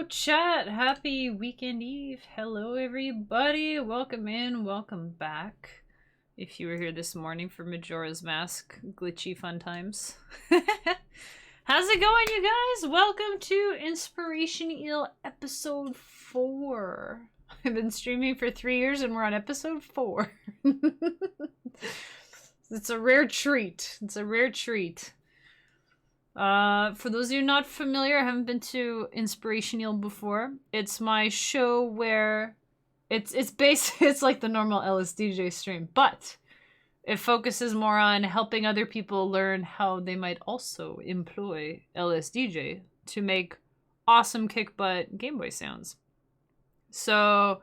chat. Happy weekend eve. Hello, everybody. Welcome in. Welcome back. If you were here this morning for Majora's Mask glitchy fun times. How's it going, you guys? Welcome to Inspiration Eel episode 4. I've been streaming for 3 years and we're on episode 4. It's a rare treat. It's a rare treat. For those of you not familiar, I haven't been to Inspiration Eel before. It's my show where it's like the normal LSDj stream, but it focuses more on helping other people learn how they might also employ LSDj to make awesome kick butt Game Boy sounds. So,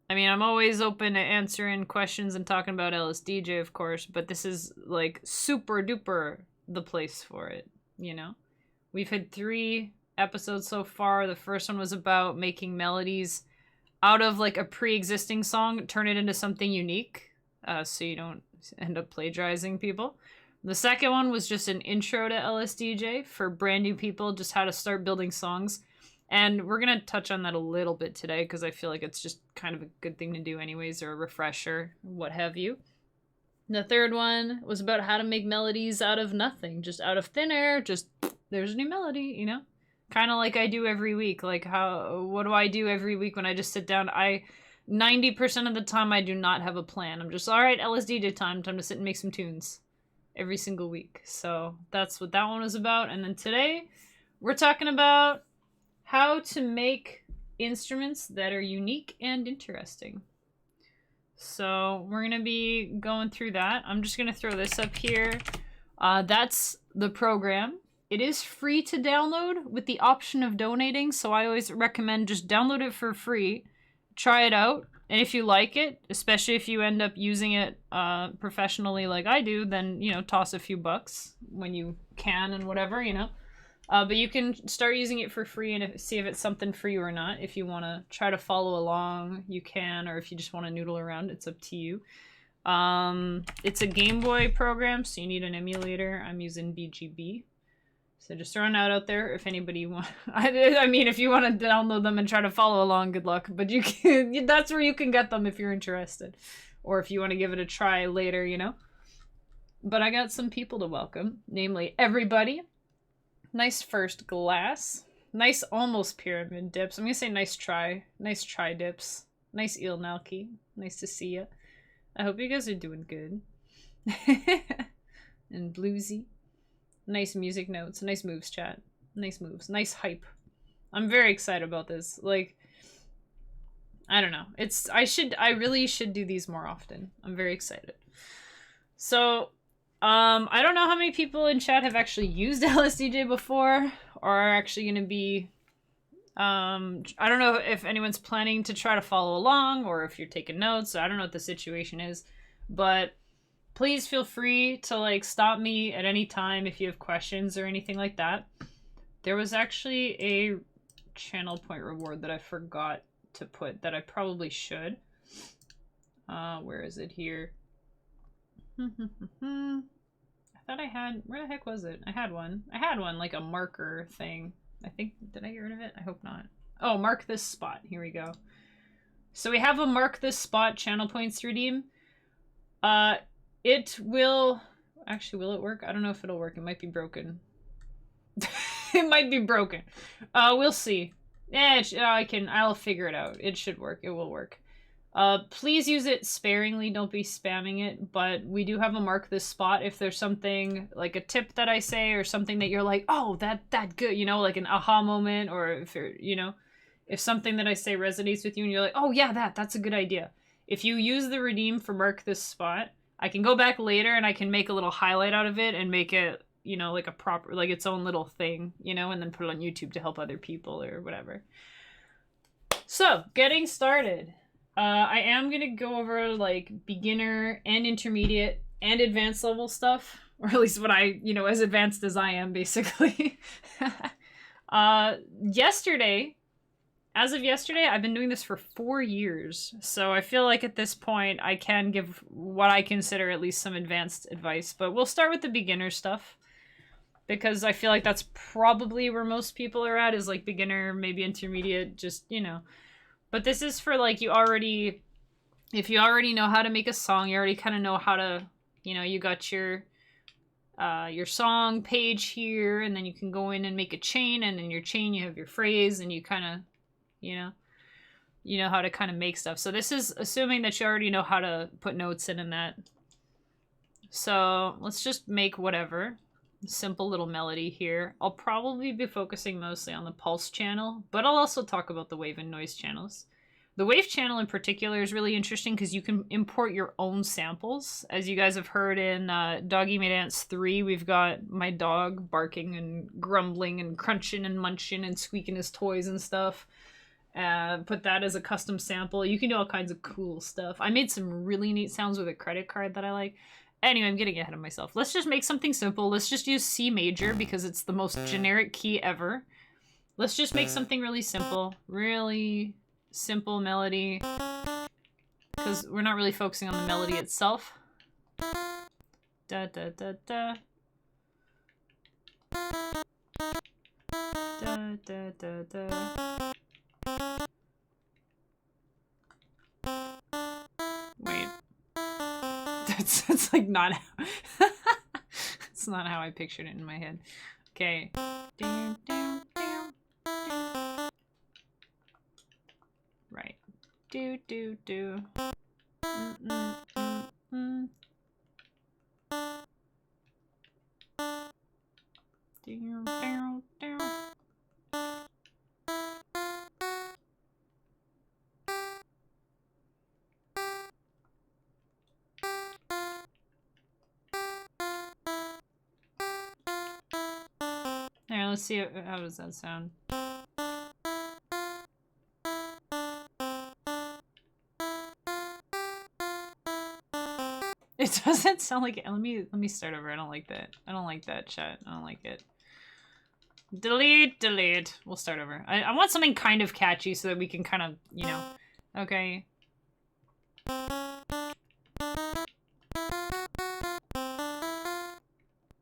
I mean, I'm always open to answering questions and talking about LSDj, of course, but this is like super duper the place for it. You know, we've had 3 episodes so far. The first one was about making melodies out of like a pre-existing song, turn it into something unique, so you don't end up plagiarizing people. The second one was just an intro to LSDj for brand new people, just how to start building songs. And we're going to touch on that a little bit today because I feel like it's just kind of a good thing to do anyways, or a refresher, what have you. The third one was about how to make melodies out of nothing, just out of thin air, just there's a new melody, you know? Kind of like I do every week. Like what do I do every week when I just sit down? 90% of the time I do not have a plan. I'm just, all right, LSD time to sit and make some tunes every single week. So that's what that one was about. And then today we're talking about how to make instruments that are unique and interesting. So we're going to be going through that. I'm just going to throw this up here. That's the program. It is free to download with the option of donating. So I always recommend just download it for free. Try it out. And if you like it, especially if you end up using it professionally like I do, then, you know, toss a few bucks when you can and whatever, you know. But you can start using it for free and see if it's something for you or not. If you want to try to follow along, you can. Or if you just want to noodle around, it's up to you. It's a Game Boy program, so you need an emulator. I'm using BGB. So just throwing that out there. If anybody wants... I mean, if you want to download them and try to follow along, good luck. But you can, that's where you can get them if you're interested. Or if you want to give it a try later, you know. But I got some people to welcome. Namely, everybody. Nice first glass. Nice almost pyramid dips. I'm gonna say nice try. Nice try dips. Nice eel nalki. Nice to see ya. I hope you guys are doing good. And bluesy. Nice music notes. Nice moves, chat. Nice moves. Nice hype. I'm very excited about this. Like, I don't know. I really should do these more often. I'm very excited. So, I don't know how many people in chat have actually used LSDj before, or are actually going to be, I don't know if anyone's planning to try to follow along, or if you're taking notes. I don't know what the situation is, but please feel free to, like, stop me at any time if you have questions or anything like that. There was actually a channel point reward that I forgot to put that I probably should. Where is it here? I thought I had... Where the heck was it? I had one, like a marker thing. I think... Did I get rid of it? I hope not. Oh, mark this spot. Here we go. So we have a mark this spot channel points to redeem. It will... Actually, will it work? I don't know if it'll work. It might be broken. It might be broken. We'll see. Yeah, I'll figure it out. It should work. It will work. Please use it sparingly, don't be spamming it, but we do have a mark this spot if there's something, like a tip that I say, or something that you're like, oh, that good, you know, like an aha moment, or if you're, you know, if something that I say resonates with you and you're like, oh yeah, that's a good idea. If you use the redeem for mark this spot, I can go back later and I can make a little highlight out of it and make it, you know, like a proper, like its own little thing, you know, and then put it on YouTube to help other people or whatever. So, getting started. I am going to go over, like, beginner and intermediate and advanced level stuff. Or at least what I, you know, as advanced as I am, basically. As of yesterday, I've been doing this for 4 years. So I feel like at this point, I can give what I consider at least some advanced advice. But we'll start with the beginner stuff. because I feel like that's probably where most people are at, is like beginner, maybe intermediate, just, you know. But this is for like if you already know how to make a song, you already kind of know how to, you know, you got your song page here, and then you can go in and make a chain, and in your chain you have your phrase, and you kind of, you know how to kind of make stuff. So this is assuming that you already know how to put notes in and that. So let's just make whatever. Simple little melody here. I'll probably be focusing mostly on the pulse channel, but I'll also talk about the wave and noise channels. The wave channel in particular is really interesting because you can import your own samples. As you guys have heard in Doggy May Dance 3, we've got my dog barking and grumbling and crunching and munching and squeaking his toys and stuff. Put that as a custom sample. You can do all kinds of cool stuff. I made some really neat sounds with a credit card that I like. Anyway, I'm getting ahead of myself. Let's just make something simple. Let's just use C major because it's the most generic key ever. Let's just make something really simple. Really simple melody. Because we're not really focusing on the melody itself. Da da da da. Da da da da. Wait. That's like not how it's not how I pictured it in my head. Okay. Right. Do do do. There, let's see how does that sound. It doesn't sound like it. Let me start over. I don't like that. I don't like that, chat. I don't like it. Delete, delete. We'll start over. I want something kind of catchy so that we can kind of, you know. Okay.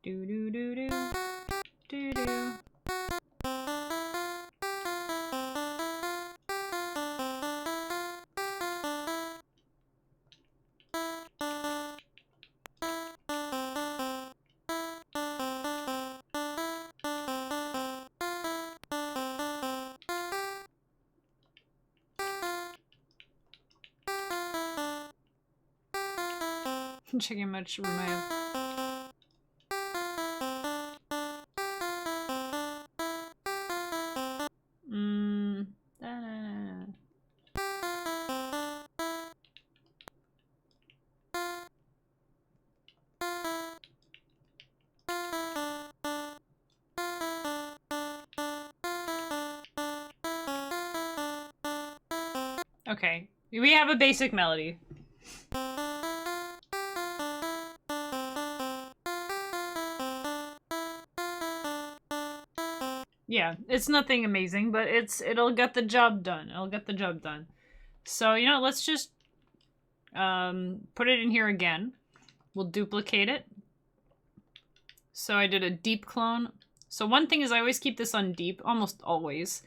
Do do do do. Do do. Checking how much room I have. Okay, we have a basic melody. Yeah, it's nothing amazing, but it'll get the job done. It'll get the job done. So, you know, let's just put it in here again. We'll duplicate it. So I did a deep clone. So one thing is I always keep this on deep, almost always.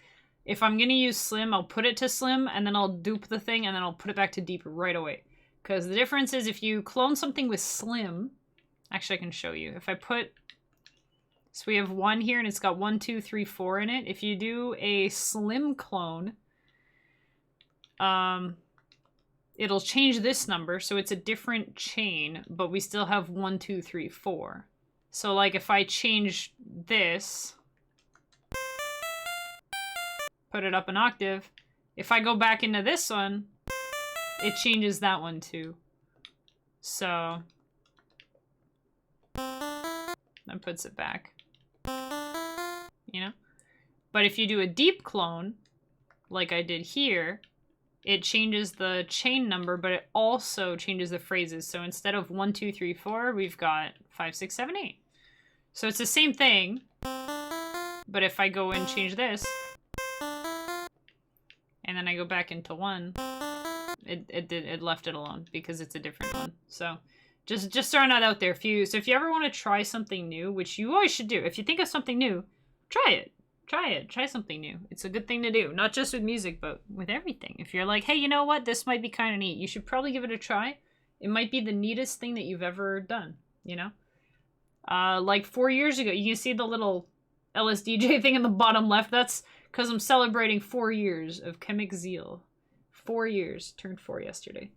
If I'm gonna use slim, I'll put it to slim, and then I'll dupe the thing, and then I'll put it back to deep right away. Because the difference is if you clone something with slim, actually I can show you. If I put, so we have 1 here, and it's got 1, 2, 3, 4 in it. If you do a slim clone, it'll change this number, so it's a different chain, but we still have 1, 2, 3, 4. So like if I change this, put it up an octave, if I go back into this one, it changes that one too. So that puts it back, you know? But if you do a deep clone, like I did here, it changes the chain number, but it also changes the phrases. So instead of 1, 2, 3, 4, we've got 5, 6, 7, 8. So it's the same thing, but if I go and change this, and then I go back into 1, it left it alone because it's a different one. So Just throwing that out there. So if you ever want to try something new, which you always should do, if you think of something new, try it. Try something new. It's a good thing to do, not just with music, but with everything. If you're like, hey, you know what, this might be kind of neat, you should probably give it a try. It might be the neatest thing that you've ever done, you know? Like 4 years ago, you can see the little LSDj thing in the bottom left. That's because I'm celebrating 4 years of Kemikziel. 4 years. Turned 4 yesterday.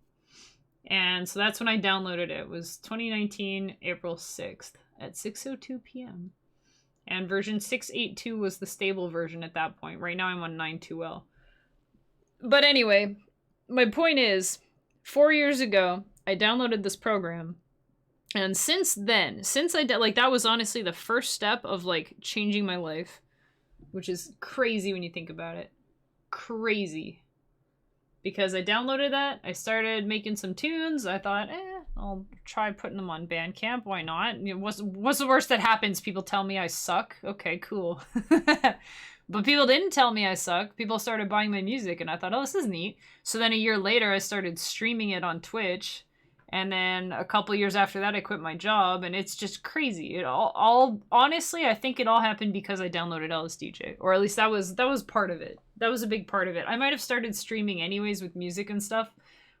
And so that's when I downloaded it. It was 2019, April 6th at 6:02 p.m. And version 6.8.2 was the stable version at that point. Right now I'm on 9.2L. But anyway, my point is, 4 years ago, I downloaded this program. And since then, like, that was honestly the first step of, like, changing my life. Which is crazy when you think about it. Crazy. Because I downloaded that, I started making some tunes, I thought, I'll try putting them on Bandcamp, why not? What's the worst that happens? People tell me I suck? Okay, cool. But people didn't tell me I suck. People started buying my music, and I thought, oh, this is neat. So then a year later, I started streaming it on Twitch, and then a couple years after that, I quit my job, and it's just crazy. It all honestly, I think it all happened because I downloaded LSDj, or at least that was part of it. That was a big part of it. I might have started streaming anyways with music and stuff,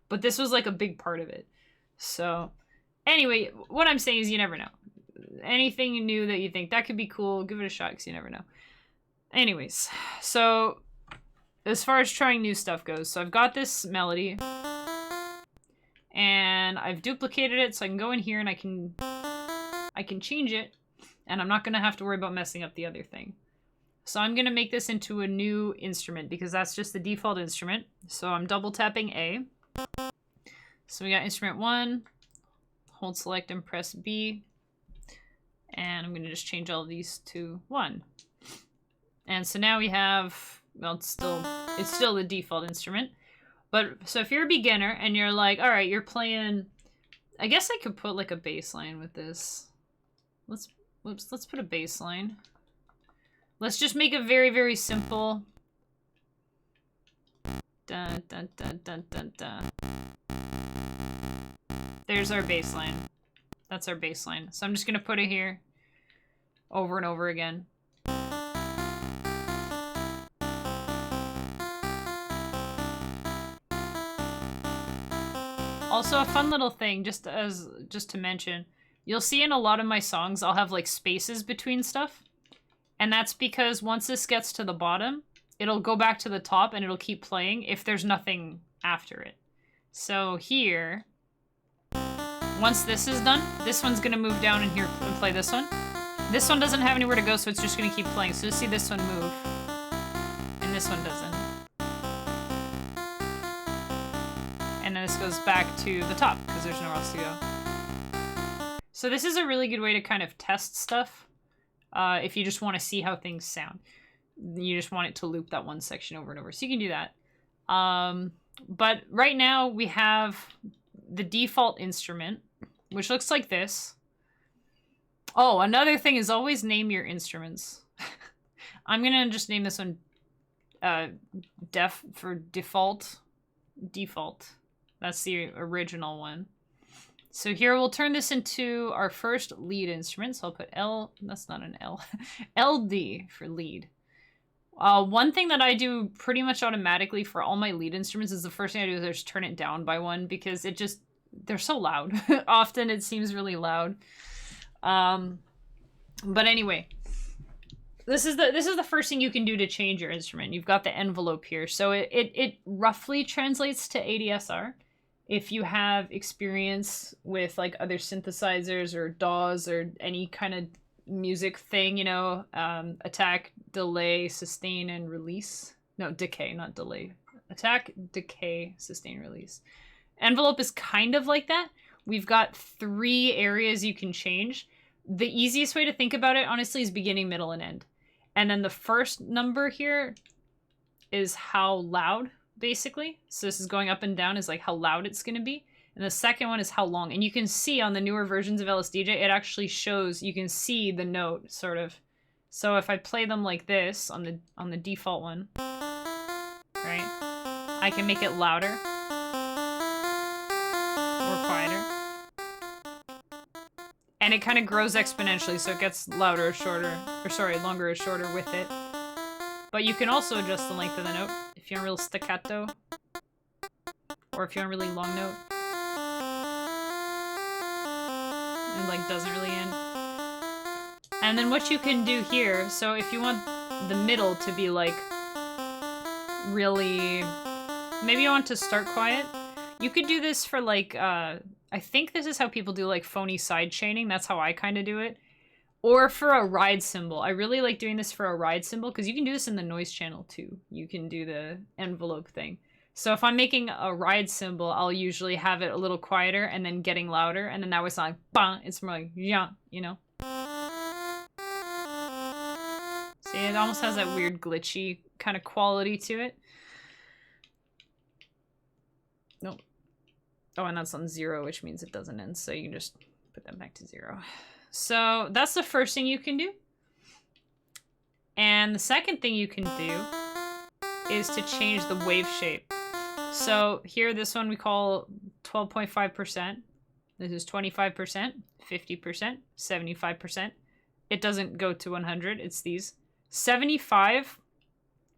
but this was like a big part of it. So, anyway, what I'm saying is you never know. Anything new that you think that could be cool, give it a shot because you never know. Anyways, so as far as trying new stuff goes, so I've got this melody. And I've duplicated it so I can go in here and I can change it, and I'm not going to have to worry about messing up the other thing. So I'm going to make this into a new instrument because that's just the default instrument. So I'm double tapping A. So we got instrument 1, hold select and press B. And I'm going to just change all of these to 1. And so now we have, well, it's still the default instrument. But, so if you're a beginner and you're like, all right, you're playing, I guess I could put like a bass line with this. Let's put a bass line. Let's just make a very, very simple. Dun, dun, dun, dun, dun, dun. There's our bass line. That's our bass line. So I'm just going to put it here over and over again. Also, a fun little thing, just to mention, you'll see in a lot of my songs, I'll have like spaces between stuff. And that's because once this gets to the bottom, it'll go back to the top and it'll keep playing if there's nothing after it. So here, once this is done, this one's gonna move down in here and play this one. This one doesn't have anywhere to go, so it's just gonna keep playing. So you'll see this one move, and this one doesn't. And then this goes back to the top because there's nowhere else to go. So this is a really good way to kind of test stuff if you just want to see how things sound. You just want it to loop that one section over and over. So you can do that. But right now we have the default instrument, which looks like this. Oh, another thing is always name your instruments. I'm going to just name this one def for default. Default. That's the original one. So here we'll turn this into our first lead instrument. So I'll put L, that's not an L, LD for lead. One thing that I do pretty much automatically for all my lead instruments is the first thing I do is just turn it down by one because it just, they're so loud. Often it seems really loud. But anyway, this is the first thing you can do to change your instrument. You've got the envelope here. So it roughly translates to ADSR. If you have experience with like other synthesizers or DAWs or any kind of music thing, you know, attack, delay, sustain, and release. No, decay, not delay. Attack, decay, sustain, release. Envelope is kind of like that. We've got 3 areas you can change. The easiest way to think about it, honestly, is beginning, middle, and end. And then the first number here is how loud, basically. So this is going up and down is like how loud it's going to be. And the second one is how long. And you can see on the newer versions of LSDj, it actually shows, you can see the note, sort of. So if I play them like this on the default one, right, I can make it louder or quieter. And it kind of grows exponentially, so it gets louder or shorter, or sorry, longer or shorter with it. But you can also adjust the length of the note if you want real staccato, or if you want a really long note. It like doesn't really end. And then what you can do here, so if you want the middle to be like really, maybe you want to start quiet, you could do this for like, I think this is how people do like phony side chaining. That's how I kind of do it. Or for a ride cymbal. I really like doing this for a ride cymbal because you can do this in the noise channel too. You can do the envelope thing. So if I'm making a ride cymbal, I'll usually have it a little quieter and then getting louder. And then that way it's not like, bah, it's more like, yeah, you know? See, it almost has that weird glitchy kind of quality to it. Nope. Oh, and that's on 0, which means it doesn't end. So you can just put that back to 0. So that's the first thing you can do. And the second thing you can do is to change the wave shape. So here, this one we call 12.5%. This is 25%, 50%, 75%. It doesn't go to 100, it's these. 75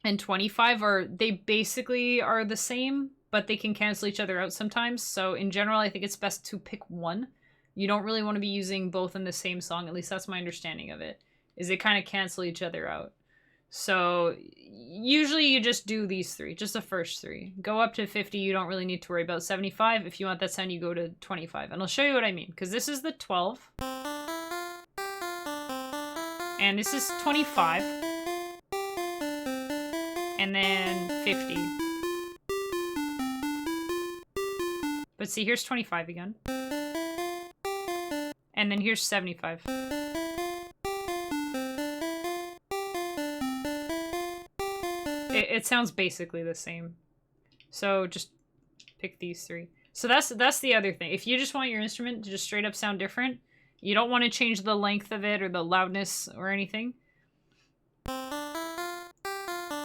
and 25 they basically are the same, but they can cancel each other out sometimes. So in general, I think it's best to pick one. You don't really want to be using both in the same song, at least that's my understanding of it, is they kind of cancel each other out. So usually you just do these three, just the first three. Go up to 50, you don't really need to worry about 75. If you want that sound, you go to 25. And I'll show you what I mean, because this is the 12. And this is 25. And then 50. But see, here's 25 again. And then here's 75. It sounds basically the same. So just pick these three. So that's the other thing. If you just want your instrument to just straight up sound different, you don't want to change the length of it or the loudness or anything,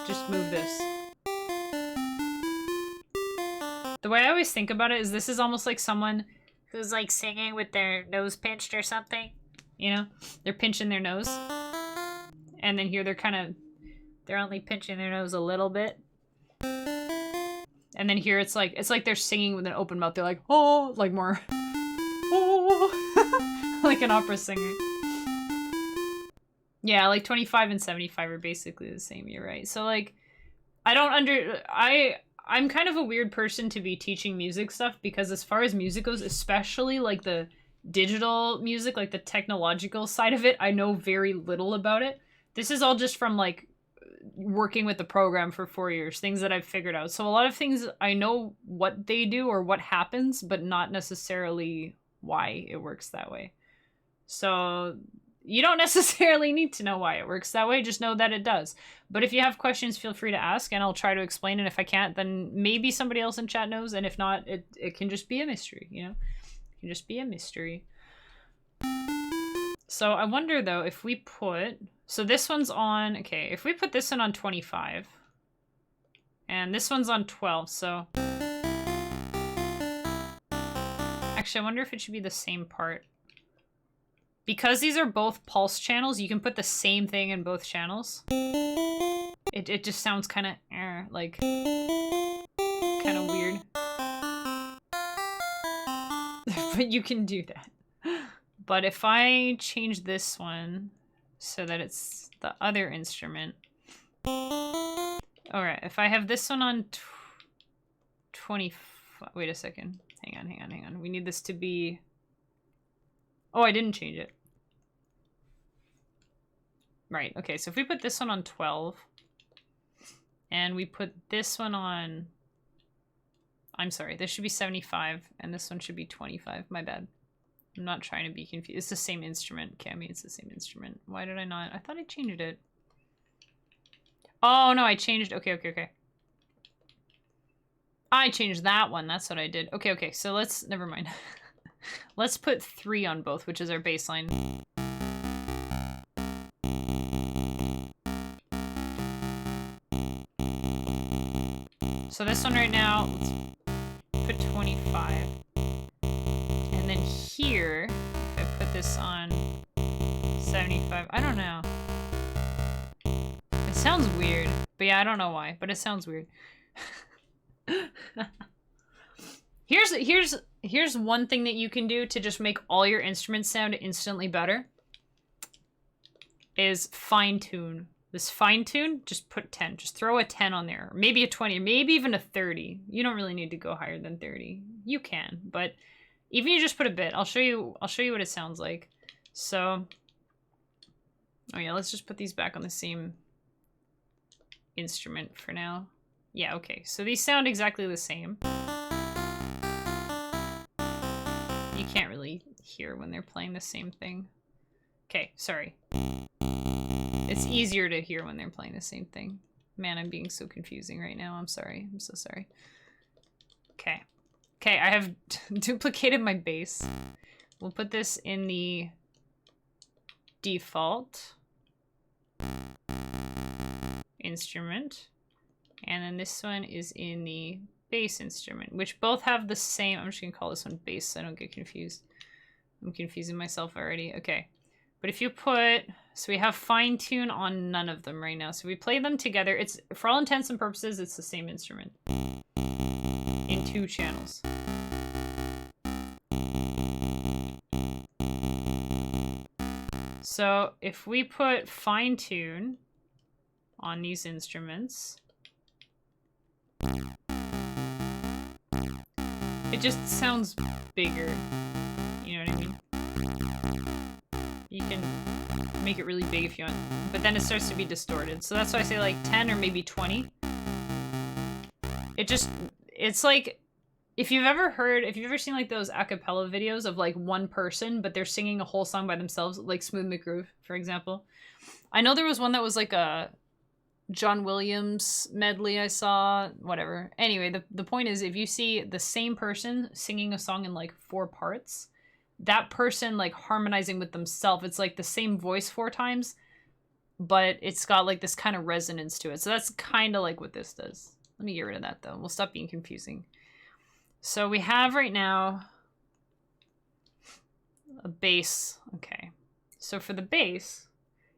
just move this. The way I always think about it is this is almost like someone who's like singing with their nose pinched or something. You know? They're pinching their nose. And then here they're only pinching their nose a little bit. And then here it's like they're singing with an open mouth. They're like, oh, like more, oh, like an opera singer. Yeah, like 25 and 75 are basically the same, you're right. So like, I'm kind of a weird person to be teaching music stuff because as far as music goes, especially like the digital music, like the technological side of it, I know very little about it. This is all just from like working with the program for 4 years, things that I've figured out. So a lot of things I know what they do or what happens, but not necessarily why it works that way. So you don't necessarily need to know why it works that way, just know that it does. But if you have questions, feel free to ask and I'll try to explain it. If I can't, then maybe somebody else in chat knows, and if not, it can just be a mystery, you know? It can just be a mystery. So I wonder though, if we put, so this one's on, okay, if we put this one on 25 and this one's on 12, so actually I wonder if it should be the same part. Because these are both pulse channels, you can put the same thing in both channels. It just sounds kind of like kind of weird. But you can do that. But if I change this one so that it's the other instrument. Alright, if I have this one on 25, wait a second. Hang on. We need this to be, oh, I didn't change it. Right, okay, so if we put this one on 12 and we put this one on, I'm sorry, this should be 75 and this one should be 25, my bad. I'm not trying to be confused. It's the same instrument, Cammy. It's the same instrument. Why did I not? I thought I changed it. Oh, no, I changed. Okay. I changed that one. That's what I did. Okay. So let's, never mind. Let's put 3 on both, which is our baseline. So this one right now, let's put 25. And then here, if I put this on Yeah, I don't know why, but it sounds weird. Here's one thing that you can do to just make all your instruments sound instantly better. Is fine tune. This fine tune, just put 10. Just throw a 10 on there. Maybe a 20, maybe even a 30. You don't really need to go higher than 30. You can, but even you just put a bit. I'll show you what it sounds like. So, oh yeah, let's just put these back on the same instrument for now. Yeah, okay. So these sound exactly the same. You can't really hear when they're playing the same thing. Okay, sorry. It's easier to hear when they're playing the same thing. Man, I'm being so confusing right now. I'm sorry. I'm so sorry. Okay. Okay, I have duplicated my bass. We'll put this in the default instrument. And then this one is in the bass instrument, which both have the same... I'm just going to call this one bass so I don't get confused. I'm confusing myself already. Okay. But if you put... So we have fine tune on none of them right now. So we play them together. It's, for all intents and purposes, it's the same instrument. In 2 channels. So if we put fine tune on these instruments, it just sounds bigger. You know what I mean? You can make it really big if you want, but then it starts to be distorted. So that's why I say like 10 or maybe 20. It's like, if you've ever seen like those a cappella videos of like one person, but they're singing a whole song by themselves, like Smooth McGroove, for example. I know there was one that was like a John Williams medley I saw, whatever. Anyway, the point is, if you see the same person singing a song in like 4 parts, that person like harmonizing with themselves, it's like the same voice 4 times, but it's got like this kind of resonance to it. So that's kind of like what this does. Let me get rid of that though. We'll stop being confusing. So we have right now a bass. Okay. So for the bass,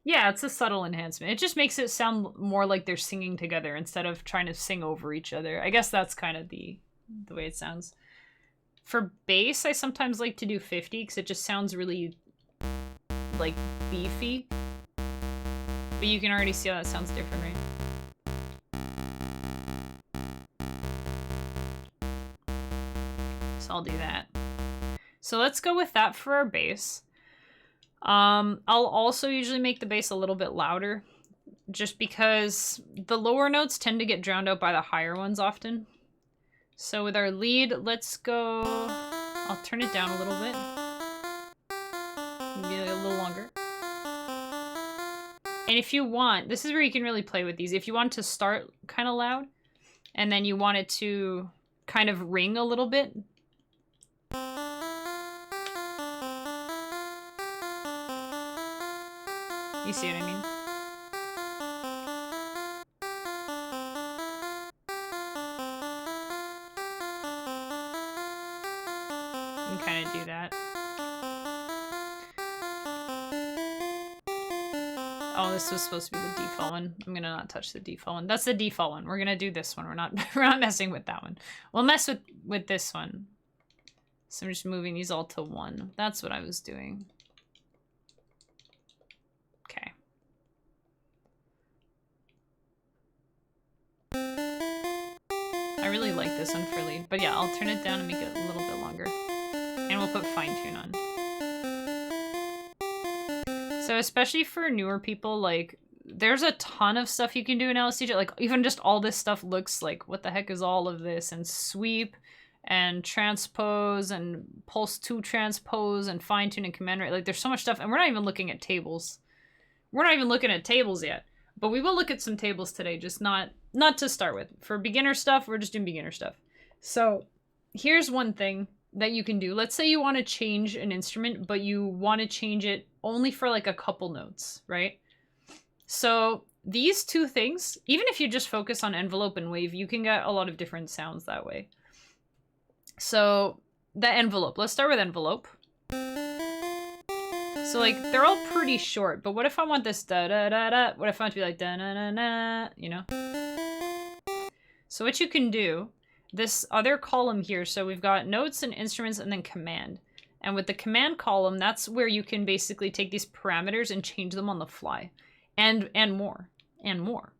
yeah, it's a subtle enhancement. It just makes it sound more like they're singing together instead of trying to sing over each other. I guess that's kind of the way it sounds. For bass, I sometimes like to do 50 because it just sounds really, like, beefy. But you can already see how that sounds different, right? So I'll do that. So let's go with that for our bass. I'll also usually make the bass a little bit louder, just because the lower notes tend to get drowned out by the higher ones often. So with our lead, let's go... I'll turn it down a little bit. Maybe a little longer. And if you want, this is where you can really play with these. If you want to start kind of loud, and then you want it to kind of ring a little bit. You see what I mean? You can kind of do that. Oh, this was supposed to be the default one. I'm gonna not touch the default one. That's the default one. We're gonna do this one. We're not messing with that one. We'll mess with this one. So I'm just moving these all to 1. That's what I was doing. Okay. I really like this one for lead. But yeah, I'll turn it down and make it a little bit longer. And we'll put fine tune on. So especially for newer people, like, there's a ton of stuff you can do in LSDj. Like, even just all this stuff looks like, what the heck is all of this? And sweep, and transpose, and pulse 2 transpose, and fine tune and command rate. Like, there's so much stuff, and we're not even looking at tables. We're not even looking at tables yet. But we will look at some tables today, just not to start with. For beginner stuff, we're just doing beginner stuff. So, here's one thing that you can do. Let's say you want to change an instrument, but you want to change it only for like a couple notes, right? So these 2 things, even if you just focus on envelope and wave, you can get a lot of different sounds that way. So the envelope, let's start with envelope. So like they're all pretty short, but what if I want this da da da da? What if I want to be like da na na na, you know? So what you can do, this other column here, so we've got notes and instruments and then command. And with the command column, that's where you can basically take these parameters and change them on the fly. And more. And more.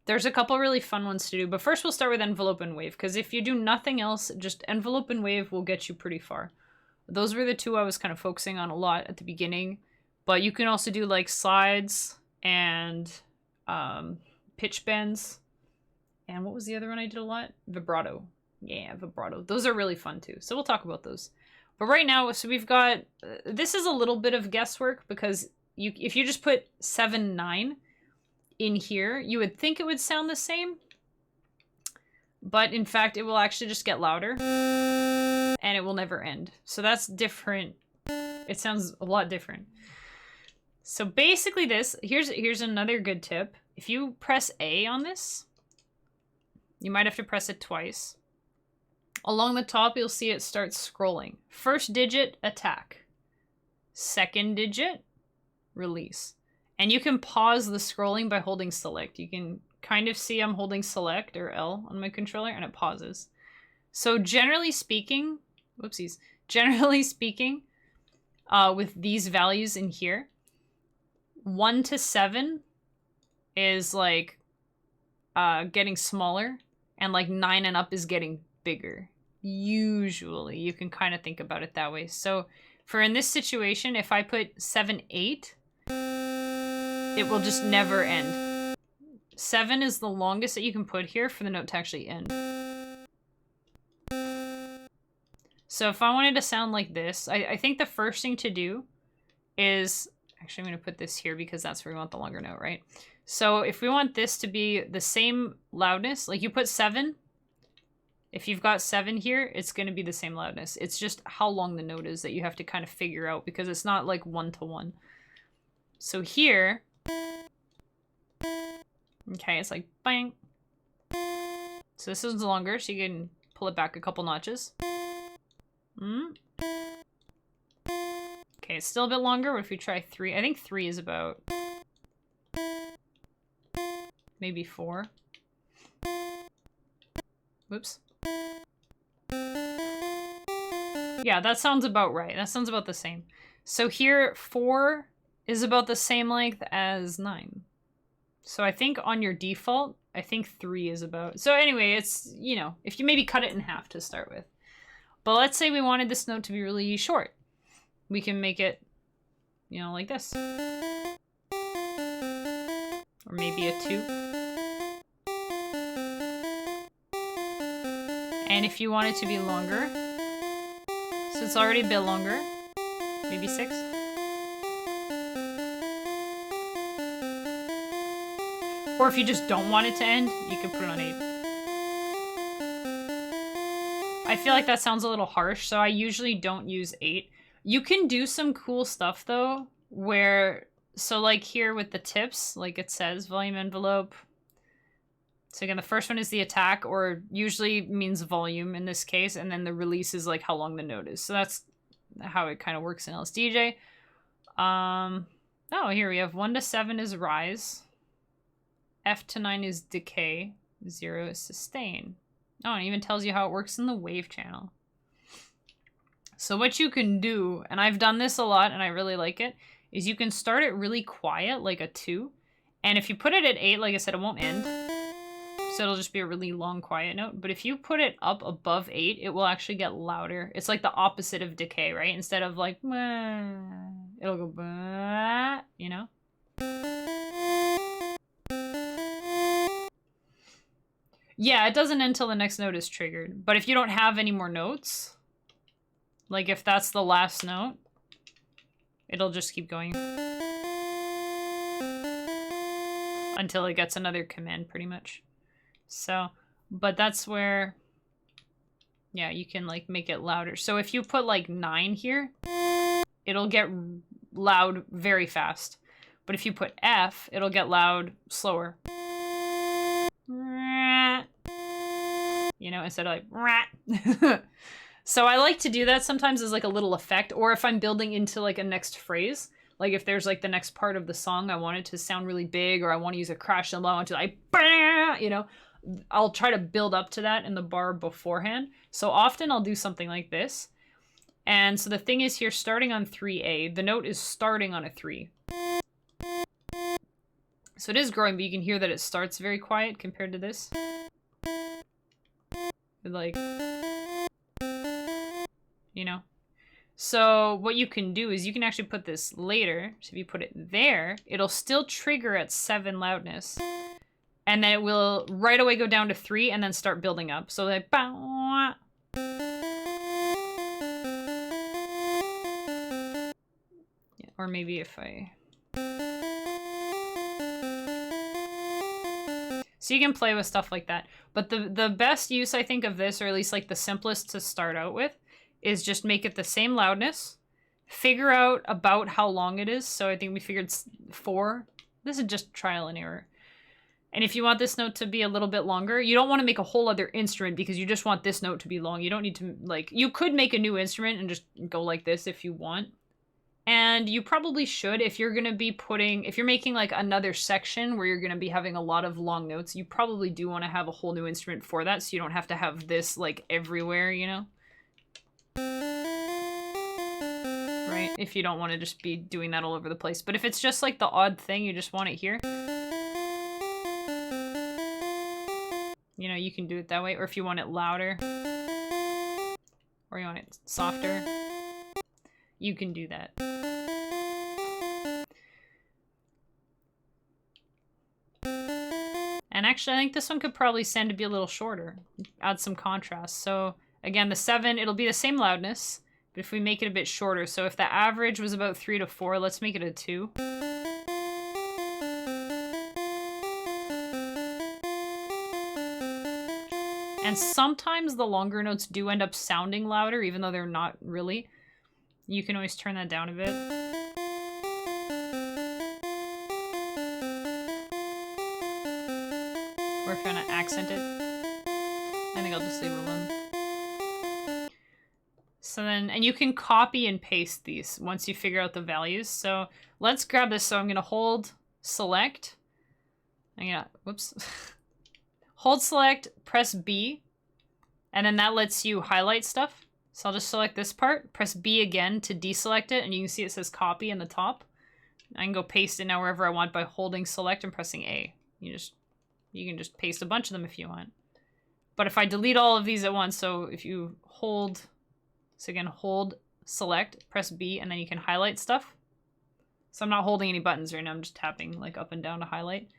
There's a couple really fun ones to do, but first we'll start with envelope and wave, because if you do nothing else, just envelope and wave will get you pretty far. Those were the two I was kind of focusing on a lot at the beginning, but you can also do like slides and pitch bends. And what was the other one I did a lot? Vibrato. Yeah, vibrato. Those are really fun too. So we'll talk about those. But right now, so we've got, this is a little bit of guesswork because if you just put 7, 9 in here, you would think it would sound the same. But in fact, it will actually just get louder and it will never end. So that's different. It sounds a lot different. So basically this, here's another good tip. If you press A on this, you might have to press it twice. Along the top, you'll see it starts scrolling. First digit, attack. Second digit, release. And you can pause the scrolling by holding select. You can kind of see I'm holding select or L on my controller and it pauses. So generally speaking, whoopsies. Generally speaking, with these values in here, 1 to 7 is like getting smaller, and like 9 and up is getting bigger. Usually, you can kind of think about it that way. So for in this situation, if I put 7, 8, it will just never end. 7 is the longest that you can put here for the note to actually end. So if I wanted to sound like this, I think the first thing to do is, actually I'm going to put this here because that's where we want the longer note, right? So if we want this to be the same loudness, like you put 7, if you've got 7 here, it's going to be the same loudness. It's just how long the note is that you have to kind of figure out because it's not like 1 to 1. So here, okay, it's like bang. So this is longer, so you can pull it back a couple notches. Okay, it's still a bit longer. What if we try 3? I think 3 is about maybe 4. Whoops. Yeah, that sounds about right. That sounds about the same. So here, 4 is about the same length as 9. So I think on your default, I think 3 is about... So anyway, it's, you know, if you maybe cut it in half to start with. But let's say we wanted this note to be really short. We can make it, you know, like this. Or maybe a 2. And if you want it to be longer, so it's already a bit longer, maybe 6. Or if you just don't want it to end, you can put it on 8. I feel like that sounds a little harsh, so I usually don't use 8. You can do some cool stuff though, where, so like here with the tips, like it says volume envelope. So again, the first one is the attack, or usually means volume in this case, and then the release is like how long the note is. So that's how it kind of works in LSDj. Oh, here we have 1 to 7 is rise. F to 9 is decay. 0 is sustain. Oh, and it even tells you how it works in the wave channel. So what you can do, and I've done this a lot and I really like it, is you can start it really quiet, like a 2. And if you put it at 8, like I said, it won't end. So it'll just be a really long, quiet note. But if you put it up above 8, it will actually get louder. It's like the opposite of decay, right? Instead of like, it'll go, you know? Yeah, it doesn't end until the next note is triggered. But if you don't have any more notes, like if that's the last note, it'll just keep going until it gets another command, pretty much. So, but that's where, yeah, you can like make it louder. So if you put like 9 here, it'll get loud very fast. But if you put F, it'll get loud slower. You know, instead of like, So I like to do that sometimes as like a little effect, or if I'm building into like a next phrase, like if there's like the next part of the song I want it to sound really big, or I want to use a crash cymbal, I want to like, you know, I'll try to build up to that in the bar beforehand. So often I'll do something like this. And so the thing is here, starting on 3A, the note is starting on a 3. So it is growing, but you can hear that it starts very quiet compared to this. Like, you know? So what you can do is you can actually put this later. So if you put it there, it'll still trigger at 7 loudness. And then it will right away go down to 3 and then start building up. So like, yeah, or maybe if I... So you can play with stuff like that. But the best use, I think, of this, or at least like the simplest to start out with, is just make it the same loudness. Figure out about how long it is. So I think we figured 4. This is just trial and error. And if you want this note to be a little bit longer, you don't want to make a whole other instrument because you just want this note to be long. You don't need to, like, you could make a new instrument and just go like this if you want. And you probably should if you're going to be if you're making like another section where you're going to be having a lot of long notes, you probably do want to have a whole new instrument for that so you don't have to have this like everywhere, you know? Right? If you don't want to just be doing that all over the place. But if it's just like the odd thing, you just want it here. You know, you can do it that way. Or if you want it louder. Or you want it softer. You can do that. And actually, I think this one could probably stand to be a little shorter. Add some contrast. So, again, the 7, it'll be the same loudness. But if we make it a bit shorter, so if the average was about 3 to 4, let's make it a 2. And sometimes the longer notes do end up sounding louder, even though they're not really. You can always turn that down a bit. Or if you want to accent it. I think I'll just leave it alone. So then, and you can copy and paste these once you figure out the values. So let's grab this. So I'm going to hold select. Whoops. Hold select, press B, and then that lets you highlight stuff. So I'll just select this part, press B again to deselect it, and you can see it says copy in the top. I can go paste it now wherever I want by holding select and pressing A. You can just paste a bunch of them if you want. But if I delete all of these at once, so if you hold, so again, hold select, press B, and then you can highlight stuff. So I'm not holding any buttons right now, I'm just tapping like up and down to highlight.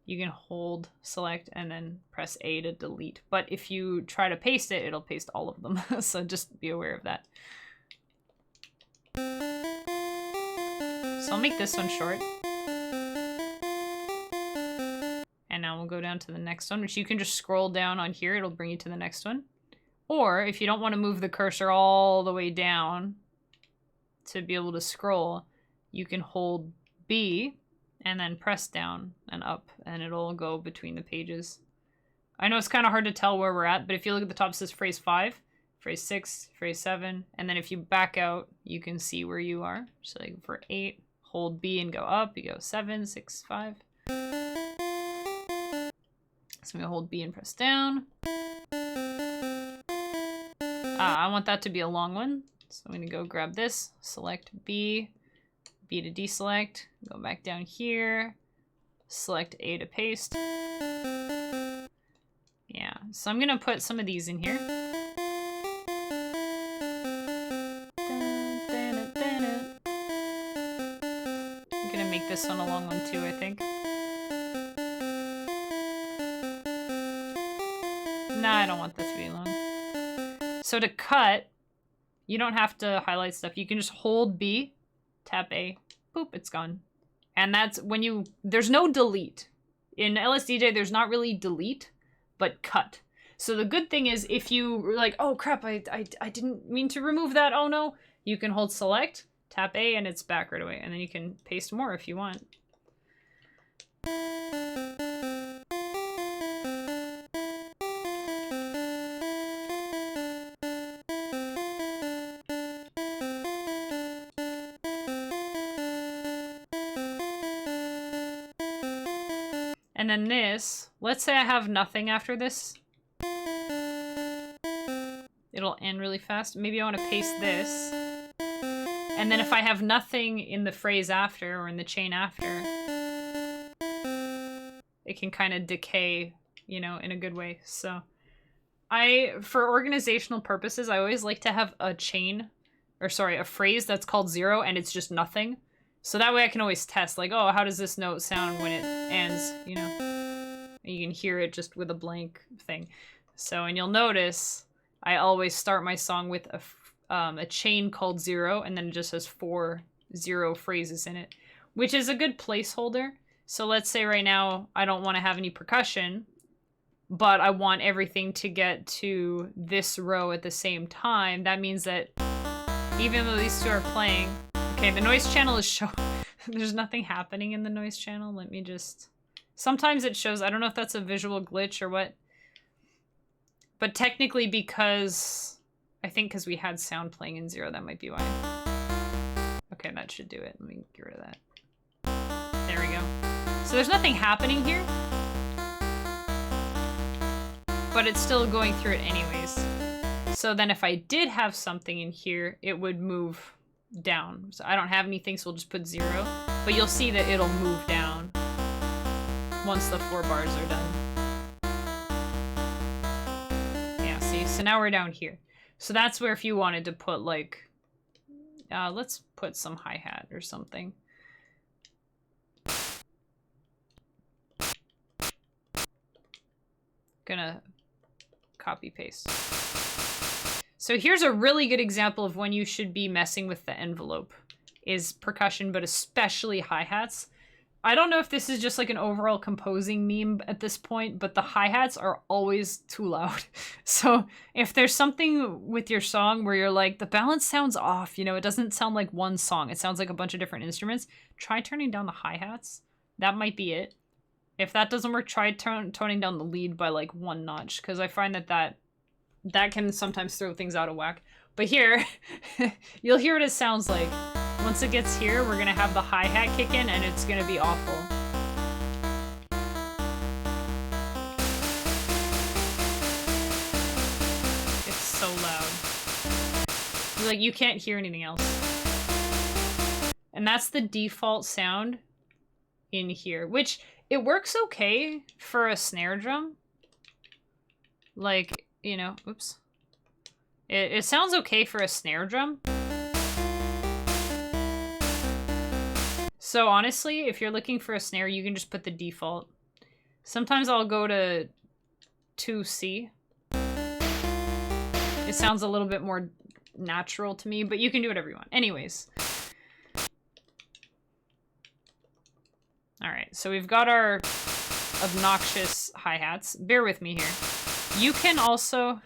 You can hold select and then press A to delete. But if you try to paste it, it'll paste all of them. So just be aware of that. So I'll make this one short. And now we'll go down to the next one, which you can just scroll down on here. It'll bring you to the next one. Or if you don't want to move the cursor all the way down to be able to scroll, you can hold B and then press down and up, and it'll go between the pages. I know it's kind of hard to tell where we're at, but if you look at the top, it says phrase 5, phrase 6, phrase 7, and then if you back out, you can see where you are. So like for 8, hold B and go up, you go 7, 6, 5. So I'm gonna hold B and press down. I want that to be a long one, so I'm gonna go grab this, select B, B to deselect, go back down here, select A to paste. Yeah, so I'm gonna put some of these in here. I'm gonna make this one a long one too, I think. Nah, I don't want this to be long. So to cut, you don't have to highlight stuff. You can just hold B, tap A, boop, it's gone. And that's when there's no delete. In LSDj, there's not really delete, but cut. So the good thing is if you were like, oh crap, I didn't mean to remove that, oh no, you can hold select, tap A, and it's back right away. And then you can paste more if you want. And then this, let's say I have nothing after this. It'll end really fast. Maybe I want to paste this. And then if I have nothing in the phrase after or in the chain after, it can kind of decay, you know, in a good way. So for organizational purposes, I always like to have a chain, or sorry, a phrase that's called 0 and it's just nothing. So that way I can always test, like, oh, how does this note sound when it ends, you know? You can hear it just with a blank thing. So, and you'll notice I always start my song with a chain called 0, and then it just has 4 0 phrases in it, which is a good placeholder. So let's say right now I don't want to have any percussion, but I want everything to get to this row at the same time. That means that even though these two are playing... Okay, the noise channel is showing... There's nothing happening in the noise channel. Let me just... Sometimes it shows... I don't know if that's a visual glitch or what. But technically because... I think because we had sound playing in 0, that might be why. Okay, that should do it. Let me get rid of that. There we go. So there's nothing happening here. But it's still going through it anyways. So then if I did have something in here, it would move down. So I don't have anything, so we'll just put 0. But you'll see that it'll move down once the 4 bars are done. Yeah, see? So now we're down here. So that's where if you wanted to put, like... let's put some hi-hat or something. Gonna copy paste. So here's a really good example of when you should be messing with the envelope, is percussion, but especially hi-hats. I don't know if this is just like an overall composing meme at this point, but the hi-hats are always too loud. So if there's something with your song where you're like, the balance sounds off, you know, it doesn't sound like one song, it sounds like a bunch of different instruments, try turning down the hi-hats. That might be it. If that doesn't work, try toning down the lead by like 1 notch, because I find that can sometimes throw things out of whack. But here, you'll hear what it sounds like. Once it gets here, we're gonna have the hi-hat kick in, and it's gonna be awful. It's so loud. Like, you can't hear anything else. And that's the default sound in here, which... It works okay for a snare drum. Like, you know, oops. It sounds okay for a snare drum. So honestly, if you're looking for a snare, you can just put the default. Sometimes I'll go to 2C. It sounds a little bit more natural to me, but you can do whatever you want. Anyways. All right, so we've got our obnoxious hi-hats. Bear with me here. You can also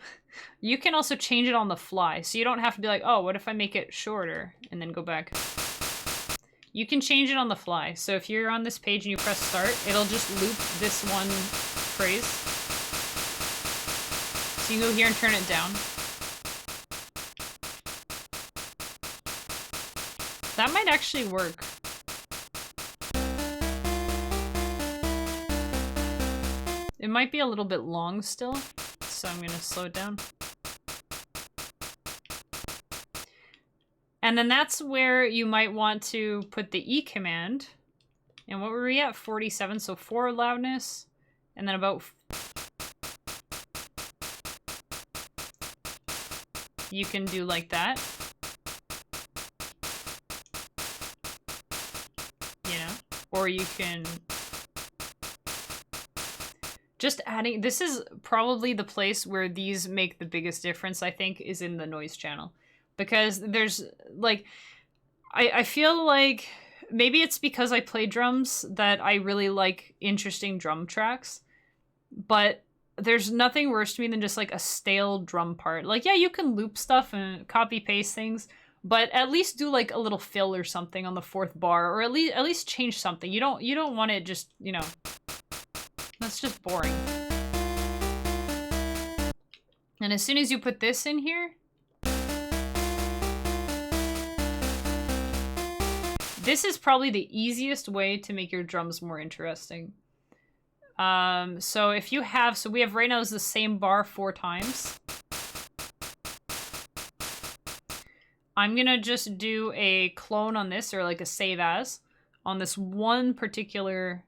change it on the fly, so you don't have to be like, oh, what if I make it shorter and then go back? You can change it on the fly. So if you're on this page and you press start, it'll just loop this one phrase. So you can go here and turn it down. That might actually work. It might be a little bit long still, so I'm going to slow it down. And then that's where you might want to put the E command. And what were we at? 47, so 4 loudness, and then about... You can do like that. You know? Or you can... Just adding, this is probably the place where these make the biggest difference, I think, is in the noise channel. Because there's, like, I feel like, maybe it's because I play drums that I really like interesting drum tracks. But there's nothing worse to me than just, like, a stale drum part. Like, yeah, you can loop stuff and copy-paste things, but at least do, like, a little fill or something on the 4th bar, or at least change something. You don't want it just, you know... That's just boring. And as soon as you put this in here, this is probably the easiest way to make your drums more interesting. So if you have, so we have right now is the same bar 4 times. I'm gonna just do a clone on this, or like a save as, on this one particular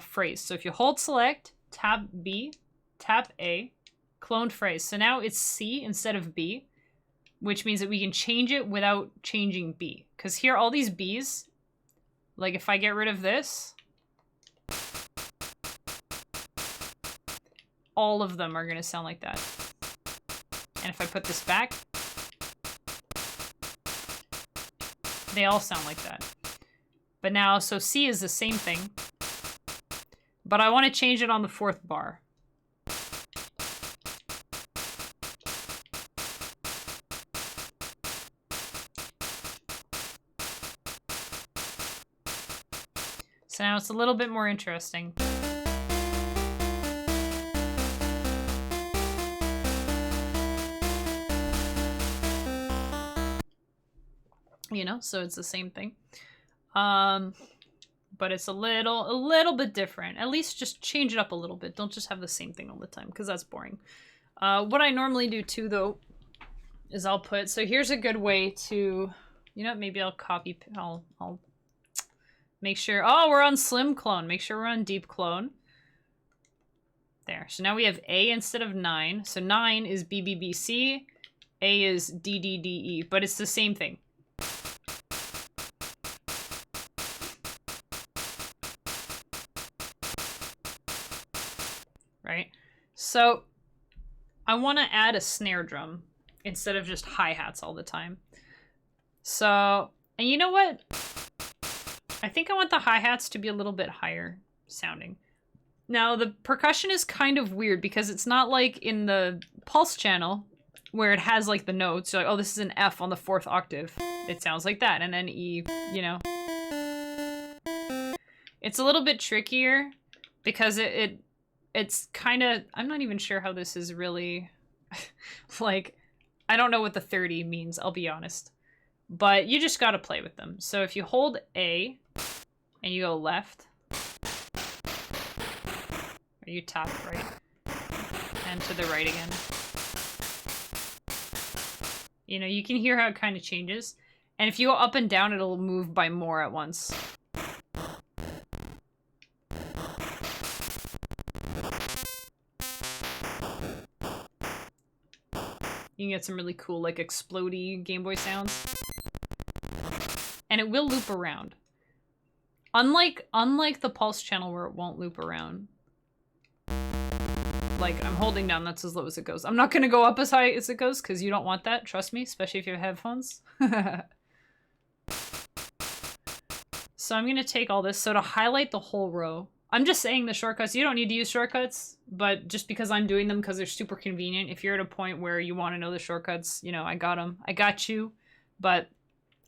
phrase. So if you hold select, tap B, tap A, cloned phrase. So now it's C instead of B, which means that we can change it without changing B. Because here, all these Bs, like if I get rid of this, all of them are gonna sound like that. And if I put this back, they all sound like that. But now, so C is the same thing, but I want to change it on the 4th bar. So now it's a little bit more interesting. You know, so it's the same thing. But it's a little bit different. At least just change it up a little bit. Don't just have the same thing all the time, because that's boring. What I normally do too, though, is I'll put, so here's a good way to, you know, maybe I'll copy, I'll make sure, oh, we're on slim clone. Make sure we're on deep clone. There. So now we have A instead of 9. So 9 is BBBC, A is DDDE, but it's the same thing. Right? So I want to add a snare drum instead of just hi-hats all the time. So, and you know what? I think I want the hi-hats to be a little bit higher sounding. Now, the percussion is kind of weird because it's not like in the pulse channel where it has like the notes. You're like, oh, this is an F on the 4th octave. It sounds like that. And then E, you know. It's a little bit trickier because it's kind of, I'm not even sure how this is really, like, I don't know what the 30 means, I'll be honest. But you just gotta play with them. So if you hold A and you go left, or you tap right, and to the right again. You know, you can hear how it kind of changes. And if you go up and down, it'll move by more at once. You can get some really cool, like, explodey Game Boy sounds. And it will loop around. Unlike the pulse channel where it won't loop around. Like, I'm holding down, that's as low as it goes. I'm not gonna go up as high as it goes, because you don't want that, trust me, especially if you have headphones. So I'm gonna take all this, so to highlight the whole row, I'm just saying the shortcuts, you don't need to use shortcuts, but just because I'm doing them because they're super convenient, if you're at a point where you want to know the shortcuts, you know, I got them. I got you. But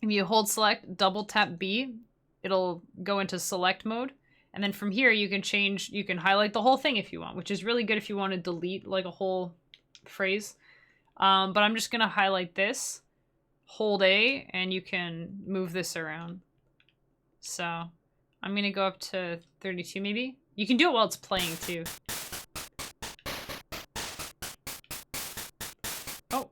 if you hold select, double tap B, it'll go into select mode. And then from here, you can change, you can highlight the whole thing if you want, which is really good if you want to delete like a whole phrase. But I'm just going to highlight this, hold A, and you can move this around. So I'm going to go up to 32 maybe. You can do it while it's playing too. Oh.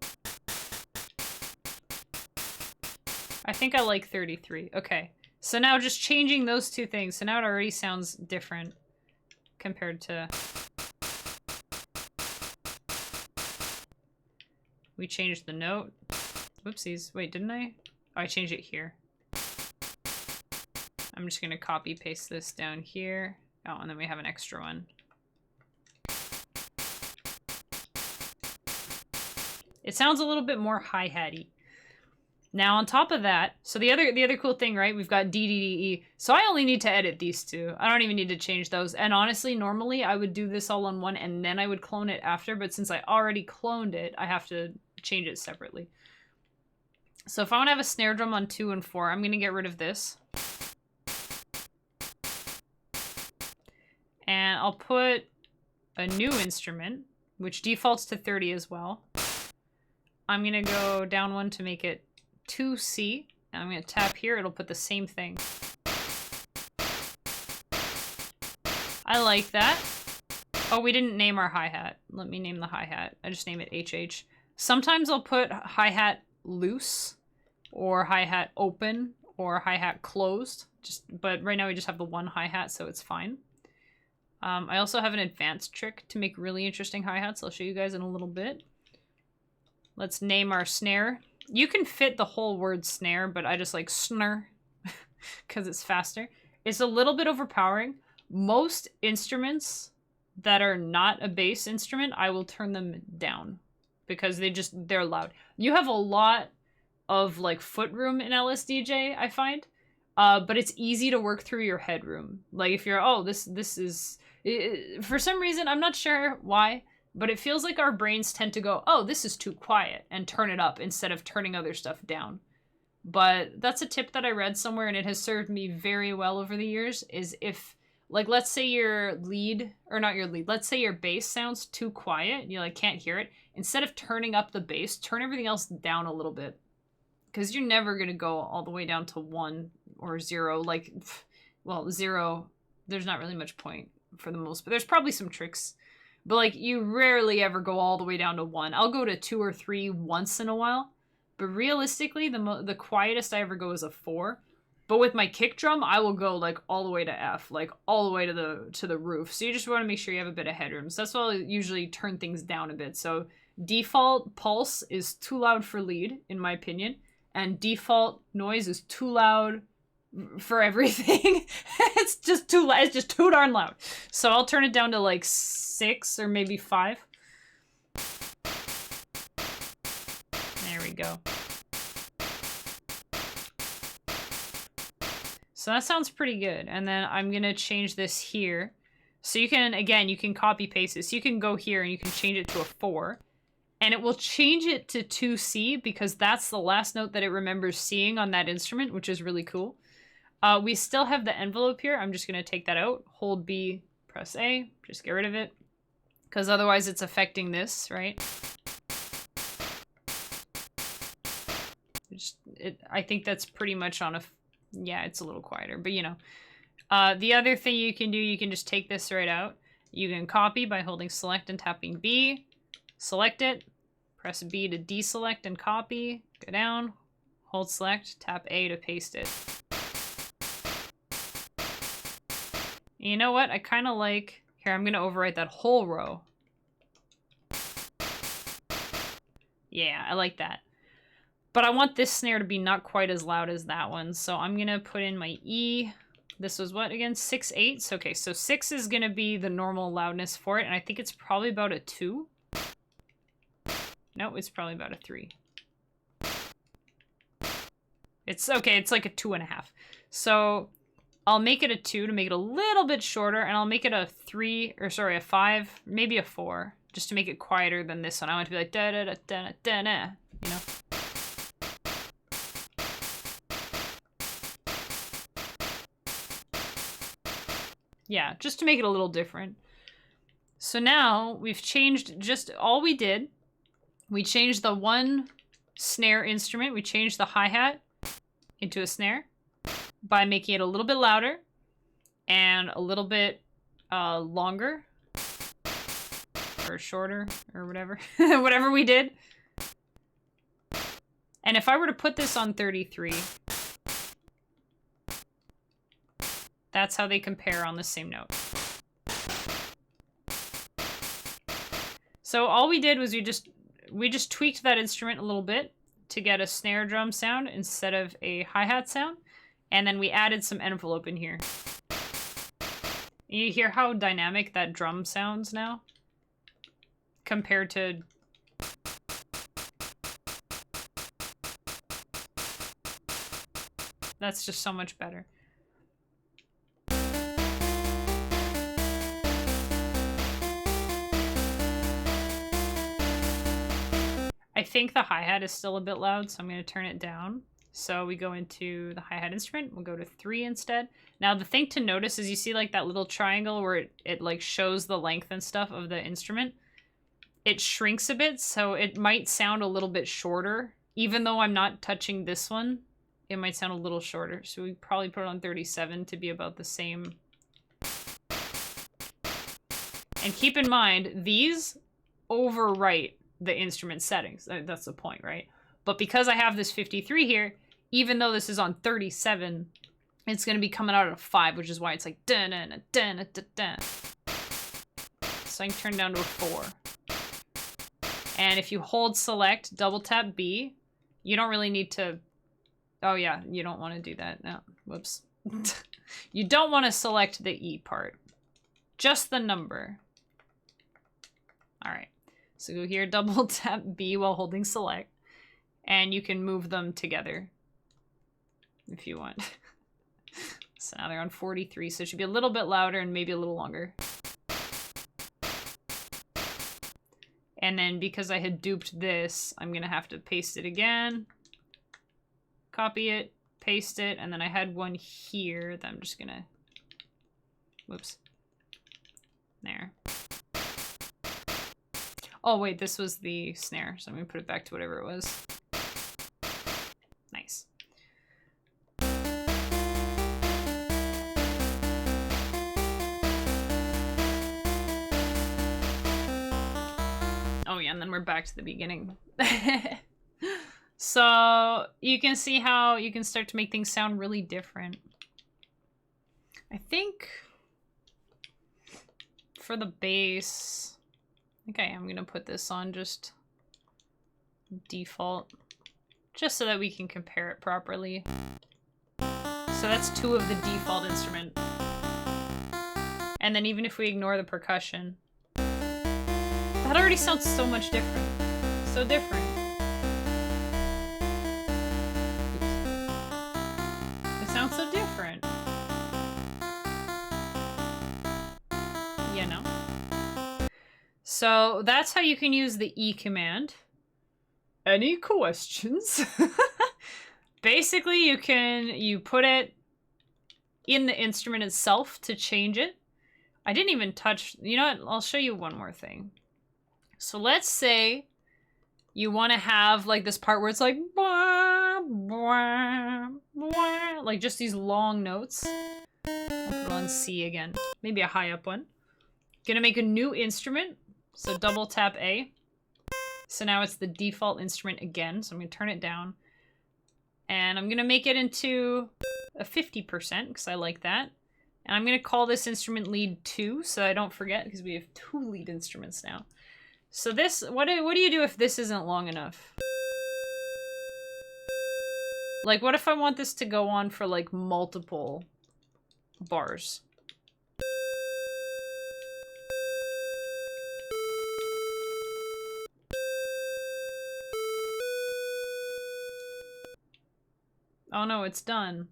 I think I like 33. Okay. So now just changing those two things. So now it already sounds different compared to... We changed the note. Whoopsies. Wait, didn't I? Oh, I changed it here. I'm just going to copy paste this down here. Oh, and then we have an extra one. It sounds a little bit more hi-hatty. Now on top of that, so the other cool thing, right? We've got D, D, D, E. So I only need to edit these two. I don't even need to change those. And honestly, normally I would do this all on one and then I would clone it after. But since I already cloned it, I have to change it separately. So if I want to have a snare drum on 2 and 4, I'm going to get rid of this. And I'll put a new instrument, which defaults to 30 as well. I'm going to go down one to make it 2C. And I'm going to tap here. It'll put the same thing. I like that. Oh, we didn't name our hi-hat. Let me name the hi-hat. I just name it HH. Sometimes I'll put hi-hat loose, or hi-hat open, or hi-hat closed. But right now we just have the one hi-hat, so it's fine. I also have an advanced trick to make really interesting hi-hats. I'll show you guys in a little bit. Let's name our snare. You can fit the whole word snare, but I just like snare because it's faster. It's a little bit overpowering. Most instruments that are not a bass instrument, I will turn them down because they're loud. You have a lot of like foot room in LSDj, I find, but it's easy to work through your headroom. Like if you're, oh, this is, for some reason, I'm not sure why, but it feels like our brains tend to go, oh, this is too quiet, and turn it up instead of turning other stuff down. But that's a tip that I read somewhere, and it has served me very well over the years, is if, like, let's say your lead, or not your lead, let's say your bass sounds too quiet, and you, like, can't hear it. Instead of turning up the bass, turn everything else down a little bit. Because you're never going to go all the way down to 1 or 0. Like, well, 0, there's not really much point for the most, but there's probably some tricks. But, like, you rarely ever go all the way down to 1. I'll go to 2 or 3 once in a while. But realistically, the quietest I ever go is a 4. But with my kick drum, I will go like all the way to F, like all the way to the roof. So you just want to make sure you have a bit of headroom. So that's why I'll usually turn things down a bit. So default pulse is too loud for lead, in my opinion, and default noise is too loud for everything. It's just too loud. It's just too darn loud. So I'll turn it down to like 6 or maybe 5. There we go. So that sounds pretty good. And then I'm going to change this here. So you can, again, you can copy paste this. So you can go here and you can change it to a 4. And it will change it to 2C because that's the last note that it remembers seeing on that instrument, which is really cool. We still have the envelope here. I'm just going to take that out. Hold B, press A. Just get rid of it. Because otherwise it's affecting this, right? I think that's pretty much on a... Yeah, it's a little quieter, but you know. The other thing you can do, you can just take this right out. You can copy by holding select and tapping B. Select it. Press B to deselect and copy. Go down. Hold select. Tap A to paste it. You know what? I kind of like... Here, I'm going to overwrite that whole row. Yeah, I like that. But I want this snare to be not quite as loud as that one. So I'm going to put in my E. This was what again? 6/8. Okay, so 6 is going to be the normal loudness for it. And I think it's probably about a 2. No, it's probably about a 3. It's okay. It's like a 2.5. So I'll make it a 2 to make it a little bit shorter. And I'll make it a 3, or sorry, a 5, maybe a 4. Just to make it quieter than this one. I want it to be like da da da da da da, you know? Yeah, just to make it a little different. So now we've changed just all we did. We changed the one snare instrument. We changed the hi-hat into a snare by making it a little bit louder and a little bit longer or shorter or whatever. Whatever we did. And if I were to put this on 33... That's how they compare on the same note. So all we did was we just tweaked that instrument a little bit to get a snare drum sound instead of a hi-hat sound. And then we added some envelope in here. You hear how dynamic that drum sounds now? Compared to... That's just so much better. I think the hi-hat is still a bit loud, so I'm going to turn it down. So we go into the hi-hat instrument. We'll go to 3 instead. Now, the thing to notice is you see like that little triangle where it like shows the length and stuff of the instrument. It shrinks a bit, so it might sound a little bit shorter. Even though I'm not touching this one, it might sound a little shorter. So we probably put it on 37 to be about the same. And keep in mind, these overwrite the instrument settings. That's the point, right? But because I have this 53 here, even though this is on 37, it's going to be coming out at a 5, which is why it's like dun dun dun dun dun dun. So I can turn it down to a 4. And if you hold select, double tap B, you don't really need to... Oh yeah, you don't want to do that. No, whoops. You don't want to select the E part. Just the number. Alright. So go here, double tap B while holding select. And you can move them together. If you want. So now they're on 43, so it should be a little bit louder and maybe a little longer. And then because I had duped this, I'm going to have to paste it again. Copy it, paste it, and then I had one here that I'm just going to... Whoops. There. Oh, wait, this was the snare, so I'm going to put it back to whatever it was. Nice. Oh yeah, and then we're back to the beginning. So you can see how you can start to make things sound really different. I think for the bass, I think I am going to put this on just default, just so that we can compare it properly. So that's 2 of the default instrument. And then even if we ignore the percussion, that already sounds so much different. So different. Oops. It sounds so different. You know? So that's how you can use the E command. Any questions? Basically, you put it in the instrument itself to change it. I didn't even touch... You know what? I'll show you one more thing. So let's say you want to have like this part where it's like blah, blah, blah, like just these long notes. I'll put it on C again. Maybe a high up one. Gonna make a new instrument. So double tap A. So now it's the default instrument again. So I'm gonna turn it down. And I'm gonna make it into a 50% because I like that. And I'm gonna call this instrument lead 2 so I don't forget because we have 2 lead instruments now. So this, what do you do if this isn't long enough? Like, what if I want this to go on for, like, multiple bars? Oh no, it's done.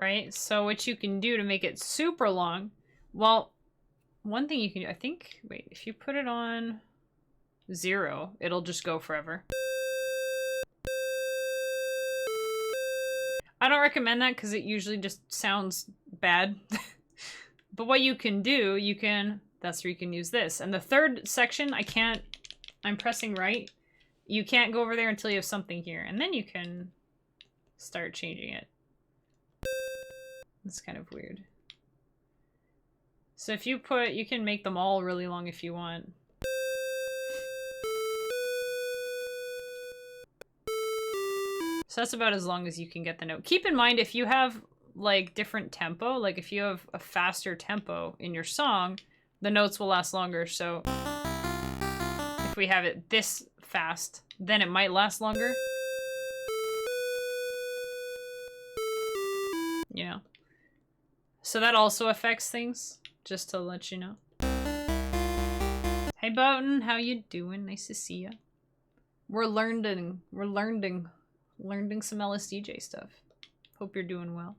Right? So what you can do to make it super long, well, one thing you can do, I think, wait, if you put it on 0, it'll just go forever. I don't recommend that because it usually just sounds bad. But what you can do, that's where you can use this. And the third section, I'm pressing right. You can't go over there until you have something here. And then you can start changing it. It's kind of weird. So if you can make them all really long if you want. So that's about as long as you can get the note. Keep in mind, if you have like different tempo, like if you have a faster tempo in your song, the notes will last longer. So if we have it this fast, then it might last longer. You know. So that also affects things, just to let you know. Hey Bowden, how you doing? Nice to see ya. We're learning some LSDj stuff. Hope you're doing well.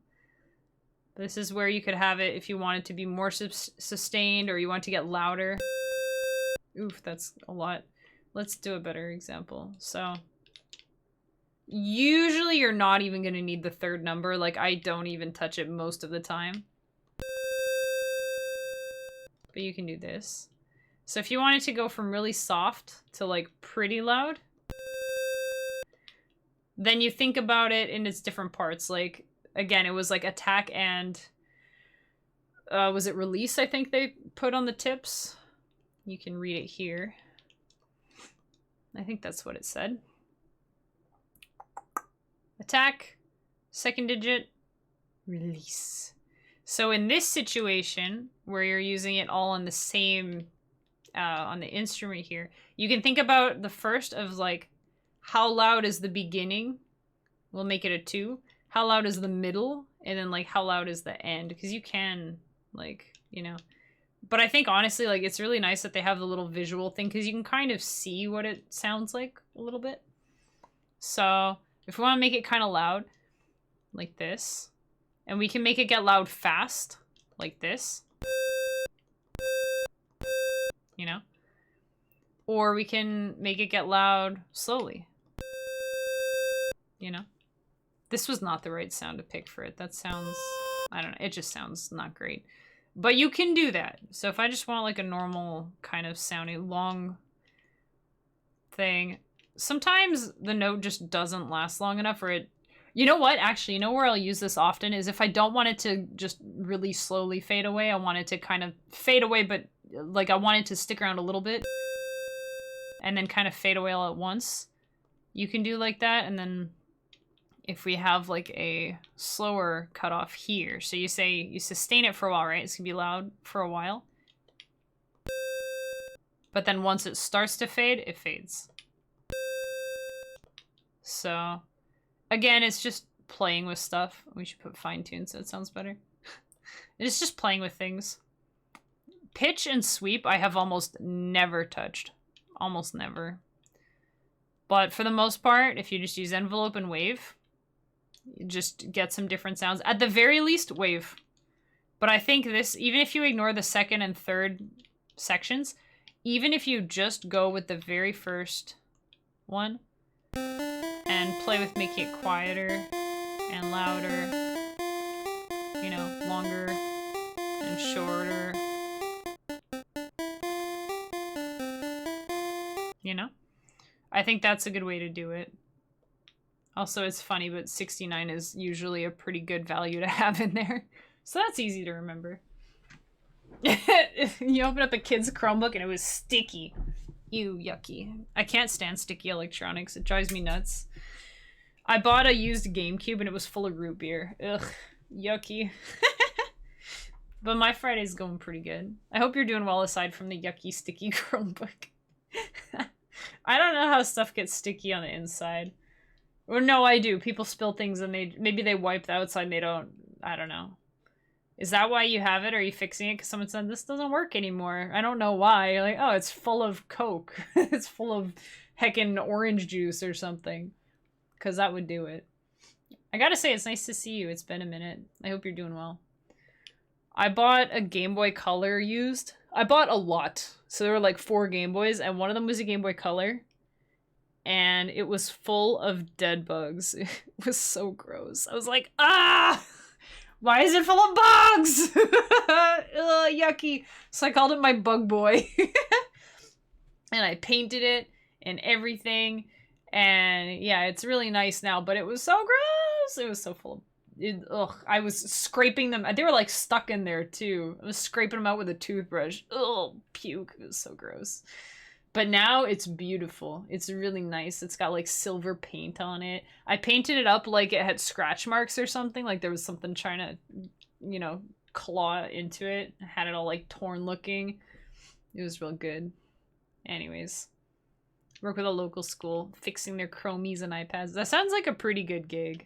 This is where you could have it if you want it to be more sustained or you want to get louder. Oof, that's a lot. Let's do a better example. So usually you're not even going to need the third number. Like, I don't even touch it most of the time. But you can do this. So if you wanted to go from really soft to like pretty loud, then you think about it in its different parts. Like, again, it was like attack and was it release, I think they put on the tips. You can read it here. I think that's what it said. Attack, second digit, release. So in this situation, where you're using it all on the same, on the instrument here, you can think about the first of like, how loud is the beginning? We'll make it a 2. How loud is the middle? And then like, how loud is the end? Because you can, like, you know. But I think honestly, like, it's really nice that they have the little visual thing because you can kind of see what it sounds like a little bit. So if we want to make it kind of loud, like this, and we can make it get loud fast, like this, you know, or we can make it get loud slowly, you know. This was not the right sound to pick for it. That sounds, I don't know, it just sounds not great. But you can do that. So if I just want like a normal kind of sounding long thing, sometimes the note just doesn't last long enough, or it, you know what, actually, you know where I'll use this often is if I don't want it to just really slowly fade away. I want it to kind of fade away, but like I want it to stick around a little bit and then kind of fade away all at once. You can do like that, and then if we have like a slower cutoff here, so you say you sustain it for a while, right? It's gonna be loud for a while. But then once it starts to fade, it fades. So again, it's just playing with stuff. We should put fine tune so it sounds better. It's just playing with things. Pitch and sweep I have almost never touched. Almost never. But for the most part, if you just use envelope and wave, you just get some different sounds. At the very least, wave. But I think this, even if you ignore the second and third sections, even if you just go with the very first one and play with making it quieter and louder, you know, longer and shorter, you know? I think that's a good way to do it. Also, it's funny, but 69 is usually a pretty good value to have in there. So that's easy to remember. You open up a kid's Chromebook and it was sticky. Ew, yucky. I can't stand sticky electronics. It drives me nuts. I bought a used GameCube and it was full of root beer. Ugh, yucky. But my Friday's going pretty good. I hope you're doing well aside from the yucky, sticky Chromebook. I don't know how stuff gets sticky on the inside. Or no, I do. People spill things and maybe they wipe the outside and they don't. I don't know. Is that why you have it? Are you fixing it because someone said this doesn't work anymore? I don't know why. You're like, oh, it's full of Coke. It's full of heckin' orange juice or something. Because that would do it. I gotta say, it's nice to see you. It's been a minute. I hope you're doing well. I bought a Game Boy Color used. I bought a lot. So there were like 4 Game Boys, and one of them was a Game Boy Color. And it was full of dead bugs. It was so gross. I was like, ah! Why is it full of bugs? Ugh, yucky. So I called it my Bug Boy. And I painted it and everything. And yeah, it's really nice now, but it was so gross. It was so full of... ugh, I was scraping them. They were like stuck in there too. I was scraping them out with a toothbrush. Ugh, puke. It was so gross. But now it's beautiful. It's really nice. It's got like silver paint on it. I painted it up like it had scratch marks or something. Like there was something trying to, you know, claw into it. I had it all like torn looking. It was real good. Anyways. Work with a local school, fixing their Chromies and iPads. That sounds like a pretty good gig.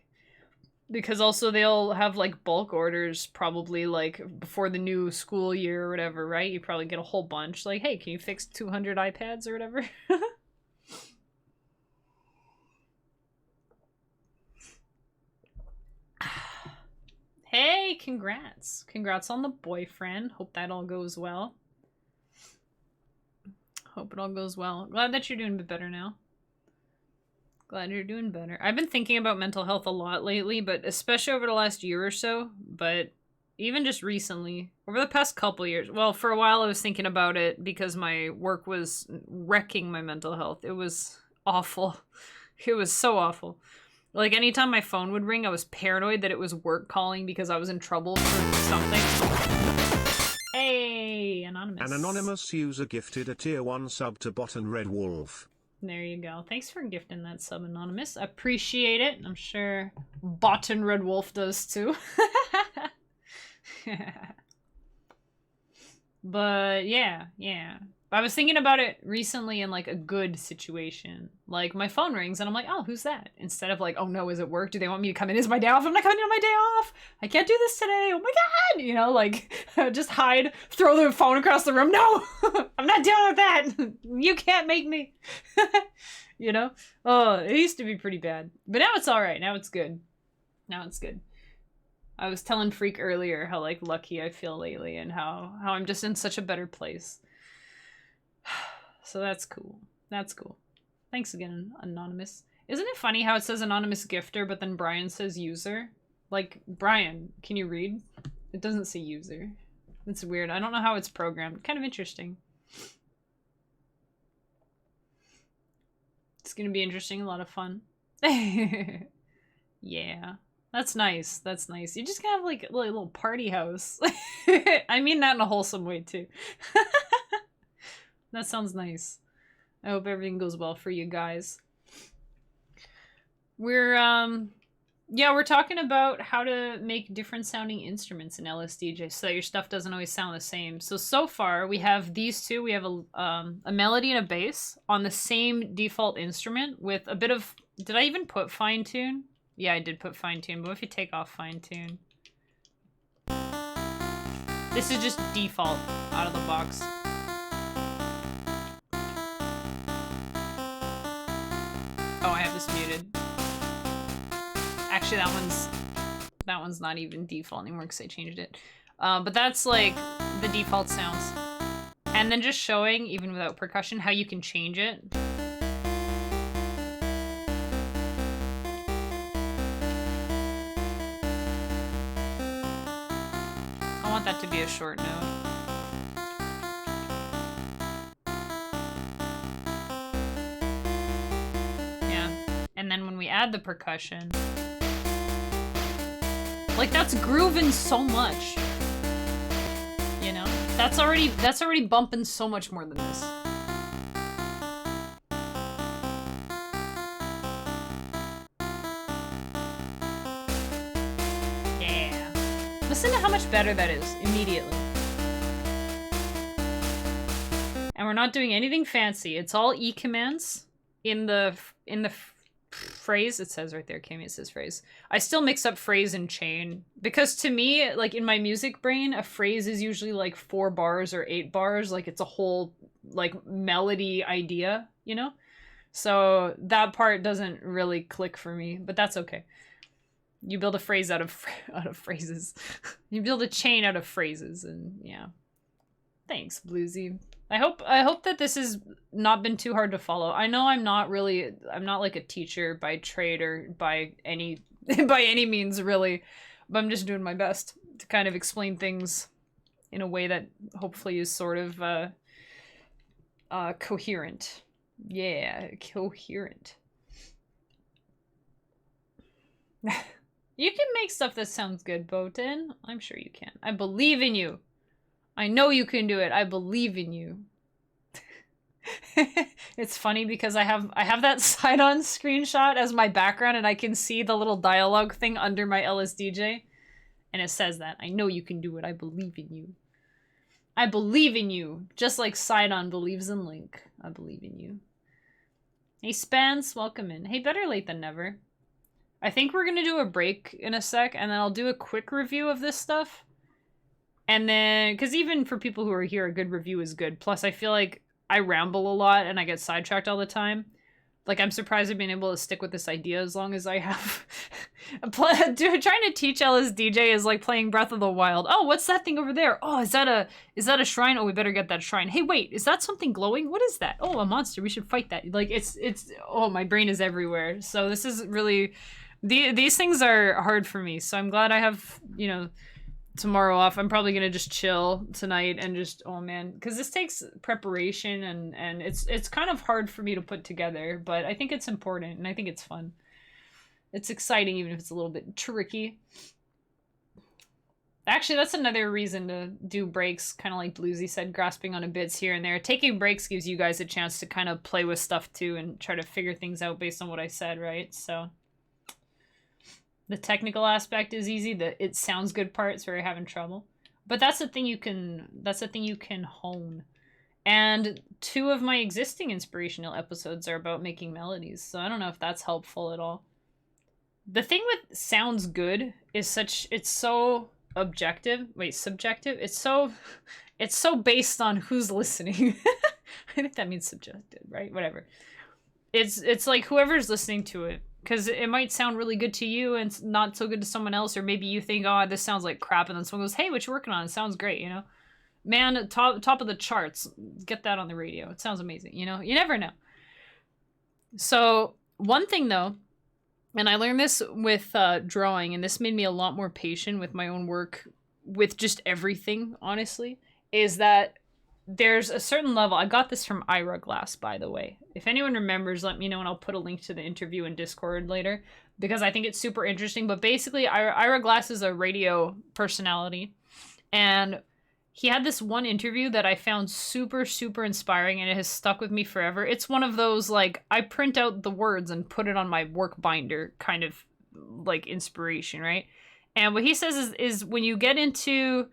Because also they'll have like bulk orders probably like before the new school year or whatever, right? You probably get a whole bunch. Like, hey, can you fix 200 iPads or whatever? Hey, congrats. Congrats on the boyfriend. Hope that all goes well. Hope it all goes well. Glad that you're doing a bit better now. Glad you're doing better. I've been thinking about mental health a lot lately, but especially over the last year or so. But even just recently, over the past couple years. Well, for a while I was thinking about it because my work was wrecking my mental health. It was awful. It was so awful. Like, anytime my phone would ring, I was paranoid that it was work calling because I was in trouble for something. Hey, Anonymous. An anonymous user gifted a tier 1 sub to Bottom Red Wolf. There you go. Thanks for gifting that sub, Anonymous. Appreciate it. I'm sure Bottom Red Wolf does too. But yeah. I was thinking about it recently in like a good situation. Like, my phone rings and I'm like, oh, who's that? Instead of like, oh no, is it work? Do they want me to come in? Is my day off? I'm not coming in on my day off. I can't do this today. Oh my God. You know, like, just hide, throw the phone across the room. No, I'm not dealing with that. You can't make me. You know? Oh, it used to be pretty bad. But now it's all right. Now it's good. I was telling Freak earlier how like lucky I feel lately and how I'm just in such a better place. So that's cool. Thanks again, Anonymous. Isn't it funny how it says anonymous gifter, but then Brian says user? Like, Brian, can you read? It doesn't say user. It's weird. I don't know how it's programmed. Kind of interesting. It's gonna be interesting. A lot of fun. Yeah. That's nice. You just kind of like a little party house. I mean that in a wholesome way too. That sounds nice. I hope everything goes well for you guys. We're talking about how to make different sounding instruments in LSDj so that your stuff doesn't always sound the same. So far we have these two. We have a melody and a bass on the same default instrument with a bit of, did I even put fine tune? Yeah, I did put fine tune, but if you take off fine tune. This is just default out of the box. Oh, I have this muted. Actually, that one's not even default anymore because I changed it. But that's like the default sounds. And then just showing, even without percussion, how you can change it. I want that to be a short note. And then when we add the percussion, like, that's grooving so much, you know? That's already bumping so much more than this. Yeah. Listen to how much better that is immediately. And we're not doing anything fancy. It's all E commands in the phrase. It says right there, Kemi, it says phrase. I still mix up phrase and chain because to me, like, in my music brain, a phrase is usually like 4 bars or 8 bars. Like, it's a whole like melody idea, you know? So that part doesn't really click for me, but that's okay. You build a phrase out of phrases. You build a chain out of phrases, and yeah. Thanks, Bluesy. I hope that this has not been too hard to follow. I know I'm not like a teacher by trade or by any means really, but I'm just doing my best to kind of explain things in a way that hopefully is sort of coherent. Yeah, coherent. You can make stuff that sounds good, Botan. I'm sure you can. I believe in you. I know you can do it. I believe in you. It's funny because I have that side-on screenshot as my background, and I can see the little dialogue thing under my LSDj, and it says that. I know you can do it. I believe in you. I believe in you. Just like Sidon believes in Link. I believe in you. Hey, Spence, welcome in. Hey, better late than never. I think we're gonna do a break in a sec, and then I'll do a quick review of this stuff. And then, because even for people who are here, a good review is good. Plus, I feel like I ramble a lot and I get sidetracked all the time. Like, I'm surprised I've been able to stick with this idea as long as I have. Trying to teach LSDj is like playing Breath of the Wild. Oh, what's that thing over there? Oh, is that a shrine? Oh, we better get that shrine. Hey, wait, is that something glowing? What is that? Oh, a monster. We should fight that. Like, it's oh, my brain is everywhere. So this is really, these things are hard for me. So I'm glad I have, you know, tomorrow off. I'm probably gonna just chill tonight and just, oh man, because this takes preparation and it's kind of hard for me to put together, but I think it's important and I think it's fun. It's exciting even if it's a little bit tricky. Actually, that's another reason to do breaks, kind of like Bluesy said, grasping on a bits here and there. Taking breaks gives you guys a chance to kind of play with stuff too and try to figure things out based on what I said, right? So the technical aspect is easy. The it sounds good part is where you're having trouble. But that's the thing you can hone. And 2 of my existing inspirational episodes are about making melodies, so I don't know if that's helpful at all. The thing with sounds good is it's so subjective. It's so based on who's listening. I think that means subjective, right? Whatever. It's like whoever's listening to it, because it might sound really good to you and not so good to someone else, or maybe you think, oh, this sounds like crap, and then someone goes, hey, what you working on? It sounds great, you know? Man, top of the charts. Get that on the radio. It sounds amazing, you know? You never know. So one thing though, and I learned this with drawing, and this made me a lot more patient with my own work, with just everything, honestly, is that there's a certain level. I got this from Ira Glass, by the way. If anyone remembers, let me know, and I'll put a link to the interview in Discord later, because I think it's super interesting. But basically, Ira Glass is a radio personality, and he had this one interview that I found super, super inspiring, and it has stuck with me forever. It's one of those, like, I print out the words and put it on my work binder kind of, like, inspiration, right? And what he says is when you get into...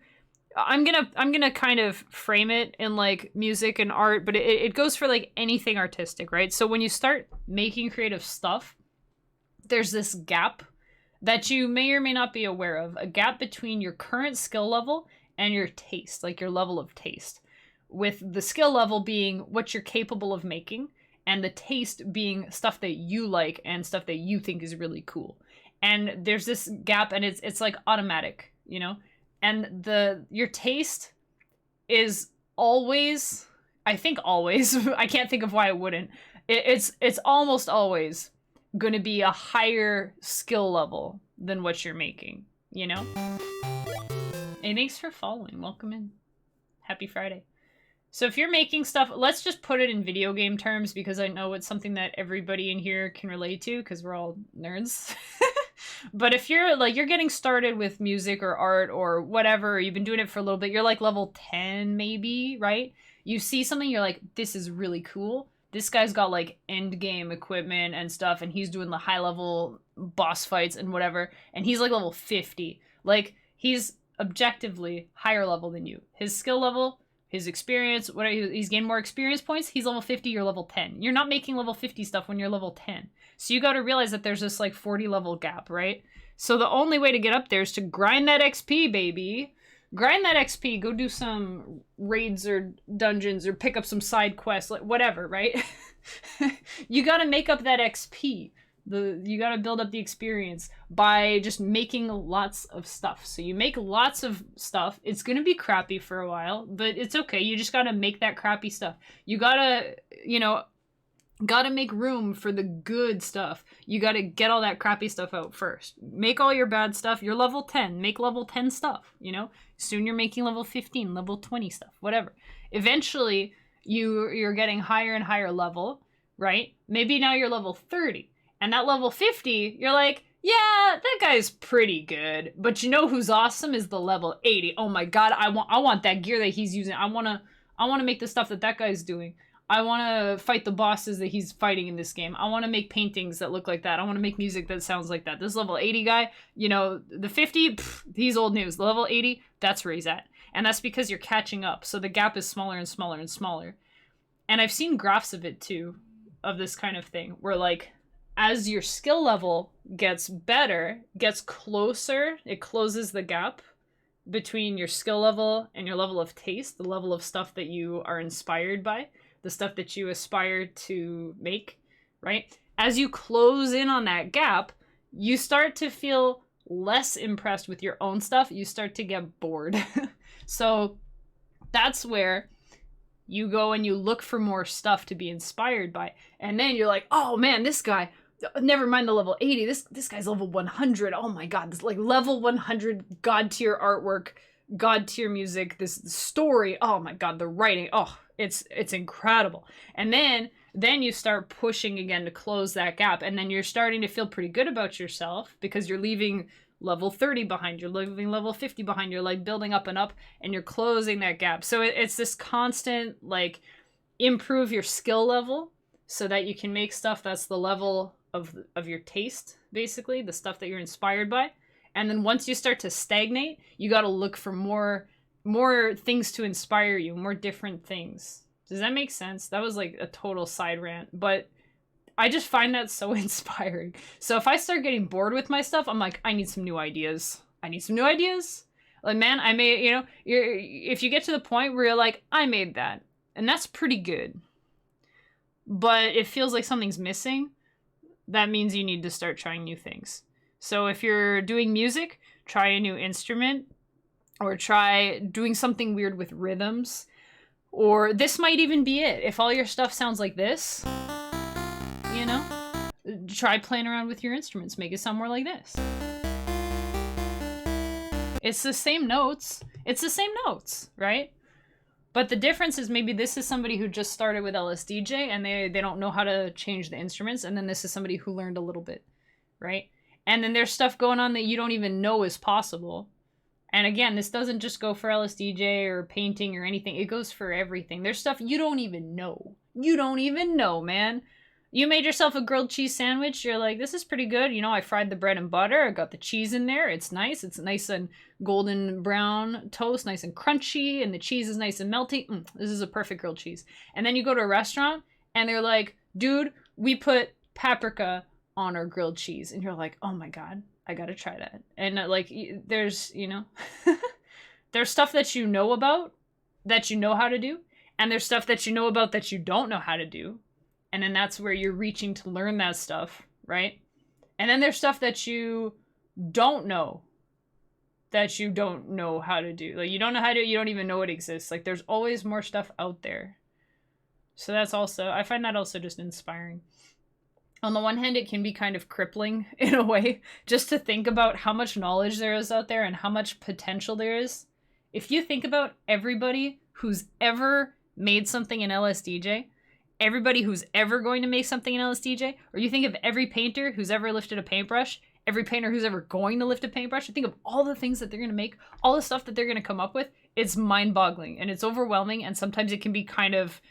I'm gonna kind of frame it in, like, music and art, but it goes for, like, anything artistic, right? So when you start making creative stuff, there's this gap that you may or may not be aware of. A gap between your current skill level and your taste, like your level of taste, with the skill level being what you're capable of making, and the taste being stuff that you like and stuff that you think is really cool. And there's this gap, and it's like automatic, you know? And your taste is always, I think always, I can't think of why it wouldn't, it's almost always going to be a higher skill level than what you're making, you know? Hey, thanks for following. Welcome in. Happy Friday. So if you're making stuff, let's just put it in video game terms, because I know it's something that everybody in here can relate to, because we're all nerds. But if you're getting started with music or art or whatever, or you've been doing it for a little bit, you're like level 10 maybe, right? You see something, you're like, this is really cool. This guy's got like end game equipment and stuff, and he's doing the high level boss fights and whatever, and he's like level 50. Like, he's objectively higher level than you. His skill level, his experience, he's gained more experience points. He's level 50, you're level 10. You're not making level 50 stuff when you're level 10. So you got to realize that there's this like 40 level gap, right? So the only way to get up there is to grind that XP, baby. Grind that XP, go do some raids or dungeons or pick up some side quests, like whatever, right? You got to make up that XP. You got to build up the experience by just making lots of stuff. So you make lots of stuff. It's going to be crappy for a while, but it's okay. You just got to make that crappy stuff. You got to make room for the good stuff. You got to get all that crappy stuff out first. Make all your bad stuff. You're level 10. Make level 10 stuff, you know? Soon you're making level 15, level 20 stuff, whatever. Eventually, you're getting higher and higher level, right? Maybe now you're level 30. And that level 50, you're like, yeah, that guy's pretty good. But you know who's awesome is the level 80. Oh my god, I want that gear that he's using. I want to make the stuff that guy's doing. I want to fight the bosses that he's fighting in this game. I want to make paintings that look like that. I want to make music that sounds like that. This level 80 guy, you know, the 50, he's old news. The level 80, that's where he's at. And that's because you're catching up. So the gap is smaller and smaller and smaller. And I've seen graphs of it too, of this kind of thing, where like, as your skill level gets better, gets closer, it closes the gap between your skill level and your level of taste, the level of stuff that you are inspired by, the stuff that you aspire to make, right? As you close in on that gap, you start to feel less impressed with your own stuff. You start to get bored. So that's where you go and you look for more stuff to be inspired by. And then you're like, oh man, this guy, never mind the level 80. This guy's level 100. Oh my god, this like level 100 god tier artwork, god tier music, this story. Oh my god, the writing. Oh, it's incredible. And then you start pushing again to close that gap, and then you're starting to feel pretty good about yourself because you're leaving level 30 behind, you're leaving level 50 behind, you're like building up and up, and you're closing that gap. So it's this constant like improve your skill level so that you can make stuff that's the level of your taste, basically, the stuff that you're inspired by. And then once you start to stagnate, you got to look for more things to inspire you, more different things. Does that make sense? That was like a total side rant, but I just find that so inspiring. So if I start getting bored with my stuff, I'm like, I need some new ideas. Like, man, I made, you know, if you get to the point where you're like, I made that, and that's pretty good, but it feels like something's missing, that means you need to start trying new things. So if you're doing music, try a new instrument, or try doing something weird with rhythms, or this might even be it. If all your stuff sounds like this, you know, try playing around with your instruments, make it sound more like this. It's the same notes, right? But the difference is maybe this is somebody who just started with LSDj and they don't know how to change the instruments, and then this is somebody who learned a little bit, right? And then there's stuff going on that you don't even know is possible. And again, this doesn't just go for LSDj or painting or anything. It goes for everything. There's stuff you don't even know. You don't even know, man. You made yourself a grilled cheese sandwich. You're like, this is pretty good. You know, I fried the bread and butter. I got the cheese in there. It's nice. It's nice and golden brown toast, nice and crunchy. And the cheese is nice and melty. This is a perfect grilled cheese. And then you go to a restaurant and they're like, dude, we put paprika on our grilled cheese. And you're like, oh my God, I got to try that. And like, there's, you know, there's stuff that you know about that you know how to do. And there's stuff that you know about that you don't know how to do. And then that's where you're reaching to learn that stuff, right? And then there's stuff that you don't know how to do. Like, you don't know how to, you don't even know it exists. Like, there's always more stuff out there. So that's also, I find that also just inspiring. On the one hand, it can be kind of crippling in a way, just to think about how much knowledge there is out there and how much potential there is. If you think about everybody who's ever made something in LSDj, everybody who's ever going to make something in LSDj, or you think of every painter who's ever lifted a paintbrush, every painter who's ever going to lift a paintbrush, you think of all the things that they're going to make, all the stuff that they're going to come up with, it's mind-boggling, and it's overwhelming, and sometimes it can be kind of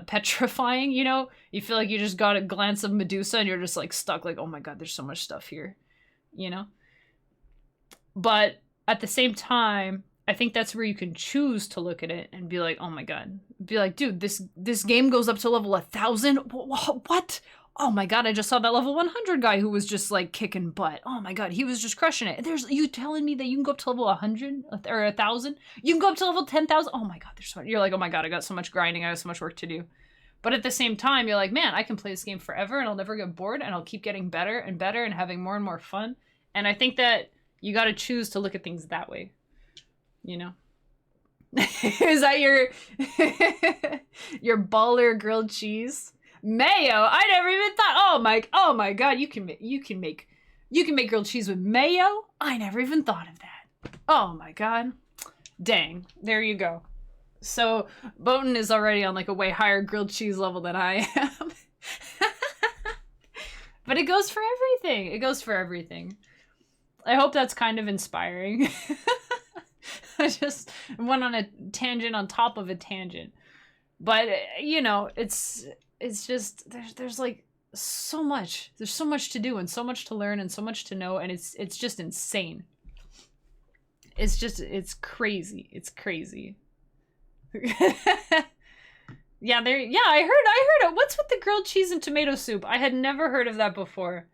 petrifying, you know? You feel like you just got a glance of Medusa, and you're just like stuck, like, oh my God, there's so much stuff here, you know? But at the same time, I think that's where you can choose to look at it and be like, oh my God. Be like, dude, this game goes up to level 1,000? What? Oh my God, I just saw that level 100 guy who was just like kicking butt. Oh my God, he was just crushing it. There's, you telling me that you can go up to level 100 or 1,000? You can go up to level 10,000? Oh my God, there's so much. You're like, oh my God, I got so much grinding. I have so much work to do. But at the same time, you're like, man, I can play this game forever and I'll never get bored and I'll keep getting better and better and having more and more fun. And I think that you got to choose to look at things that way. You know? Is that your baller grilled cheese? Mayo? I never even thought. Oh my God, you can make grilled cheese with mayo? I never even thought of that. Oh my God. Dang. There you go. So Botan is already on like a way higher grilled cheese level than I am. But it goes for everything. I hope that's kind of inspiring. I just went on a tangent on top of a tangent. But, you know, it's just, there's like so much. There's so much to do and so much to learn and so much to know. And it's just insane. It's crazy. It's crazy. Yeah, I heard it. What's with the grilled cheese and tomato soup? I had never heard of that before.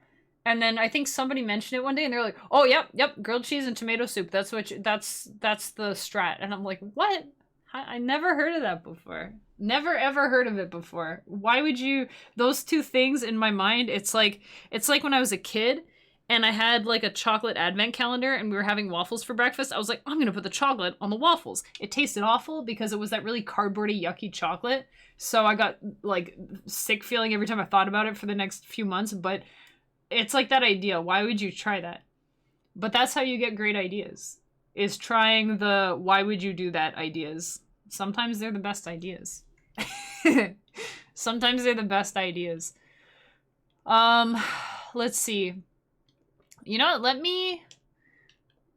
And then I think somebody mentioned it one day and they're like, oh, yep, grilled cheese and tomato soup. That's the strat. And I'm like, what? I never heard of that before. Never ever heard of it before. Why would you, those two things in my mind, it's like when I was a kid and I had like a chocolate advent calendar and we were having waffles for breakfast. I was like, I'm going to put the chocolate on the waffles. It tasted awful because it was that really cardboardy, yucky chocolate. So I got like sick feeling every time I thought about it for the next few months. But it's like that idea. Why would you try that? But that's how you get great ideas. Is trying the why would you do that ideas. Sometimes they're the best ideas. Sometimes they're the best ideas. Let's see. You know what?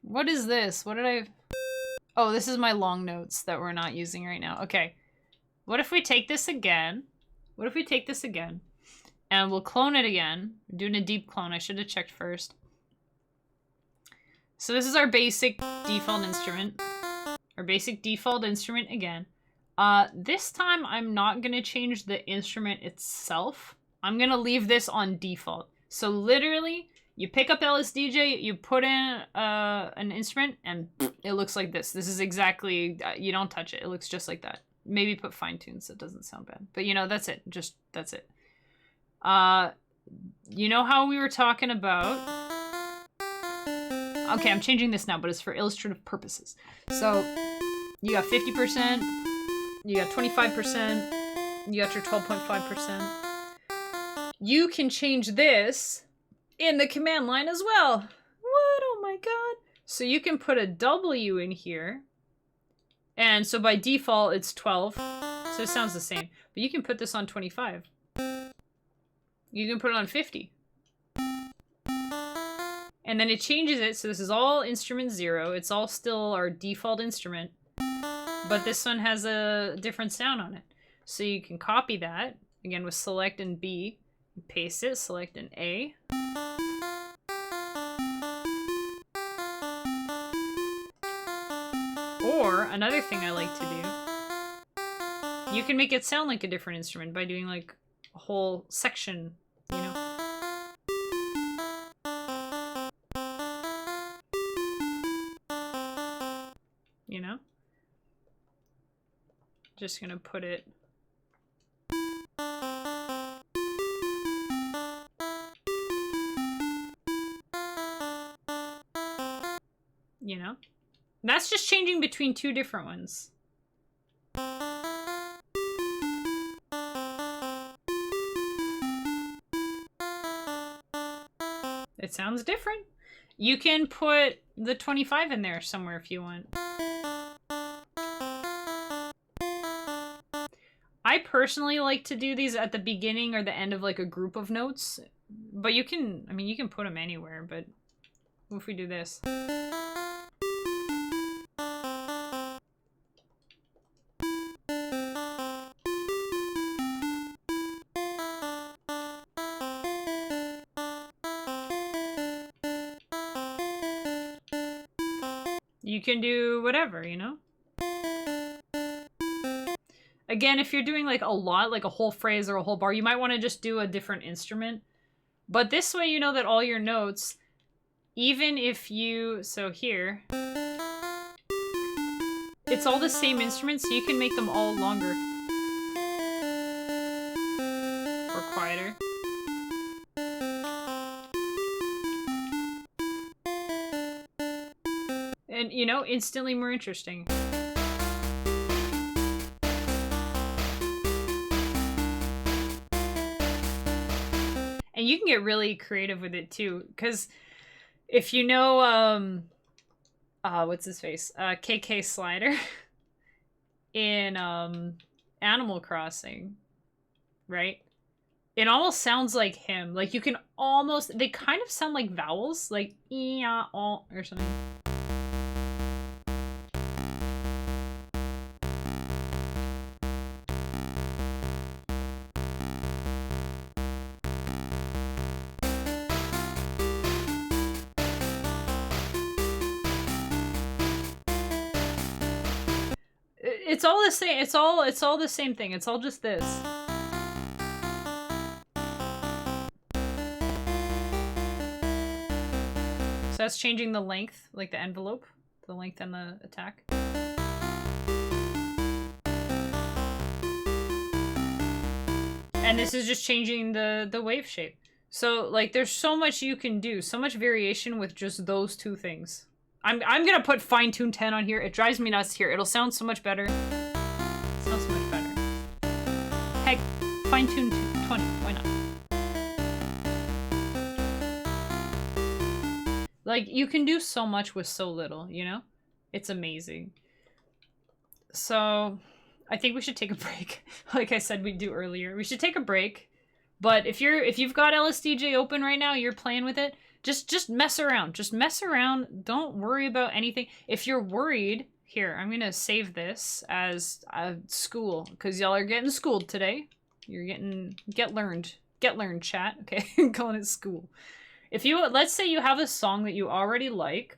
What is this? What did I... Oh, this is my long notes that we're not using right now. Okay. What if we take this again? What if we take this again? And we'll clone it again. We're doing a deep clone. I should have checked first. So this is our basic default instrument. Our basic default instrument again. This time I'm not going to change the instrument itself. I'm going to leave this on default. So literally, you pick up LSDj, you put in an instrument, and it looks like this. This is exactly, you don't touch it. It looks just like that. Maybe put fine tune so it doesn't sound bad. But you know, that's it. Just, that's it. You know how we were talking about... Okay, I'm changing this now, but it's for illustrative purposes. So, you got 50%, you got 25%, you got your 12.5%. You can change this in the command line as well. What? Oh my god. So you can put a W in here. And so by default, it's 12. So it sounds the same. But you can put this on 25. You can put it on 50. And then it changes it. So this is all instrument 0. It's all still our default instrument. But this one has a different sound on it. So you can copy that. Again, with select and B. Paste it, select an A. Or, another thing I like to do, you can make it sound like a different instrument by doing like a whole section, you know? You know? Just gonna put it... You know? That's just changing between two different ones. It sounds different. You can put the 25 in there somewhere if you want. I personally like to do these at the beginning or the end of like a group of notes. But you can, I mean, you can put them anywhere, but what if we do this? You can do whatever, you know? Again, if you're doing like a lot, like a whole phrase or a whole bar, you might want to just do a different instrument. But this way you know that all your notes, even if you... So here... It's all the same instruments, so you can make them all longer. Or quieter. And, you know, instantly more interesting. And you can get really creative with it too, because if you know, what's his face? KK Slider in Animal Crossing, right? It almost sounds like him. Like you can almost, they kind of sound like vowels, like or something. It's all the same. It's all the same thing. It's all just this. So that's changing the length, like the envelope, the length and the attack. And this is just changing the wave shape. So like there's so much you can do, so much variation with just those two things. I'm gonna put fine tune 10 on here. It drives me nuts here. It'll sound so much better. It sounds so much better. Heck, fine tune 20. Why not? Like, you can do so much with so little, you know? It's amazing. So, I think we should take a break. Like I said we'd do earlier. We should take a break. But if you've got LSDj open right now, you're playing with it, just mess around. Just mess around. Don't worry about anything. If you're worried, here, I'm going to save this as school, because y'all are getting schooled today. You're getting, get learned, chat. Okay, I'm calling it school. If you, let's say you have a song that you already like,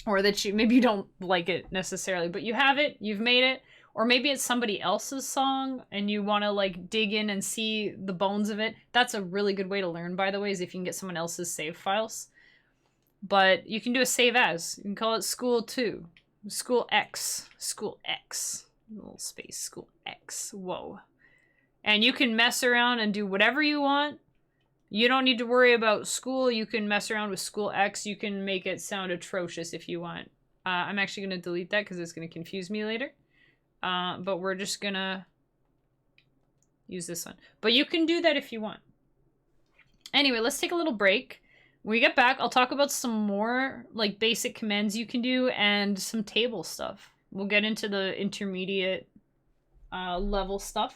or that maybe you don't like it necessarily, but you have it, you've made it, or maybe it's somebody else's song and you want to like dig in and see the bones of it. That's a really good way to learn, by the way, is if you can get someone else's save files. But you can do a save as. You can call it school 2. School X. School X. Little space. School X. Whoa. And you can mess around and do whatever you want. You don't need to worry about school. You can mess around with school X. You can make it sound atrocious if you want. I'm actually going to delete that because it's going to confuse me later. But we're just going to use this one. But you can do that if you want. Anyway, let's take a little break. When we get back, I'll talk about some more like basic commands you can do and some table stuff. We'll get into the intermediate level stuff.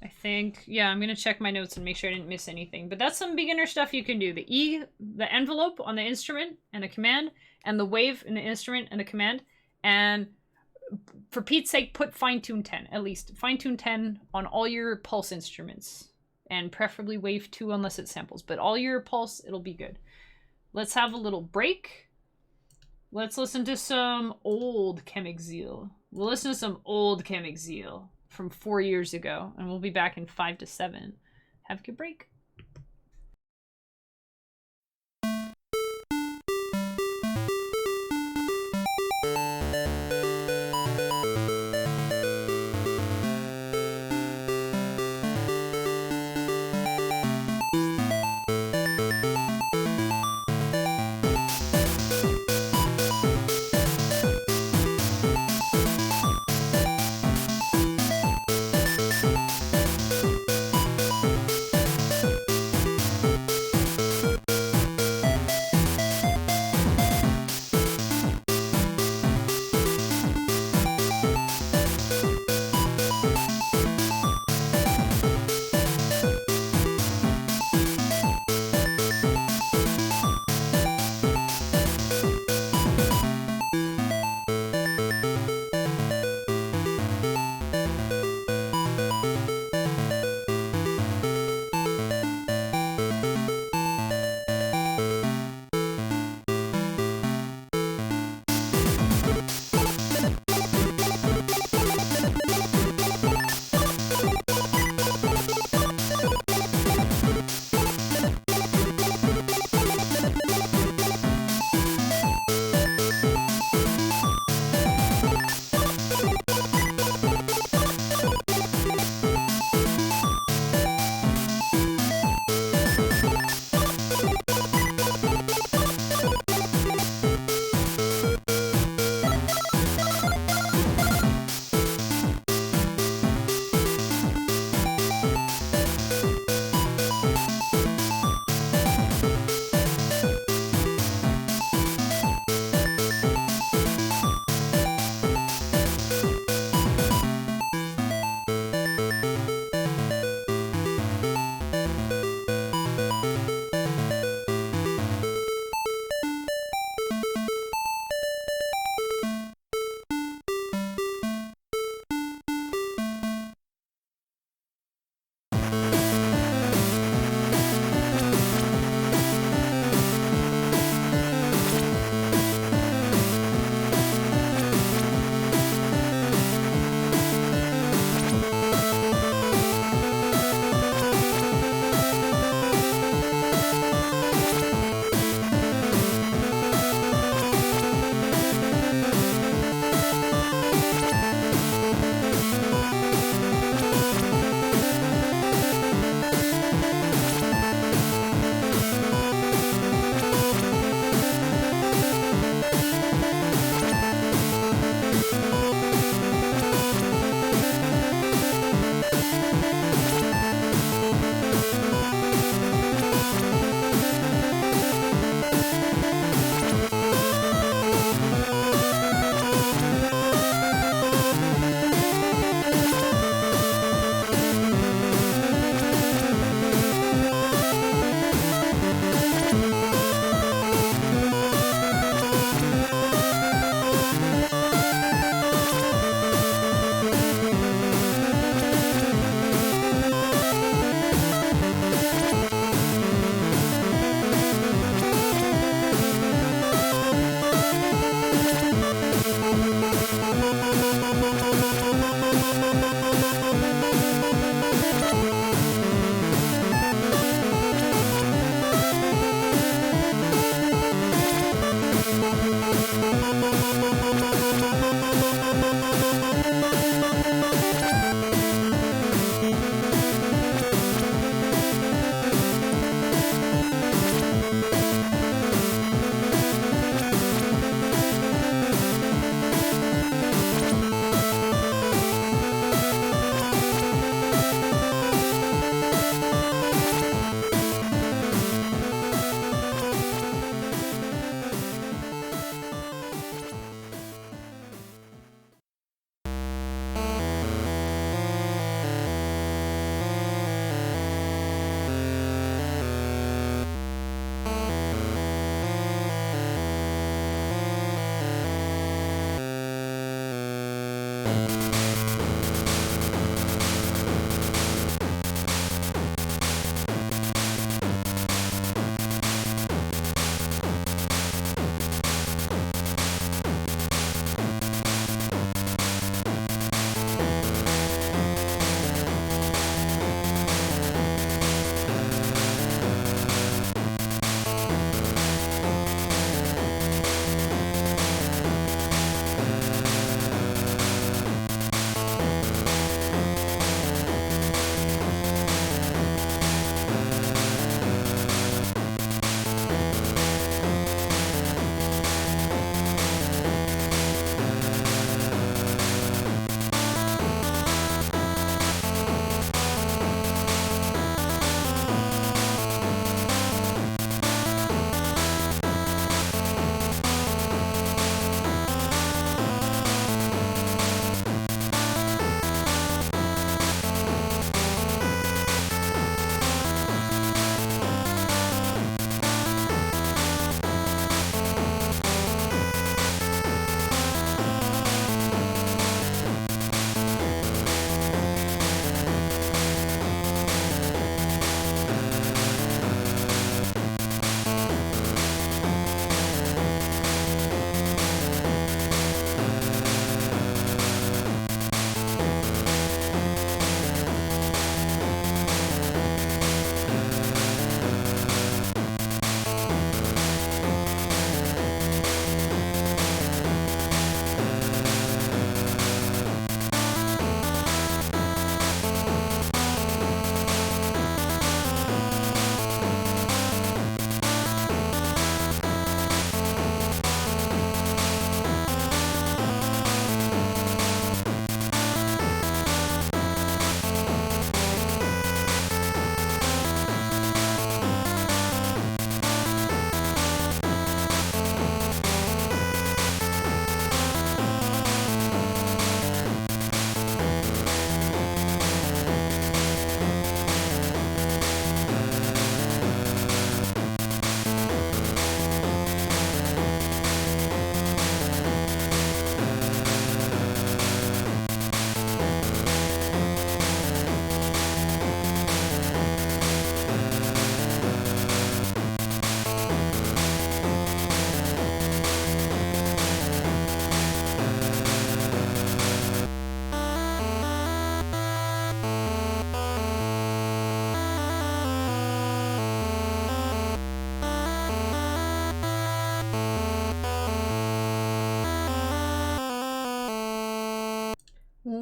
I think, yeah, I'm going to check my notes and make sure I didn't miss anything. But that's some beginner stuff you can do. The envelope on the instrument and a command, and the wave in the instrument and a command. And for Pete's sake, put fine-tune 10, at least. Fine-tune 10 on all your pulse instruments. And preferably wave 2 unless it samples. But all your pulse, it'll be good. Let's have a little break. Let's listen to some old Kemikziel. We'll listen to some old Kemikziel from 4 years ago. And we'll be back in 5 to 7. Have a good break.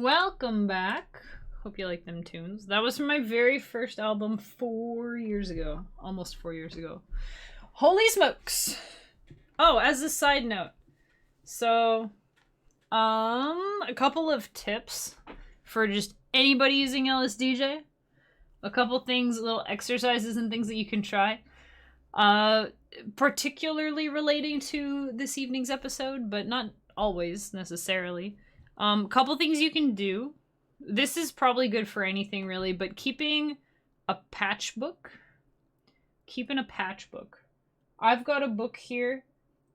welcome back. Hope you like them tunes. That was from my very first album 4 years ago. Almost 4 years ago. Holy smokes! Oh, as a side note. So, a couple of tips for just anybody using LSDj. A couple things, little exercises and things that you can try. Particularly relating to this evening's episode, but not always necessarily. Couple things you can do. This is probably good for anything really, but keeping a patch book. Keeping a patch book. I've got a book here.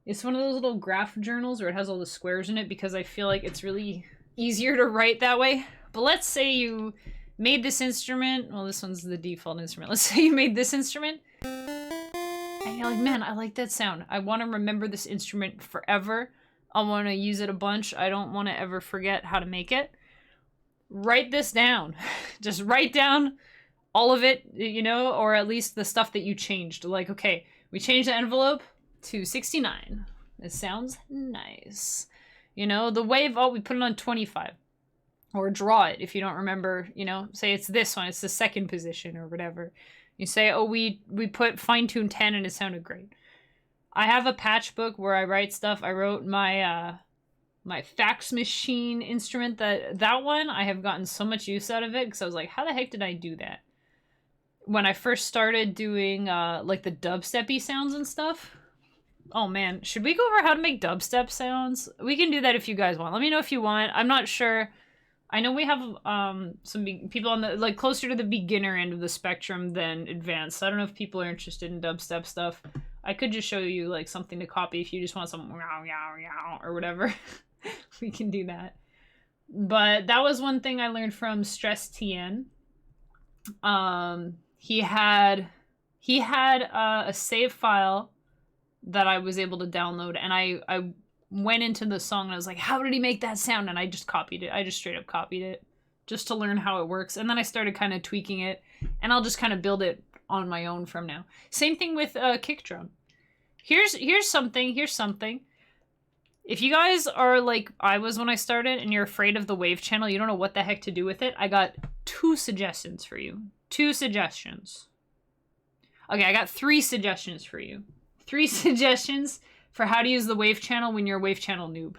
It's one of those little graph journals where it has all the squares in it because I feel like it's really easier to write that way. But let's say you made this instrument. Well, this one's the default instrument. Let's say you made this instrument. And you're like, man, I like that sound. I want to remember this instrument forever. I want to use it a bunch. I don't want to ever forget how to make it. Write this down. Just write down all of it, you know, or at least the stuff that you changed. Like, okay, we changed the envelope to 69. It sounds nice. You know, the wave, oh, we put it on 25. Or draw it if you don't remember, you know, say it's this one, it's the second position or whatever. You say, oh, we put fine-tune 10 and it sounded great. I have a patch book where I write stuff. I wrote my my fax machine instrument. That one, I have gotten so much use out of it because I was like, how the heck did I do that? When I first started doing like the dubstep-y sounds and stuff. Oh man, should we go over how to make dubstep sounds? We can do that if you guys want. Let me know if you want. I'm not sure. I know we have some people on the like closer to the beginner end of the spectrum than advanced. I don't know if people are interested in dubstep stuff. I could just show you like something to copy if you just want some or whatever. We can do that. But that was one thing I learned from Stress TN. He had a save file that I was able to download, and I went into the song and I was like, how did he make that sound? And I just copied it. I just straight up copied it just to learn how it works. And then I started kind of tweaking it, and I'll just kind of build it on my own from now. Same thing with kick drum. Here's something. If you guys are like I was when I started and you're afraid of the wave channel, you don't know what the heck to do with it, I got 2 suggestions for you. 2 suggestions. Okay, I got 3 suggestions for you. 3 suggestions for how to use the wave channel when you're a wave channel noob.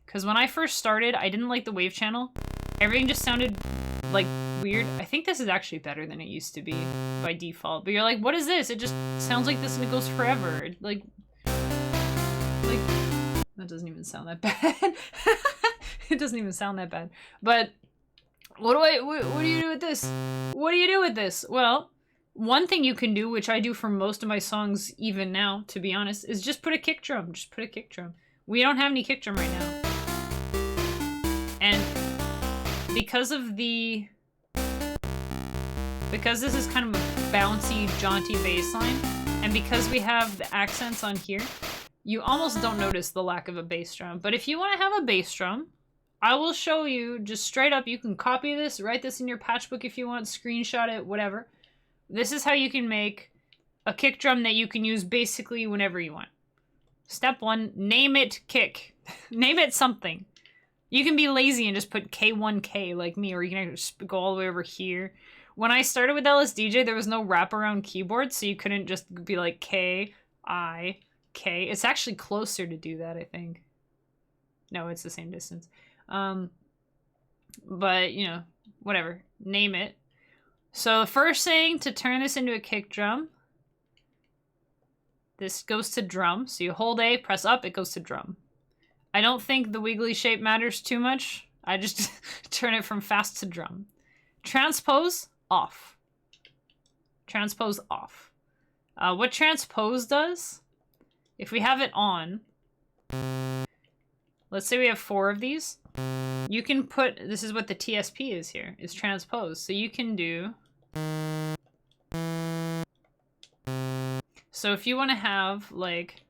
Because when I first started, I didn't like the wave channel. Everything just sounded like weird. I think this is actually better than it used to be by default. But you're like, what is this? It just sounds like this and it goes forever. Like that doesn't even sound that bad. It doesn't even sound that bad. But what do you do with this? What do you do with this? Well, one thing you can do, which I do for most of my songs even now, to be honest, is just put a kick drum. Just put a kick drum. We don't have any kick drum right now. And because this is kind of a bouncy, jaunty bass line, and because we have the accents on here, you almost don't notice the lack of a bass drum. But if you want to have a bass drum, I will show you just straight up. You can copy this, write this in your patch book if you want, screenshot it, whatever. This is how you can make a kick drum that you can use basically whenever you want. Step 1, name it kick. Name it something. You can be lazy and just put K1K like me, or you can just go all the way over here. When I started with LSDj, there was no wraparound keyboard, so you couldn't just be like K, I, K. It's actually closer to do that, I think. No, it's the same distance. But, you know, whatever. Name it. So the first thing to turn this into a kick drum, this goes to drum. So you hold A, press up, it goes to drum. I don't think the wiggly shape matters too much. I just turn it from fast to drum. Transpose, off. Transpose, off. What transpose does, if we have it on, let's say we have 4 of these, you can put, this is what the TSP is here, is transpose. So you can do, so if you want to have like,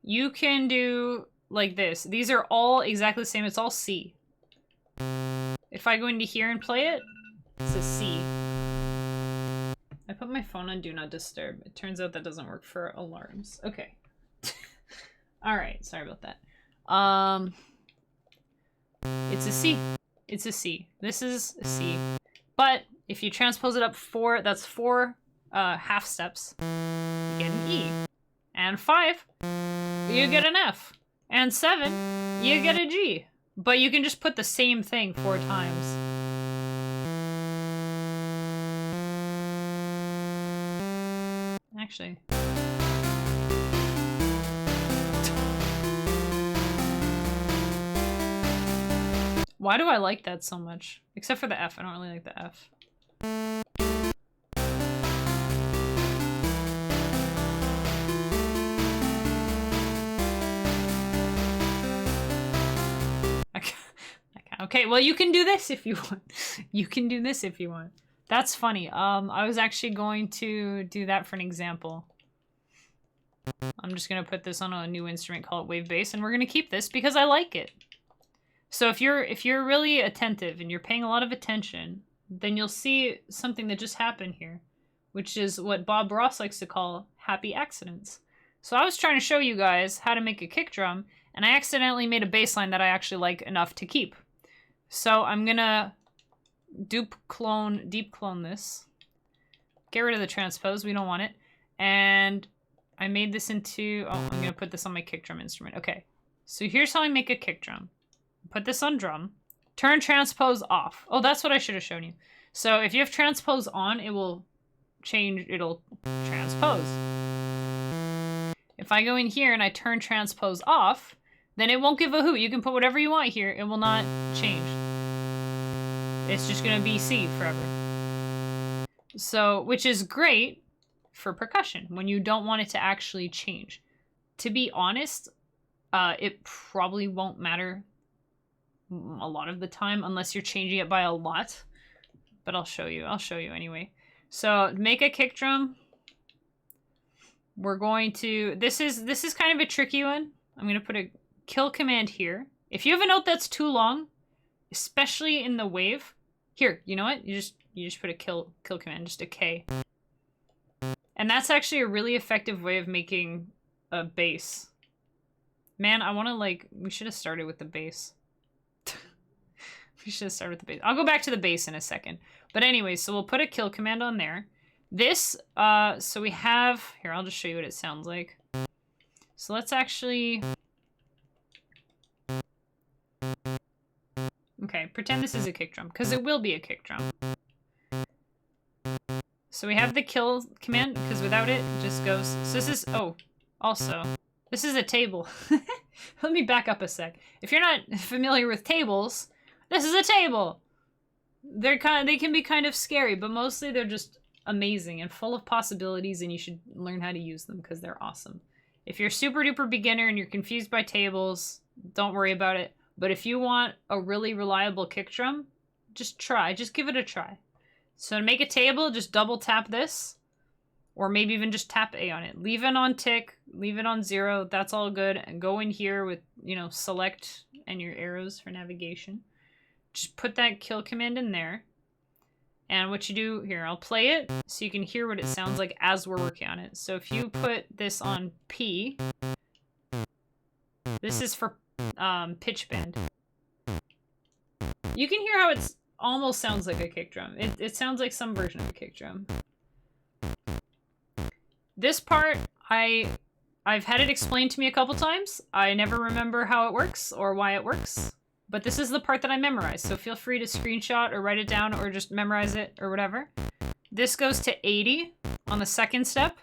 you can do like this. These are all exactly the same. It's all C. If I go into here and play it, it's a C. I put my phone on Do Not Disturb. It turns out that doesn't work for alarms. Okay. All right. Sorry about that. It's a C. It's a C. This is a C. But if you transpose it up 4, that's 4 half steps, you get an E. And 5, you get an F. And 7, you get a G. But you can just put the same thing 4 times. Actually. Why do I like that so much? Except for the F. I don't really like the F. Okay, well, you can do this if you want. You can do this if you want. That's funny. I was actually going to do that for an example. I'm just gonna put this on a new instrument, call it wave bass, and we're gonna keep this because I like it. So if you're really attentive and you're paying a lot of attention, then you'll see something that just happened here, which is what Bob Ross likes to call happy accidents. So I was trying to show you guys how to make a kick drum, and I accidentally made a bass line that I actually like enough to keep. So I'm gonna deep clone this. Get rid of the transpose, we don't want it. And I made this into, oh, I'm gonna put this on my kick drum instrument. Okay, so here's how I make a kick drum. Put this on drum, turn transpose off. Oh, that's what I should have shown you. So if you have transpose on, it will change, it'll transpose. If I go in here and I turn transpose off, then it won't give a hoot. You can put whatever you want here, it will not change. It's just gonna be C forever. So, which is great for percussion, when you don't want it to actually change. To be honest, it probably won't matter a lot of the time unless you're changing it by a lot. But I'll show you anyway. So, make a kick drum. We're going to, this is kind of a tricky one. I'm gonna put a kill command here. If you have a note that's too long, especially in the wave, here, you know what? You just put a kill command, just a K. And that's actually a really effective way of making a bass. Man, I want to, like, we should have started with the bass. We should have started with the bass. I'll go back to the bass in a second. But anyway, so we'll put a kill command on there. This, so we have, here, I'll just show you what it sounds like. So let's actually, okay, pretend this is a kick drum, because it will be a kick drum. So we have the kill command, because without it, it just goes, so this is, oh, also, this is a table. Let me back up a sec. If you're not familiar with tables, this is a table. They can be kind of scary, but mostly they're just amazing and full of possibilities, and you should learn how to use them because they're awesome. If you're super duper beginner and you're confused by tables, don't worry about it. But if you want a really reliable kick drum, just give it a try. So to make a table, just double tap this, or maybe even just tap A on it. Leave it on tick, leave it on 0, that's all good. And go in here with, you know, select and your arrows for navigation. Just put that kill command in there. And what you do here, I'll play it so you can hear what it sounds like as we're working on it. So if you put this on P, this is for pitch bend. You can hear how it's almost sounds like a kick drum. It sounds like some version of a kick drum. This part, I've had it explained to me a couple times. I never remember how it works or why it works. But this is the part that I memorized, so feel free to screenshot or write it down or just memorize it or whatever. This goes to 80 on the second step.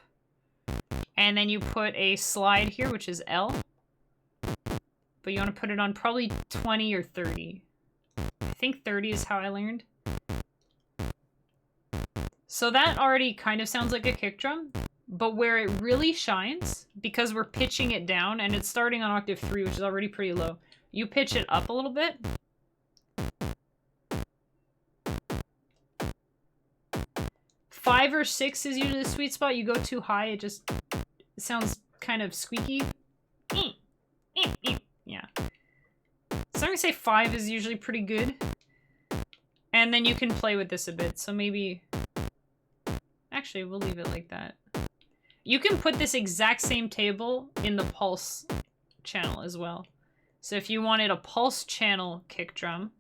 And then you put a slide here, which is L. But you want to put it on probably 20 or 30. I think 30 is how I learned. So that already kind of sounds like a kick drum. But where it really shines, because we're pitching it down, and it's starting on octave 3, which is already pretty low. You pitch it up a little bit. Five or 6 is usually the sweet spot. You go too high, it sounds kind of squeaky. Yeah. So I'm gonna say 5 is usually pretty good. And then you can play with this a bit. So maybe, actually, we'll leave it like that. You can put this exact same table in the pulse channel as well. So if you wanted a pulse channel kick drum,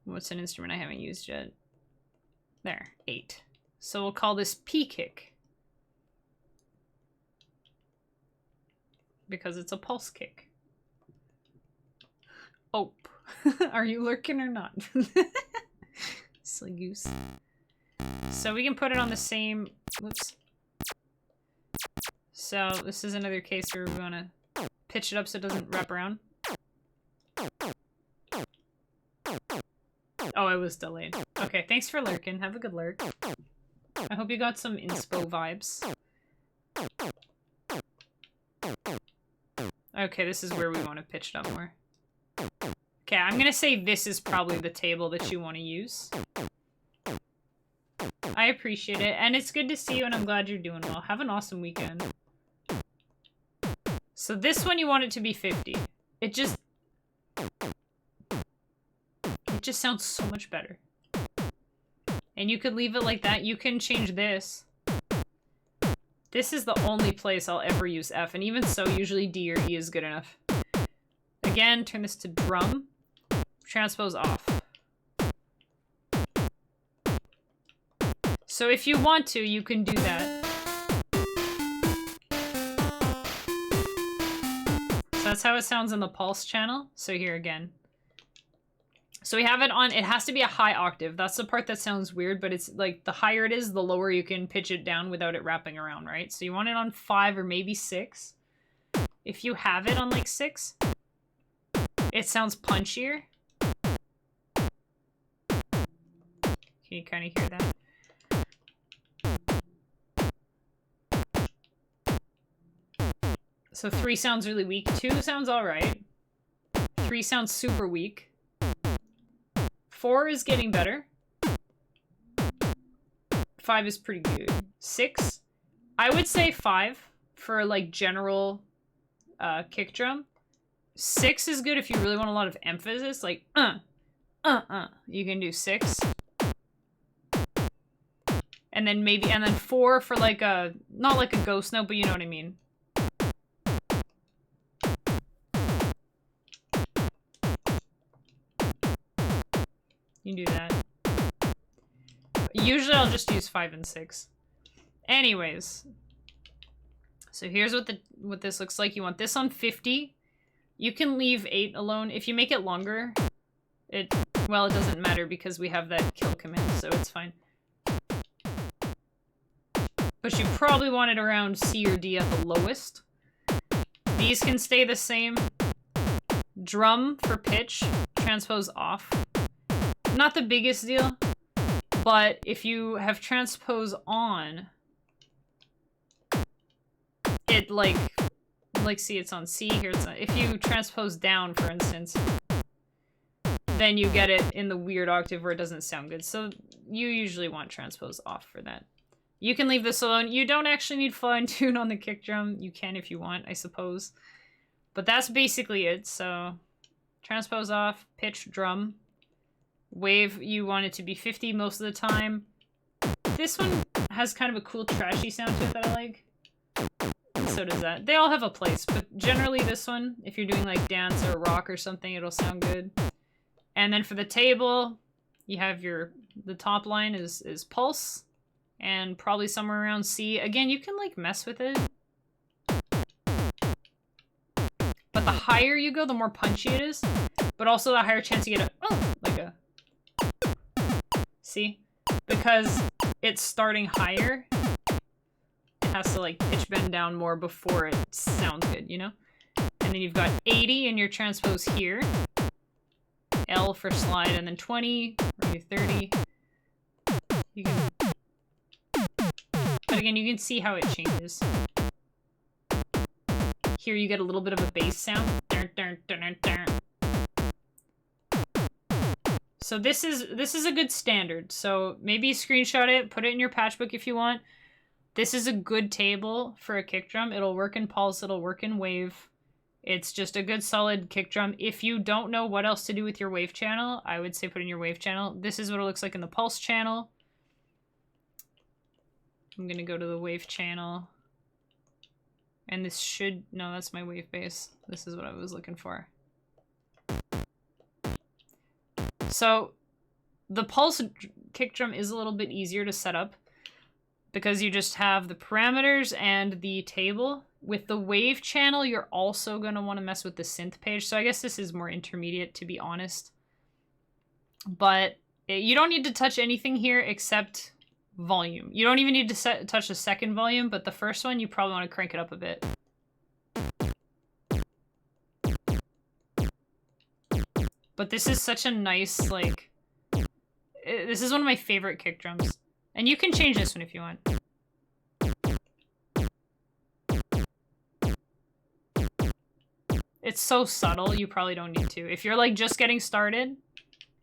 what's an instrument I haven't used yet? There, 8. So we'll call this P kick. Because it's a pulse kick. Oh. Are you lurking or not? Silly goose. So we can put it on the same... Whoops. So this is another case where we want to pitch it up so it doesn't wrap around. Oh, it was delayed. Okay, thanks for lurking. Have a good lurk. I hope you got some inspo vibes. Okay, this is where we want to pitch it up more. Okay, I'm gonna say this is probably the table that you want to use. I appreciate it, and it's good to see you, and I'm glad you're doing well. Have an awesome weekend. So this one you want it to be 50. It just sounds so much better. And you could leave it like that. You can change this. This is the only place I'll ever use F, and even so, usually D or E is good enough. Again, turn this to drum. Transpose off. So if you want to, you can do that. So that's how it sounds in the pulse channel. So here again. So we have it on, it has to be a high octave. That's the part that sounds weird, but it's like the higher it is, the lower you can pitch it down without it wrapping around, right? So you want it on 5 or maybe 6. If you have it on like 6, it sounds punchier. Can you kind of hear that? So 3 sounds really weak. 2 sounds alright. 3 sounds super weak. 4 is getting better. 5 is pretty good. 6, I would say 5 for like general kick drum. 6 is good if you really want a lot of emphasis, like you can do 6. And then maybe, and then 4 for like a, not like a ghost note, but you know what I mean. You can do that. Usually I'll just use 5 and 6. Anyways. So here's what this looks like. You want this on 50. You can leave 8 alone. If you make it longer, it doesn't matter because we have that kill command, so it's fine. But you probably want it around C or D at the lowest. These can stay the same. Drum for pitch, transpose off. Not the biggest deal, but if you have transpose on, it like see it's on C, here it's on, if you transpose down, for instance, then you get it in the weird octave where it doesn't sound good. So you usually want transpose off for that. You can leave this alone. You don't actually need fine tune on the kick drum. You can if you want, I suppose. But that's basically it. So transpose off, pitch, drum. Wave, you want it to be 50 most of the time. This one has kind of a cool trashy sound to it that I like. So does that. They all have a place, but generally this one, if you're doing like dance or rock or something, it'll sound good. And then for the table, you have the top line is pulse. And probably somewhere around C. Again, you can like mess with it. But the higher you go, the more punchy it is. But also the higher chance you get see? Because it's starting higher, it has to like pitch bend down more before it sounds good, you know? And then you've got 80 in your transpose here. L for slide, and then 20, or maybe 30. You can... But again, you can see how it changes. Here you get a little bit of a bass sound. So this is a good standard. So maybe screenshot it, put it in your patchbook if you want. This is a good table for a kick drum. It'll work in pulse, it'll work in wave. It's just a good solid kick drum. If you don't know what else to do with your wave channel, I would say put in your wave channel. This is what it looks like in the pulse channel. I'm gonna go to the wave channel. And this should, no, that's my wave base. This is what I was looking for. So the pulse kick drum is a little bit easier to set up because you just have the parameters and the table. With the wave channel, you're also going to want to mess with the synth page. So I guess this is more intermediate, to be honest. But you don't need to touch anything here except volume. You don't even need to touch the second volume, but the first one, you probably want to crank it up a bit. But this is such a nice, like... This is one of my favorite kick drums. And you can change this one if you want. It's so subtle, you probably don't need to. If you're like just getting started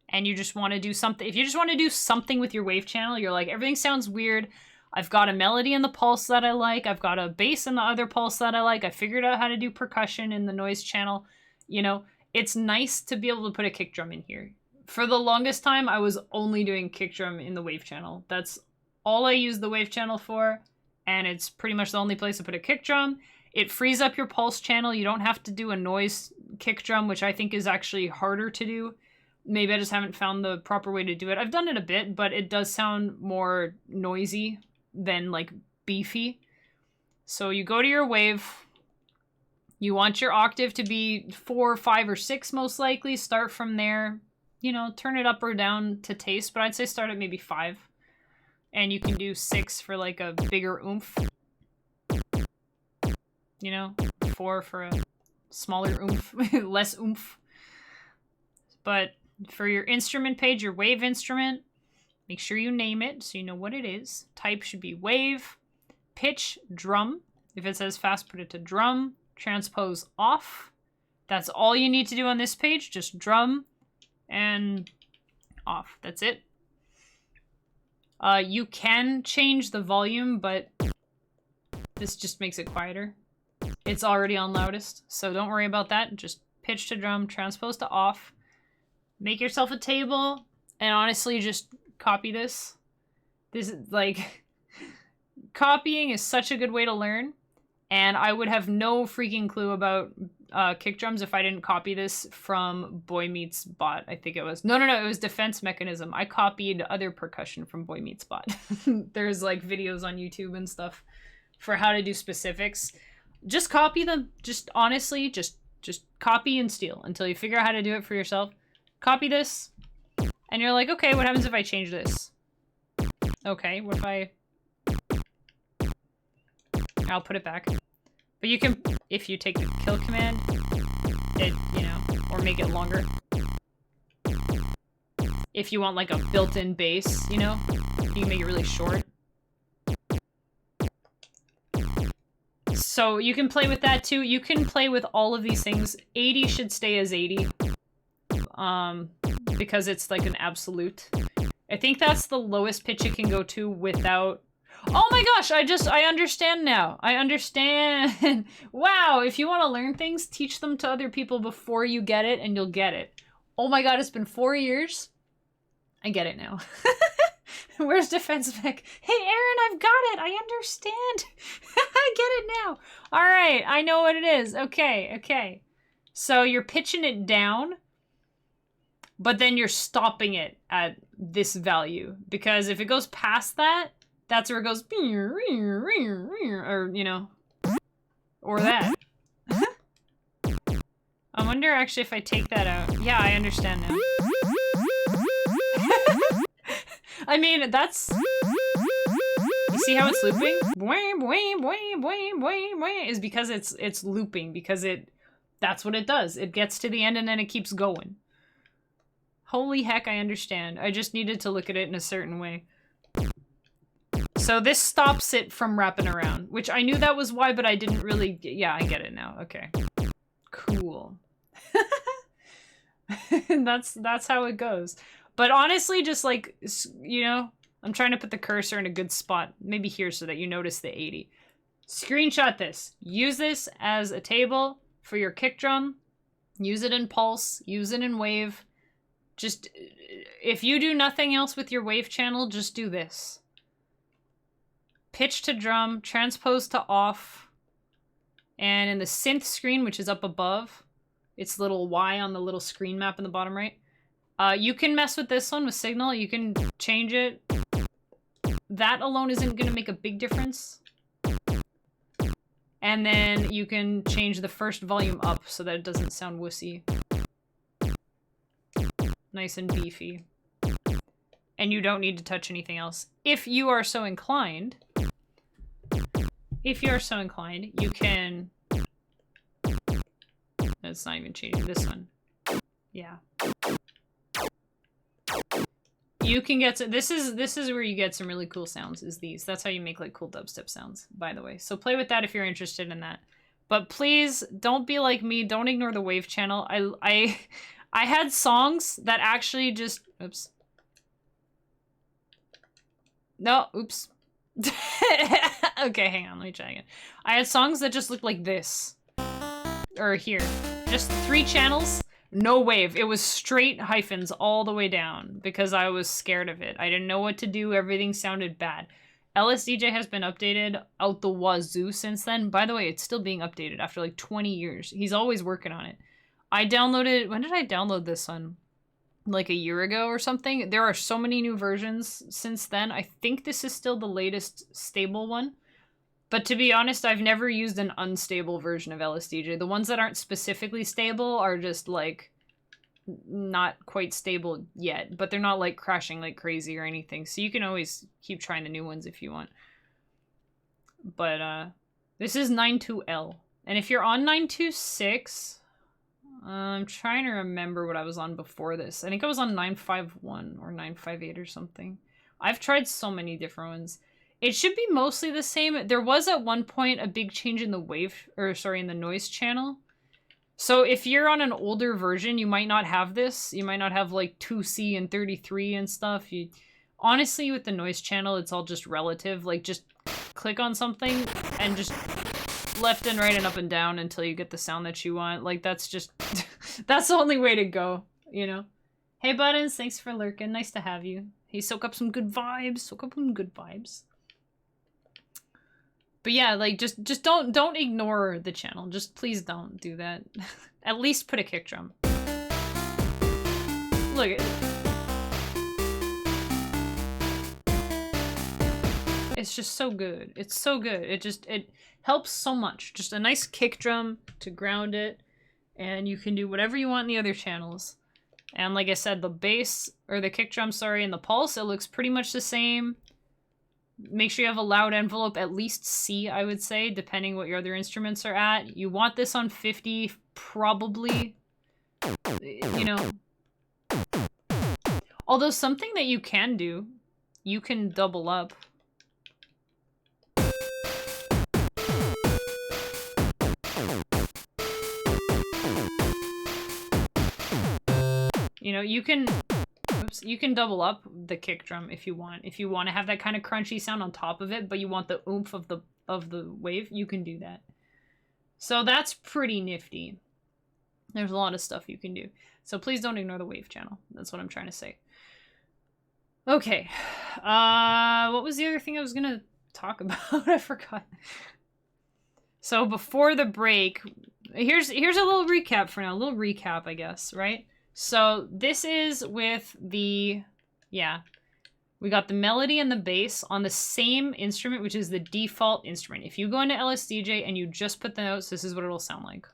and you just want to do something, if you just want to do something with your wave channel, you're like, everything sounds weird. I've got a melody in the pulse that I like. I've got a bass in the other pulse that I like. I figured out how to do percussion in the noise channel. You know, it's nice to be able to put a kick drum in here. For the longest time, I was only doing kick drum in the wave channel. That's all I use the wave channel for. And it's pretty much the only place to put a kick drum. It frees up your pulse channel. You don't have to do a noise kick drum, which I think is actually harder to do. Maybe I just haven't found the proper way to do it. I've done it a bit, but it does sound more noisy than like beefy. So you go to your wave. You want your octave to be 4, 5, or 6 most likely. Start from there. You know, turn it up or down to taste, but I'd say start at maybe 5. And you can do 6 for like a bigger oomph. You know, 4 for a smaller oomph, less oomph. But for your instrument page, your wave instrument, make sure you name it so you know what it is. Type should be wave, pitch, drum. If it says fast, put it to drum. Transpose off. That's all you need to do on this page. Just drum and off. That's it. You can change the volume, but this just makes it quieter. It's already on loudest, so don't worry about that. Just pitch to drum, transpose to off. Make yourself a table, and honestly, just copy this. This is like... Copying is such a good way to learn, and I would have no freaking clue about kick drums if I didn't copy this from Boy Meets Bot, I think it was. No, it was Defense Mechanism. I copied other percussion from Boy Meets Bot. There's like videos on YouTube and stuff for how to do specifics. Just copy them. Just honestly, just copy and steal until you figure out how to do it for yourself. Copy this, and you're like, okay, what happens if I change this? Okay, what if I'll put it back. But you can, if you take the kill command, it, you know, or make it longer. If you want like a built-in bass, you know, you can make it really short. So you can play with that too. You can play with all of these things. 80 should stay as 80. Because it's like an absolute. I think that's the lowest pitch it can go to without... Oh my gosh, I understand now. I understand. Wow, if you want to learn things, teach them to other people before you get it and you'll get it. Oh my god, it's been 4 years. I get it now. Where's Defense Mech? Hey, Aaron, I've got it. I understand. I get it now. All right, I know what it is. Okay. So you're pitching it down, but then you're stopping it at this value. Because if it goes past that, that's where it goes, or, you know, or that. I wonder actually if I take that out. Yeah, I understand now. I mean, that's... You see how it's looping? Is because it's looping, because that's what it does. It gets to the end and then it keeps going. Holy heck, I understand. I just needed to look at it in a certain way. So this stops it from wrapping around, which I knew that was why, but I didn't really... Yeah, I get it now. Okay. Cool. That's how it goes. But honestly, just like, you know, I'm trying to put the cursor in a good spot. Maybe here so that you notice the 80. Screenshot this. Use this as a table for your kick drum. Use it in pulse. Use it in wave. Just, if you do nothing else with your wave channel, just do this. Pitch to drum, transpose to off, And in the synth screen, which is up above, it's little Y on the little screen map in the bottom right. You can mess with this one with signal. You can change it. That alone isn't going to make a big difference. And then you can change the first volume up so that it doesn't sound wussy. Nice and beefy. And you don't need to touch anything else. If you are so inclined, you can... It's not even changing this one. Yeah. You can get to, this is where you get some really cool sounds, is these. That's how you make like cool dubstep sounds, by the way. So play with that if you're interested in that. But please don't be like me. Don't ignore the wave channel. I had songs that actually just, oops. No, oops. Okay, hang on, let me try again. I had songs that just looked like this. Or here. Just 3 channels. No wave. It was straight hyphens all the way down because I was scared of it. I didn't know what to do. Everything sounded bad. LSDj has been updated out the wazoo since then. By the way, it's still being updated after like 20 years. He's always working on it. I downloaded... When did I download this one? Like a year ago or something? There are so many new versions since then. I think this is still the latest stable one. But to be honest, I've never used an unstable version of LSDj. The ones that aren't specifically stable are just, like, not quite stable yet. But they're not, like, crashing like crazy or anything. So you can always keep trying the new ones if you want. But, this is 9.2L. And if you're on 9.2.6, I'm trying to remember what I was on before this. I think I was on 9.5.1 or 9.5.8 or something. I've tried so many different ones. It should be mostly the same. There was at one point a big change in the in the noise channel. So if you're on an older version, you might not have this. You might not have like 2C and 33 and stuff. Honestly, with the noise channel, it's all just relative. Like just click on something and just left and right and up and down until you get the sound that you want. Like that's just, that's the only way to go, you know? Hey Buttons, thanks for lurking. Nice to have you. Hey, soak up some good vibes. Soak up some good vibes. But yeah, like, just don't ignore the channel. Just please don't do that. At least put a kick drum. Look at it. It's just so good. It's so good. It helps so much. Just a nice kick drum to ground it. And you can do whatever you want in the other channels. And like I said, the bass, or the kick drum, sorry, and the pulse, it looks pretty much the same. Make sure you have a loud envelope, at least C, I would say, depending what your other instruments are at. You want this on 50, probably, you know. Although something that you can do, you can double up. You know, you can... Oops, you can double up the kick drum if you want. If you want to have that kind of crunchy sound on top of it, but you want the oomph of the wave, you can do that. So that's pretty nifty. There's a lot of stuff you can do. So please don't ignore the wave channel. That's what I'm trying to say. Okay. What was the other thing I was gonna talk about? I forgot. So before the break, here's a little recap for now. A little recap, I guess, right? So this is with the, yeah, we got the melody and the bass on the same instrument, which is the default instrument. If you go into LSDj and you just put the notes, this is what it'll sound like.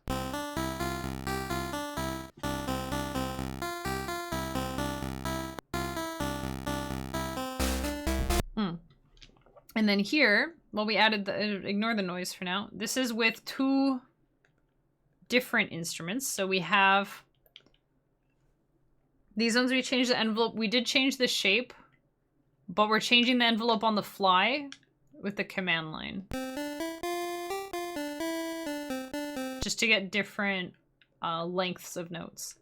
And then here, well, we added the, ignore the noise for now. This is with 2 different instruments. So we have... These ones we changed the envelope. We did change the shape, but we're changing the envelope on the fly with the command line. Just to get different lengths of notes.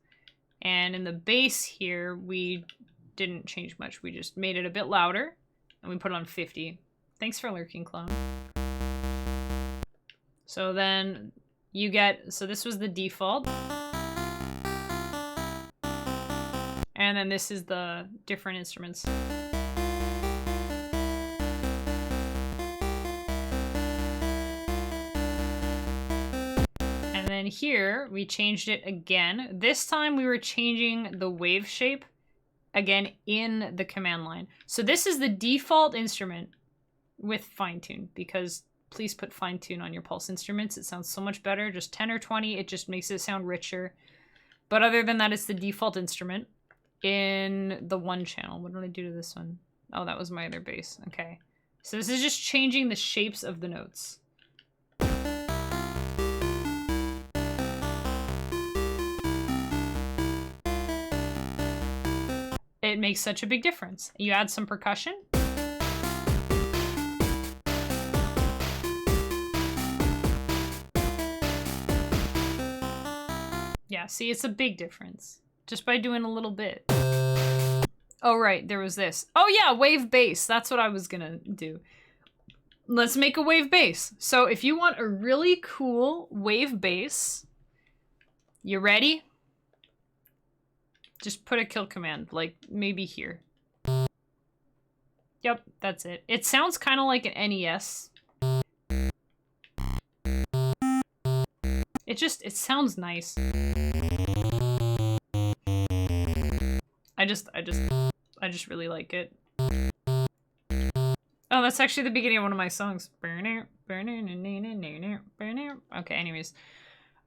And in the bass here, we didn't change much. We just made it a bit louder, and we put it on 50. Thanks for lurking, clone. So then you get, so this was the default. And then this is the different instruments. here, we changed it again. This time we were changing the wave shape again in the command line. So this is the default instrument with fine tune, because please put fine tune on your pulse instruments. It sounds so much better. Just 10 or 20, it just makes it sound richer. But other than that, it's the default instrument in the one channel. What did I do to this one? Oh, that was my other bass. Okay. So this is just changing the shapes of the notes. It makes such a big difference. You add some percussion. Yeah, see, it's a big difference just by doing a little bit. Oh, right, there was this. Oh, yeah, wave bass. That's what I was gonna do. Let's make a wave bass. So if you want a really cool wave bass, you ready? Just put a kill command, like maybe here. Yep, that's it. It sounds kind of like an NES. It sounds nice. I just really like it. Oh, that's actually the beginning of one of my songs. Okay, anyways.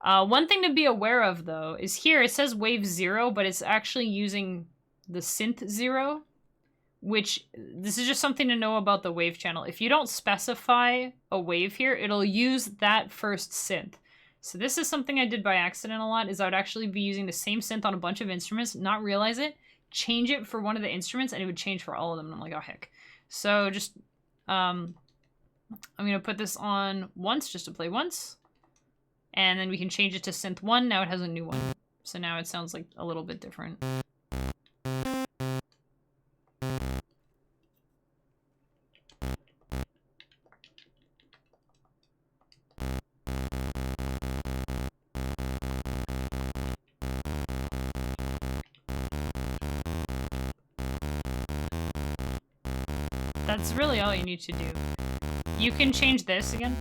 One thing to be aware of, though, is here it says wave 0, but it's actually using the synth 0, which this is just something to know about the wave channel. If you don't specify a wave here, it'll use that first synth. So this is something I did by accident a lot, is I would actually be using the same synth on a bunch of instruments, not realize it, change it for one of the instruments, and it would change for all of them. And I'm like, oh, heck. So just, I'm going to put this on once, just to play once. And then we can change it to synth 1. Now it has a new one. So now it sounds like a little bit different. That's really all you need to do. You can change this again.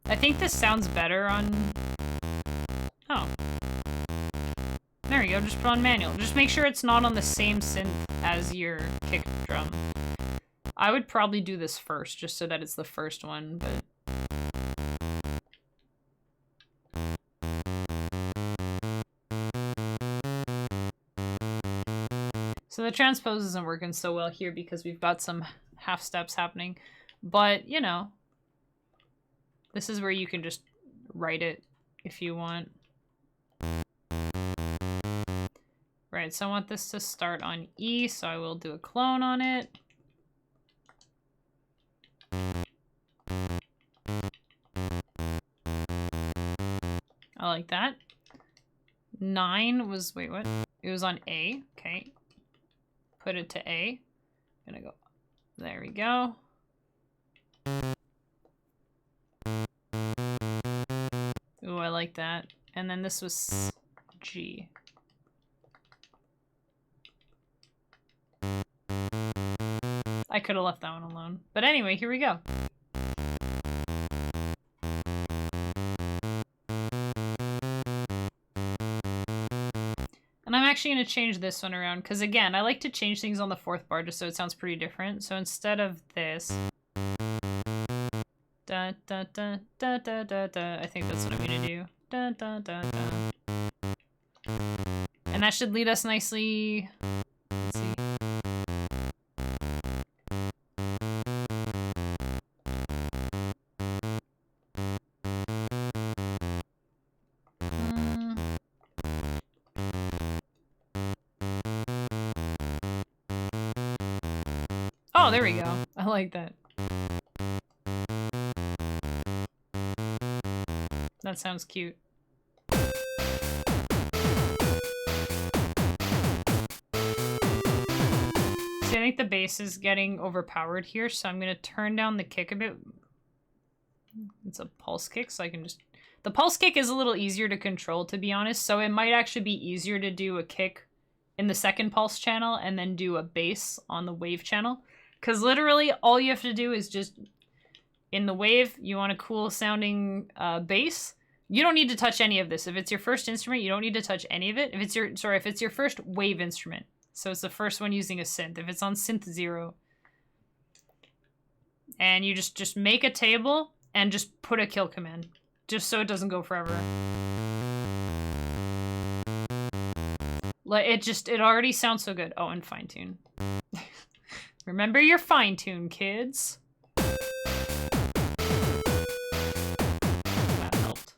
I think this sounds better on... Oh. There you go, just put on manual. Just make sure it's not on the same synth as your kick drum. I would probably do this first, just so that it's the first one, but... So the transpose isn't working so well here because we've got some half steps happening. But, you know, this is where you can just write it if you want. Right, so I want this to start on E, so I will do a clone on it. I like that. 9 was, wait, what? It was on A, okay. Put it to A. Gonna go, there we go. Ooh, I like that. And then this was G. I could have left that one alone. But anyway, here we go. And I'm actually going to change this one around, because again, I like to change things on the 4th bar just so it sounds pretty different. So instead of this... Da, da, da, da, da, da, da, I think that's what I'm going to do. Da, da, da, da. And that should lead us nicely... Let's see. Oh, there we go. I like that. That sounds cute. See, I think the bass is getting overpowered here, so I'm going to turn down the kick a bit. It's a pulse kick, so I can just... The pulse kick is a little easier to control, to be honest, so it might actually be easier to do a kick in the 2nd pulse channel and then do a bass on the wave channel. Because literally all you have to do is just, in the wave, you want a cool sounding bass. You don't need to touch any of this. If it's your first instrument, you don't need to touch any of it. If it's your first wave instrument, so it's the first one using a synth. If it's on synth 0, and you just make a table and just put a kill command, just so it doesn't go forever. Like it already sounds so good. Oh, and fine tune. Remember your fine tune, kids. That helped.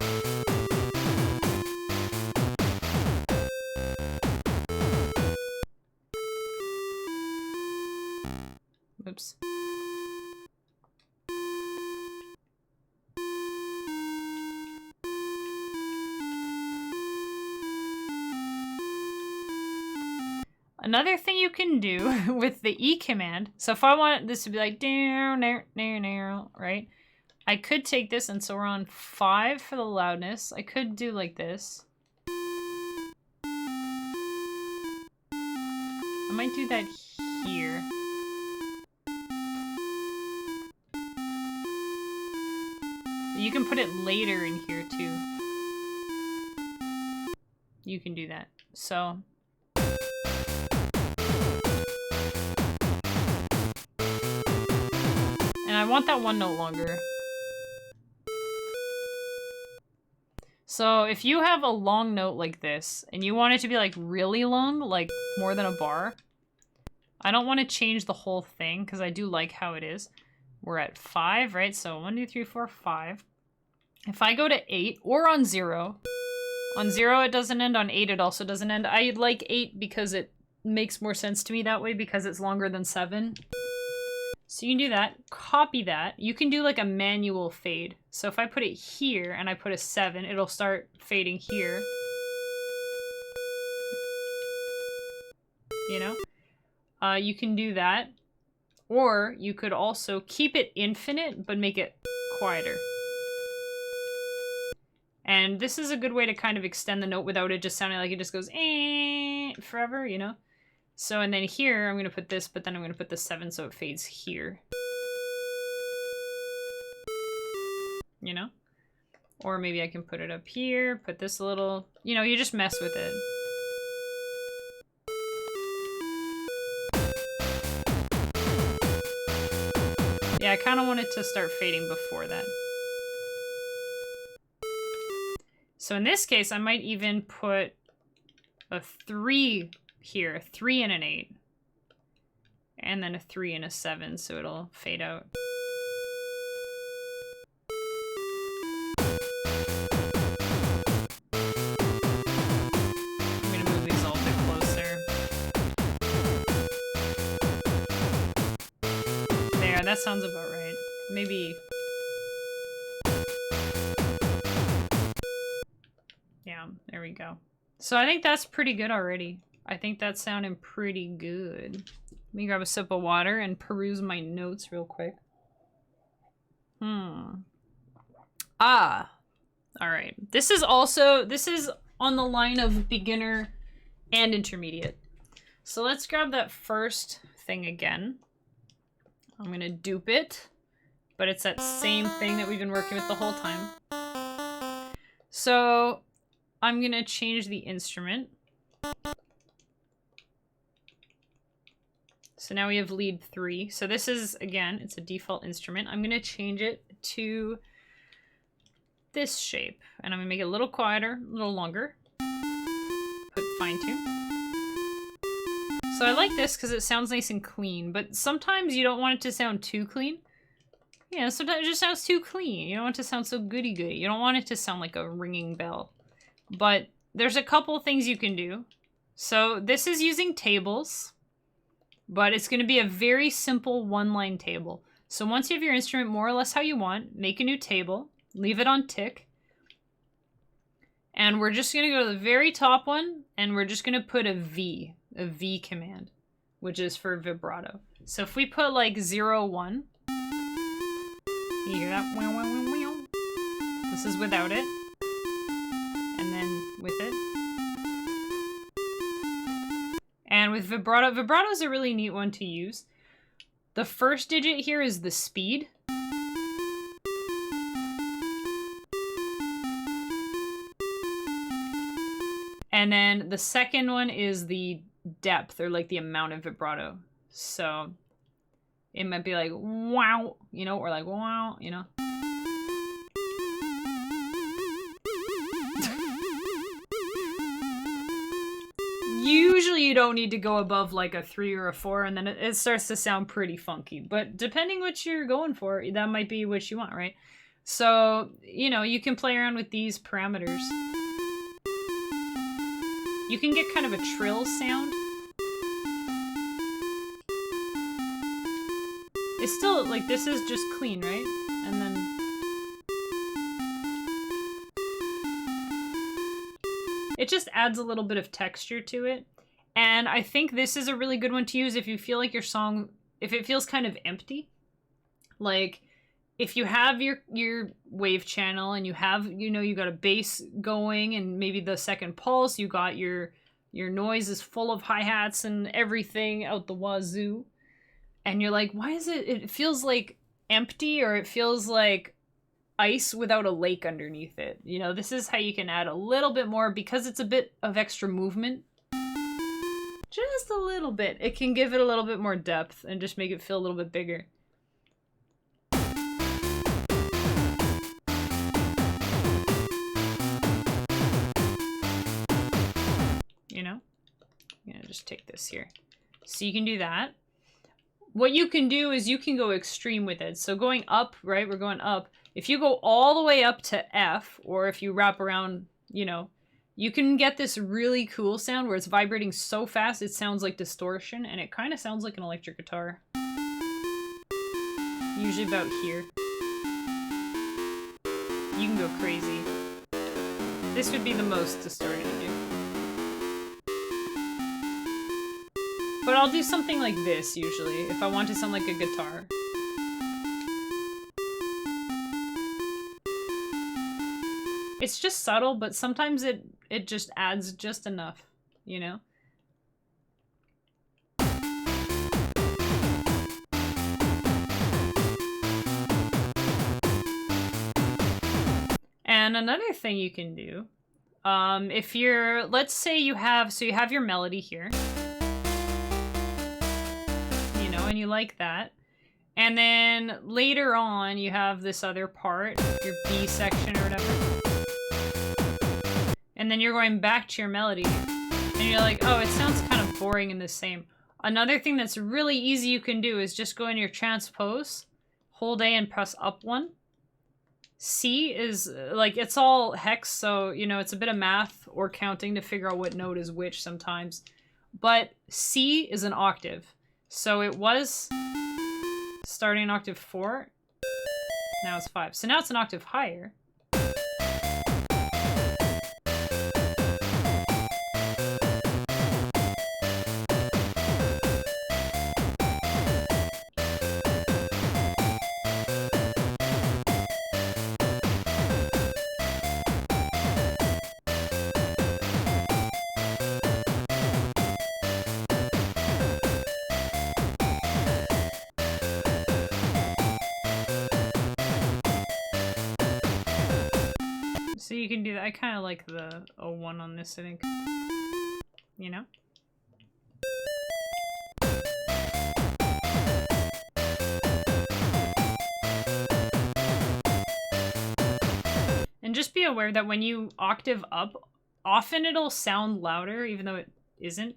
Oops. Another thing you can do with the E command, so if I want this to be like, right? I could take this, and so we're on 5 for the loudness. I could do like this. I might do that here. You can put it later in here too. You can do that. So... and I want that one note longer. So if you have a long note like this, and you want it to be like really long, like more than a bar, I don't want to change the whole thing because I do like how it is. We're at 5, right? So 1, 2, 3, 4, 5. If I go to 8 or on 0 it doesn't end, on 8 it also doesn't end. I like 8 because it makes more sense to me that way because it's longer than 7. So you can do that, copy that. You can do like a manual fade. So if I put it here and I put a 7, it'll start fading here. You know? You can do that. Or you could also keep it infinite, but make it quieter. And this is a good way to kind of extend the note without it just sounding like it just goes forever, you know? So, and then here, I'm going to put this, but then I'm going to put the 7 so it fades here. You know? Or maybe I can put it up here, put this a little... you know, you just mess with it. Yeah, I kind of want it to start fading before that. So in this case, I might even put a 3 here, a 3 and an 8. And then a 3 and a 7, so it'll fade out. I'm gonna move these all a bit closer. There, that sounds about right. Maybe... yeah, there we go. So I think that's pretty good already. I think that's sounding pretty good. Let me grab a sip of water and peruse my notes real quick. Ah. Alright. This is on the line of beginner and intermediate. So let's grab that first thing again. I'm gonna dupe it, but it's that same thing that we've been working with the whole time. So I'm gonna change the instrument. So now we have lead 3. So this is, again, it's a default instrument. I'm gonna change it to this shape. And I'm gonna make it a little quieter, a little longer. Put fine tune. So I like this because it sounds nice and clean, but sometimes you don't want it to sound too clean. Yeah, sometimes it just sounds too clean. You don't want it to sound so goody-goody. You don't want it to sound like a ringing bell. But there's a couple things you can do. So this is using tables, but it's going to be a very simple one-line table. So once you have your instrument more or less how you want, make a new table, leave it on tick, and we're just going to go to the very top one, and we're just going to put a V command, which is for vibrato. So if we put like 0, 1, you hear that? This is without it. And then with it. And with vibrato, vibrato is a really neat one to use. The first digit here is the speed. And then the second one is the depth, or like the amount of vibrato. So it might be like wow, you know, or like wow, you know. Usually you don't need to go above like a 3 or a 4, and then it starts to sound pretty funky. But depending what you're going for, that might be what you want, right? So, you know, you can play around with these parameters. You can get kind of a trill sound. It's still, like, this is just clean, right? And then... it just adds a little bit of texture to it. And I think this is a really good one to use if you feel like your song, if it feels kind of empty. Like, if you have your wave channel and you have, you know, you got a bass going and maybe the second pulse, you got your noise is full of hi-hats and everything out the wazoo. And you're like, why is it feels like empty, or it feels like ice without a lake underneath it. You know, this is how you can add a little bit more, because it's a bit of extra movement. Just a little bit. It can give it a little bit more depth and just make it feel a little bit bigger. You know? I'm gonna just take this here. So you can do that. What you can do is you can go extreme with it. So going up, right? We're going up. If you go all the way up to F, or if you wrap around, you know, you can get this really cool sound where it's vibrating so fast it sounds like distortion, and it kind of sounds like an electric guitar. Usually about here. You can go crazy. This would be the most distorted to do. But I'll do something like this usually, if I want to sound like a guitar. It's just subtle, but sometimes it just adds just enough, you know? And another thing you can do, if you're, let's say you have your melody here, you know, and you like that. And then later on, you have this other part, your B section or whatever. And then you're going back to your melody, and you're like, oh, it sounds kind of boring and the same. Another thing that's really easy you can do is just go in your transpose, hold A and press up 1. C is, like, it's all hex, so, you know, it's a bit of math or counting to figure out what note is which sometimes. But C is an octave. So it was starting in octave 4, now it's 5. So now it's an octave higher. So you can do that. I kind of like the 01 on this, I think. You know? And just be aware that when you octave up, often it'll sound louder, even though it isn't.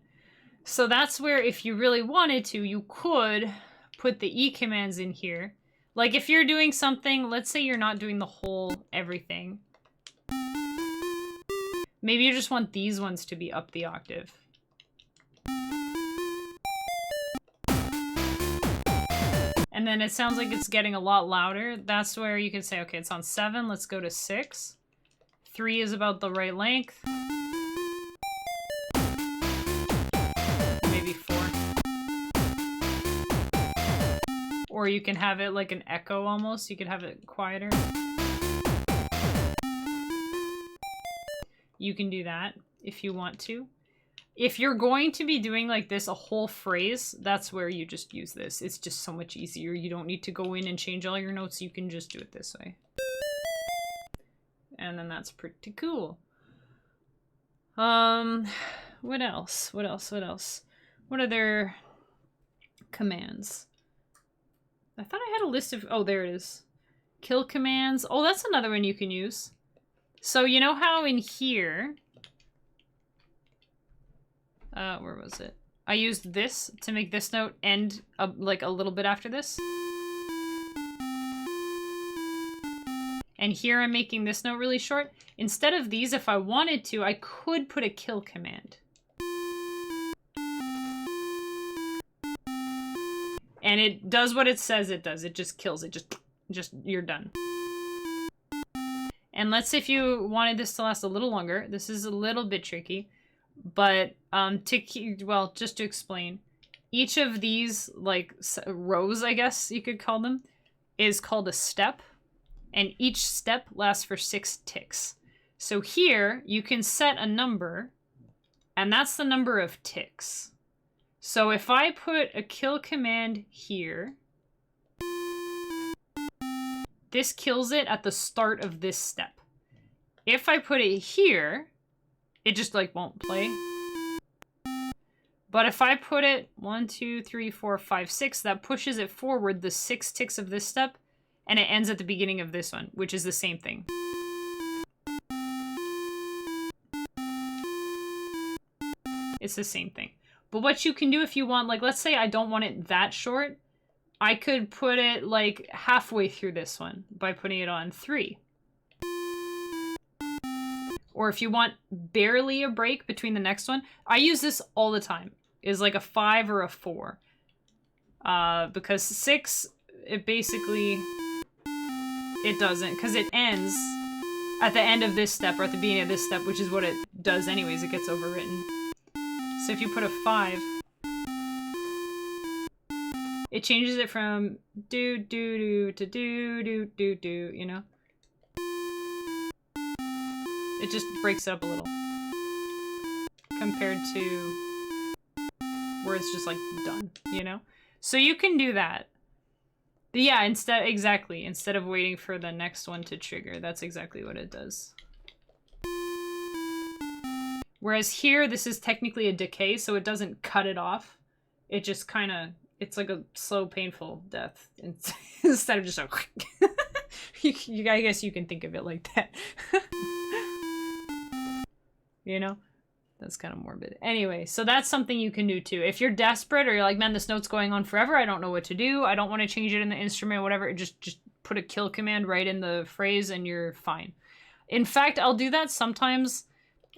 So that's where, if you really wanted to, you could put the E commands in here. Like if you're doing something, let's say you're not doing the whole everything. Maybe you just want these ones to be up the octave. And then it sounds like it's getting a lot louder. That's where you can say, okay, it's on 7, let's go to 6. 3 is about the right length. Maybe 4. Or you can have it like an echo almost. You could have it quieter. You can do that if you want to. if you're going to be doing like this, a whole phrase, that's where you just use this. It's just so much easier. You don't need to go in and change all your notes. You can just do it this way. And then that's pretty cool. What else? What else? What else? What other commands? I thought I had a list of... Oh, there it is. Kill commands. Oh, that's another one you can use. So you know how in here... where was it? I used this to make this note end like a little bit after this. And here I'm making this note really short. Instead of these, if I wanted to, I could put a kill command. And it does what it says it does. It just kills it. Just you're done. And let's say if you wanted this to last a little longer. This is a little bit tricky. But just to explain, each of these like rows, I guess you could call them, is called a step. And each step lasts for 6 ticks. So here, you can set a number, and that's the number of ticks. So if I put a kill command here, this kills it at the start of this step. If I put it here, it just like won't play. But if I put it 1, 2, 3, 4, 5, 6, that pushes it forward the 6 ticks of this step, and it ends at the beginning of this one, which is the same thing. It's the same thing. But what you can do if you want, like, let's say I don't want it that short, I could put it, like, halfway through this one by putting it on 3. Or if you want barely a break between the next one, I use this all the time, is like a 5 or a 4. Because 6, it basically... It doesn't, because it ends at the end of this step or at the beginning of this step, which is what it does anyways. It gets overwritten. So if you put a 5, it changes it from do do do to do do do do, you know? It just breaks it up a little compared to where it's just like done, you know? So you can do that. Yeah, instead of waiting for the next one to trigger, that's exactly what it does. Whereas here, this is technically a decay, so it doesn't cut it off. It just kind of, it's like a slow, painful death instead of just a... I guess you can think of it like that. You know? That's kind of morbid. Anyway, so that's something you can do too. If you're desperate or you're like, man, this note's going on forever, I don't know what to do, I don't want to change it in the instrument, whatever, just put a kill command right in the phrase and you're fine. In fact, I'll do that sometimes,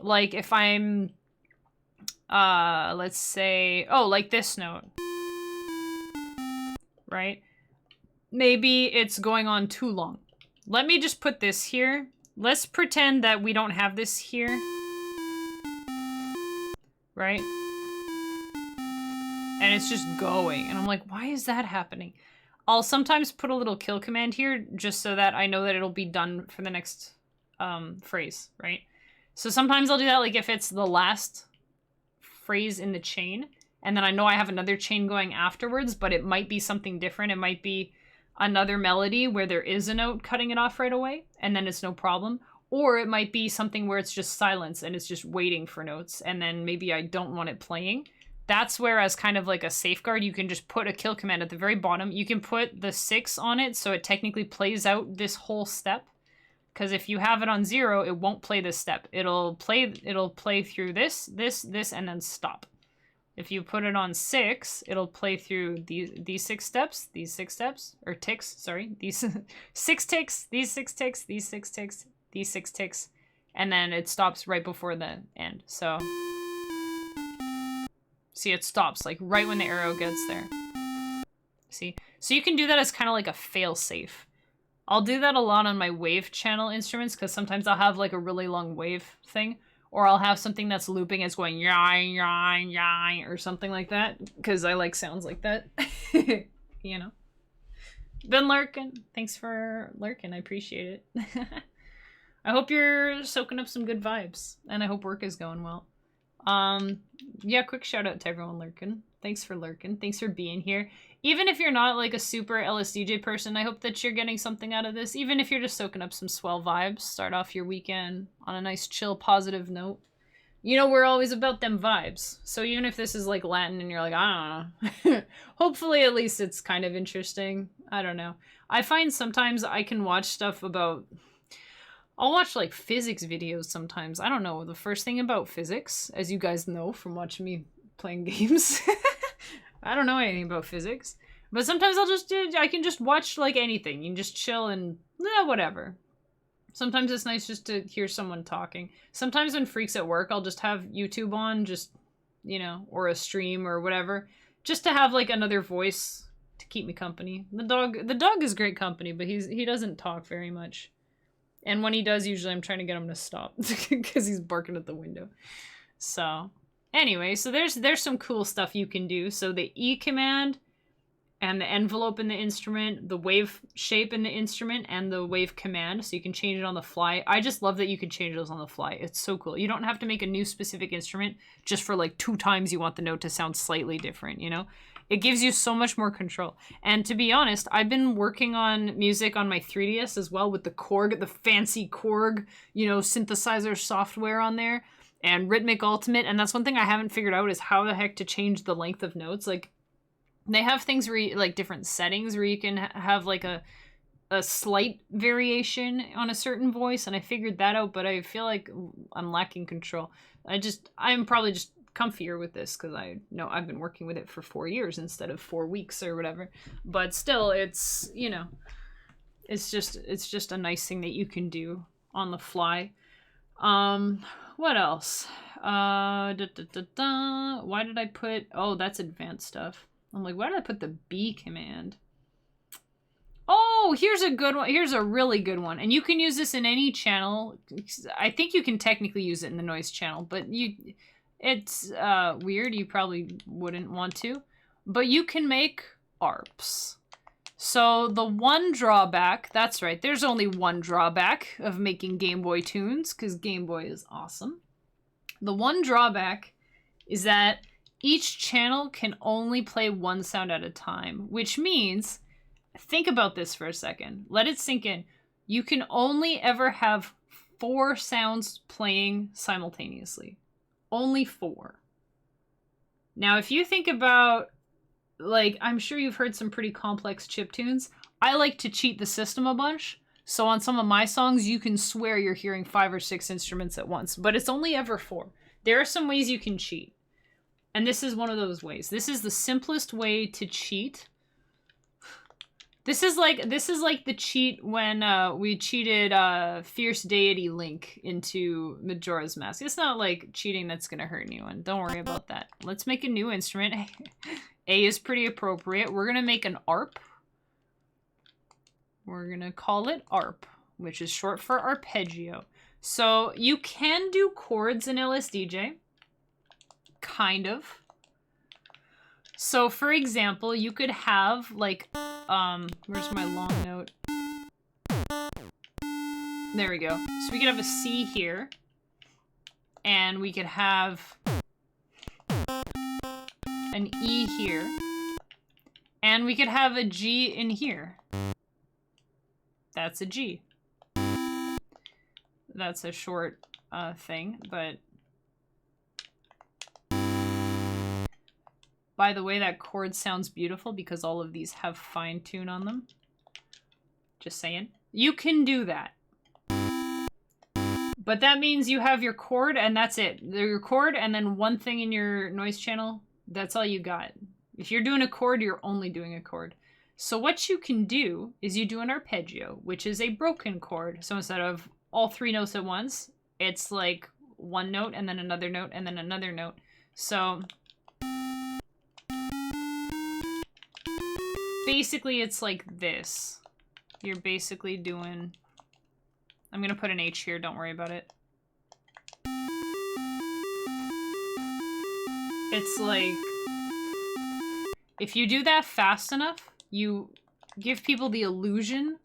like if I'm, let's say, oh, like this note, right? Maybe it's going on too long. Let me just put this here. Let's pretend that we don't have this here. Right? And it's just going. And I'm like, why is that happening? I'll sometimes put a little kill command here just so that I know that it'll be done for the next phrase, right? So sometimes I'll do that like if it's the last phrase in the chain and then I know I have another chain going afterwards, but it might be something different. It might be another melody where there is a note cutting it off right away and then it's no problem. Or it might be something where it's just silence and it's just waiting for notes and then maybe I don't want it playing. That's where, as kind of like a safeguard, you can just put a kill command at the very bottom. You can put the 6 on it so it technically plays out this whole step. Because if you have it on 0, it won't play this step. It'll play through this, and then stop. If you put it on 6, it'll play through these 6 steps, or ticks, sorry. These 6 ticks, these 6 ticks, these 6 ticks, these 6 ticks, and then it stops right before the end. So, see, it stops like right when the arrow gets there. See? So you can do that as kind of like a fail-safe. I'll do that a lot on my wave channel instruments because sometimes I'll have like a really long wave thing, or I'll have something that's looping, it's going yai, yai, yai, or something like that, because I like sounds like that. You know? Been lurking. Thanks for lurking. I appreciate it. I hope you're soaking up some good vibes, and I hope work is going well. Yeah, quick shout out to everyone lurking. Thanks for lurking. Thanks for being here. Even if you're not like a super LSDj person, I hope that you're getting something out of this. Even if you're just soaking up some swell vibes, start off your weekend on a nice, chill, positive note. You know, we're always about them vibes. So even if this is like Latin and you're like, I don't know, hopefully at least it's kind of interesting. I don't know. I find sometimes I can watch stuff about, I'll watch like physics videos sometimes. I don't know the first thing about physics, as you guys know from watching me playing games. I don't know anything about physics. But sometimes I can just watch like anything. You can just chill and whatever. Sometimes it's nice just to hear someone talking. Sometimes when Freak's at work, I'll just have YouTube on, just, you know, or a stream or whatever, just to have like another voice to keep me company. The dog is great company, but he doesn't talk very much. And when he does, usually I'm trying to get him to stop because he's barking at the window. So anyway, so there's some cool stuff you can do. So the E command and the envelope in the instrument, the wave shape in the instrument, and the wave command, so you can change it on the fly. I just love that you can change those on the fly. It's so cool. You don't have to make a new specific instrument just for like 2 times you want the note to sound slightly different, you know? It gives you so much more control. And to be honest, I've been working on music on my 3DS as well with the Korg, the fancy Korg, you know, synthesizer software on there, and Rhythmic Ultimate. And that's one thing I haven't figured out is how the heck to change the length of notes. Like, they have things where like different settings where you can have like a slight variation on a certain voice, and I figured that out, but I feel like I'm lacking control. I'm probably just comfier with this because I know I've been working with it for 4 years instead of 4 weeks or whatever. But still, it's, you know, it's just a nice thing that you can do on the fly. What else? Why did I put? Oh, that's advanced stuff. I'm like, why did I put the B command? Oh, here's a good one. Here's a really good one. And you can use this in any channel. I think you can technically use it in the noise channel, but it's weird. You probably wouldn't want to. But you can make ARPs. So the one drawback, that's right, there's only one drawback of making Game Boy tunes, because Game Boy is awesome. The one drawback is that each channel can only play one sound at a time, which means, think about this for a second. Let it sink in. You can only ever have 4 sounds playing simultaneously. Only 4. Now, if you think about, like, I'm sure you've heard some pretty complex chiptunes. I like to cheat the system a bunch. So on some of my songs, you can swear you're hearing 5 or 6 instruments at once, but it's only ever 4. There are some ways you can cheat. And this is one of those ways. This is the simplest way to cheat. This is like the cheat when we cheated Fierce Deity Link into Majora's Mask. It's not like cheating that's gonna hurt anyone. Don't worry about that. Let's make a new instrument. A is pretty appropriate. We're gonna make an ARP. We're gonna call it ARP, which is short for arpeggio. So you can do chords in LSDj. Kind of. So for example, you could have like, where's my long note? There we go. So we could have a C here, and we could have an E here, and we could have a G in here. That's a G. That's a short thing, but by the way, that chord sounds beautiful because all of these have fine tune on them. Just saying. You can do that. But that means you have your chord and that's it. Your chord and then one thing in your noise channel, that's all you got. If you're doing a chord, you're only doing a chord. So what you can do is you do an arpeggio, which is a broken chord. So instead of all 3 notes at once, it's like one note and then another note and then another note. So basically it's like this. You're basically doing, I'm gonna put an H here, don't worry about it. It's like, if you do that fast enough, you give people the illusion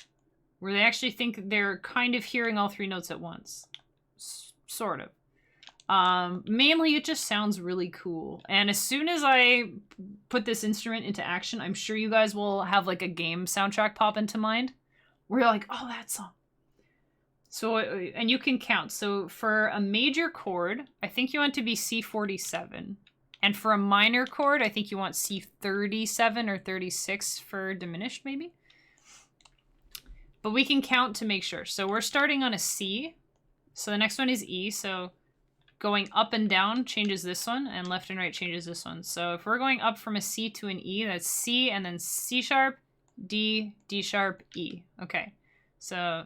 where they actually think they're kind of hearing all 3 notes at once. Sort of. Mainly it just sounds really cool. And as soon as I put this instrument into action, I'm sure you guys will have like a game soundtrack pop into mind where you're like, oh, that song. So, and you can count. So for a major chord, I think you want to be C47. And for a minor chord, I think you want C37 or 36 for diminished, maybe. But we can count to make sure. So we're starting on a C. So the next one is E. So going up and down changes this one, and left and right changes this one. So if we're going up from a C to an E, that's C, and then C sharp, D, D sharp, E. Okay. So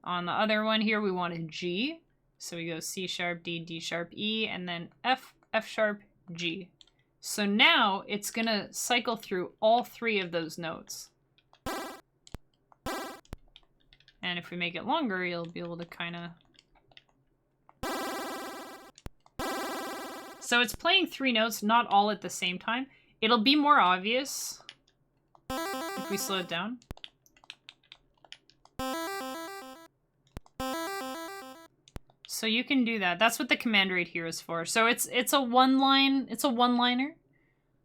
on the other one here, we want a G. So we go C sharp, D, D sharp, E, and then F, F sharp, G. So now it's going to cycle through all three of those notes. And if we make it longer, you'll be able to kind of... So it's playing three notes, not all at the same time. It'll be more obvious if we slow it down. So you can do that. That's what the command rate here is for. So it's a one-liner.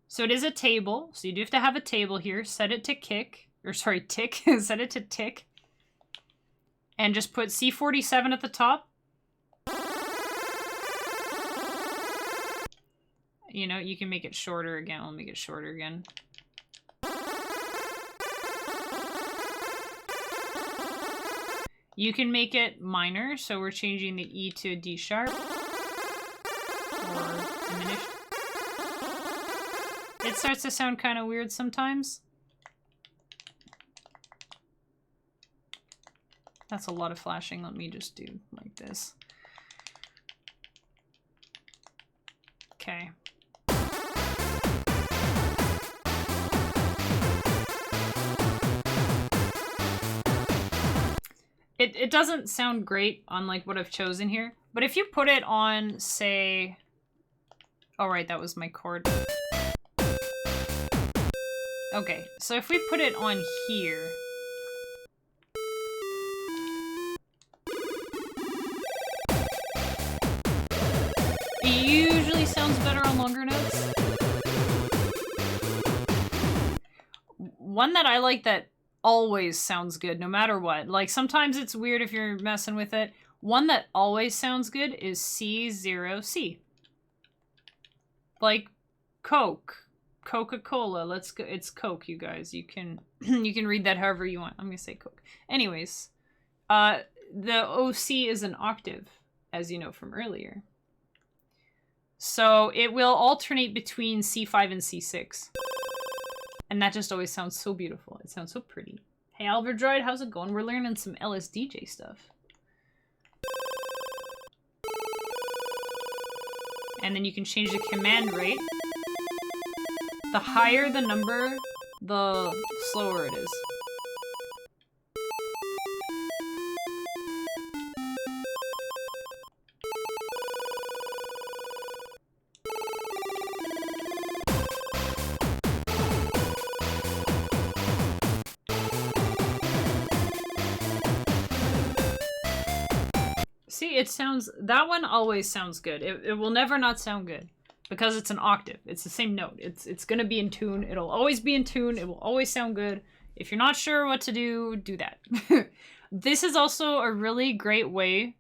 So it is a table. So you do have to have a table here. Set it to tick. Set it to tick. And just put C47 at the top. You know, you can make it shorter again. I'll make it shorter again. You can make it minor, so we're changing the E to a D sharp. Or diminished. It starts to sound kind of weird sometimes. That's a lot of flashing. Let me just do like this. Okay. It doesn't sound great on like what I've chosen here, but if you put it on, say, oh right, that was my chord. Okay, so if we put it on here, it usually sounds better on longer notes. One that I like that always sounds good no matter what. Like sometimes it's weird if you're messing with it. One that always sounds good is C0C. Like Coke. Coca-Cola. Let's go. It's Coke, you guys. You can you can read that however you want. I'm gonna say Coke. Anyways, the OC is an octave, as you know from earlier. So it will alternate between C5 and C6. And that just always sounds so beautiful. It sounds so pretty. Hey, Alverdroid, how's it going? We're learning some LSDj stuff. And then you can change the command rate. The higher the number, the slower it is. See, it sounds... That one always sounds good. It will never not sound good. Because it's an octave. It's the same note. It's gonna be in tune. It'll always be in tune. It will always sound good. If you're not sure what to do, do that. This is also a really great way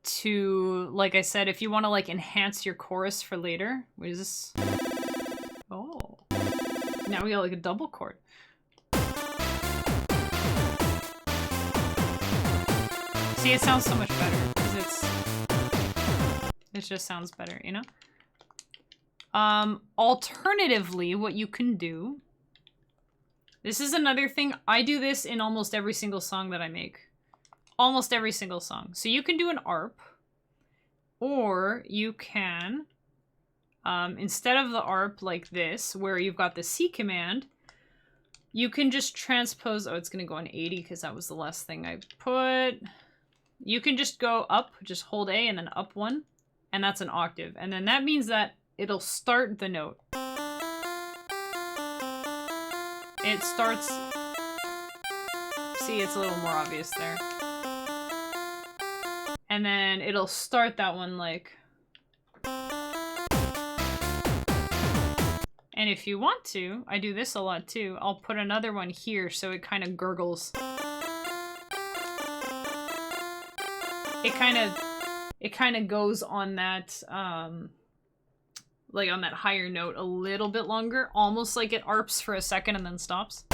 to, like I said, if you want to like enhance your chorus for later. What is this? Oh. Now we got like a double chord. See, it sounds so much better because it just sounds better, you know? Alternatively, what you can do, this is another thing, I do this in almost every single song that I make. Almost every single song. So you can do an ARP, or you can, instead of the ARP like this, where you've got the C command, you can just transpose, oh, it's gonna go on 80 because that was the last thing I put. You can just go up, just hold A and then up one, and that's an octave. And then that means that it'll start the note. It starts... See, it's a little more obvious there. And then it'll start that one like... And if you want to, I do this a lot too, I'll put another one here so it kind of gurgles. It kind of goes on that, like on that higher note a little bit longer, almost like it arps for a second and then stops.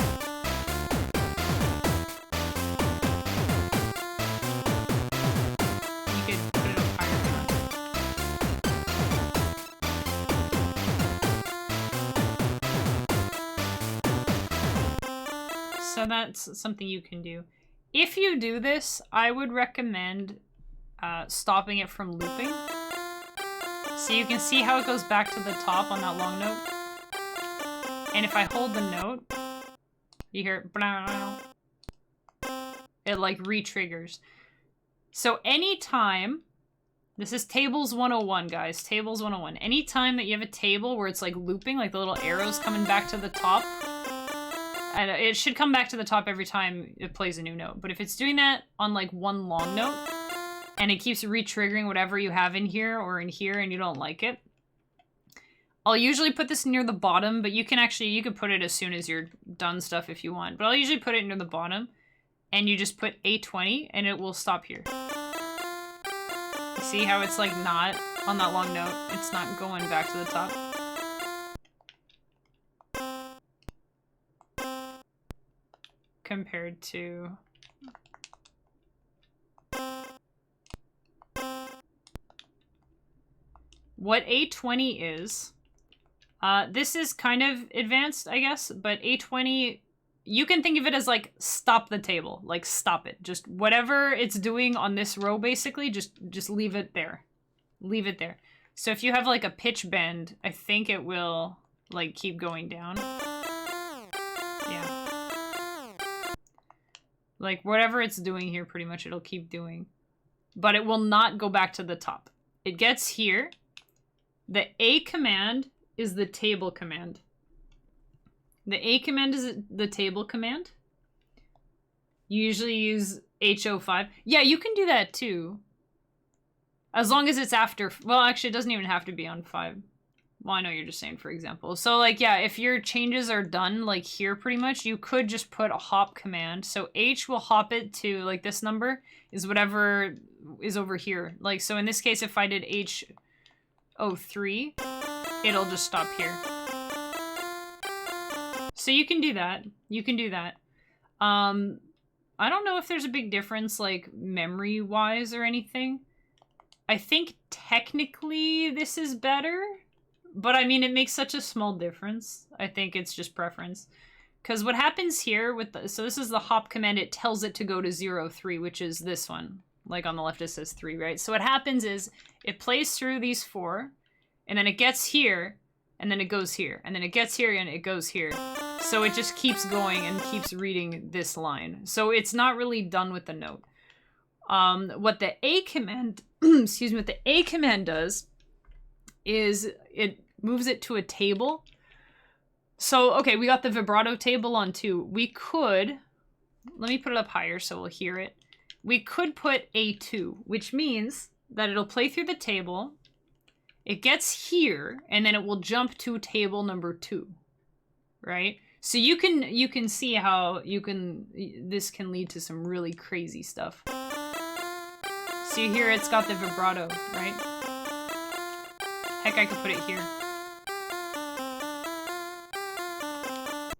So that's something you can do. If you do this, I would recommend stopping it from looping. So you can see how it goes back to the top on that long note. And if I hold the note, you hear it like re-triggers. So anytime, this is tables 101, guys, tables 101. Anytime that you have a table where it's like looping, like the little arrows coming back to the top, and it should come back to the top every time it plays a new note. But if it's doing that on like one long note, and it keeps re-triggering whatever you have in here or in here and you don't like it, I'll usually put this near the bottom, but you can put it as soon as you're done stuff if you want. But I'll usually put it near the bottom, and you just put A20 and it will stop here. You see how it's like not on that long note? It's not going back to the top. Compared to... What A20 is, this is kind of advanced, I guess, but A20, you can think of it as like stop the table, like stop it. Just whatever it's doing on this row, basically, just leave it there. Leave it there. So if you have like a pitch bend, I think it will like keep going down. Yeah. Like whatever it's doing here, pretty much it'll keep doing. But it will not go back to the top. It gets here. The A command is the table command. The A command is the table command. You usually use H05. Yeah, you can do that too. As long as it's after... Well, actually, it doesn't even have to be on 5. Well, I know you're just saying, for example. So, like, yeah, if your changes are done, like, here, pretty much, you could just put a hop command. So H will hop it to, like, this number is whatever is over here. Like, so in this case, if I did H03, it'll just stop here. So you can do that. You can do that. I don't know if there's a big difference, like, memory-wise or anything. I think technically this is better, but I mean, it makes such a small difference. I think it's just preference. Because what happens here with the... So this is the hop command. It tells it to go to 0, 3, which is this one. Like on the left it says 3, right? So what happens is it plays through these 4, and then it gets here, and then it goes here, and then it gets here, and it goes here. So it just keeps going and keeps reading this line. So it's not really done with the note. What the A command, excuse me, what the A command does is it moves it to a table. So, okay, we got the vibrato table on 2. We could, let me put it up higher so we'll hear it. We could put A2, which means that it'll play through the table, it gets here, and then it will jump to table number 2, right? So you can see how this can lead to some really crazy stuff. So you hear it's got the vibrato, right? Heck, I could put it here.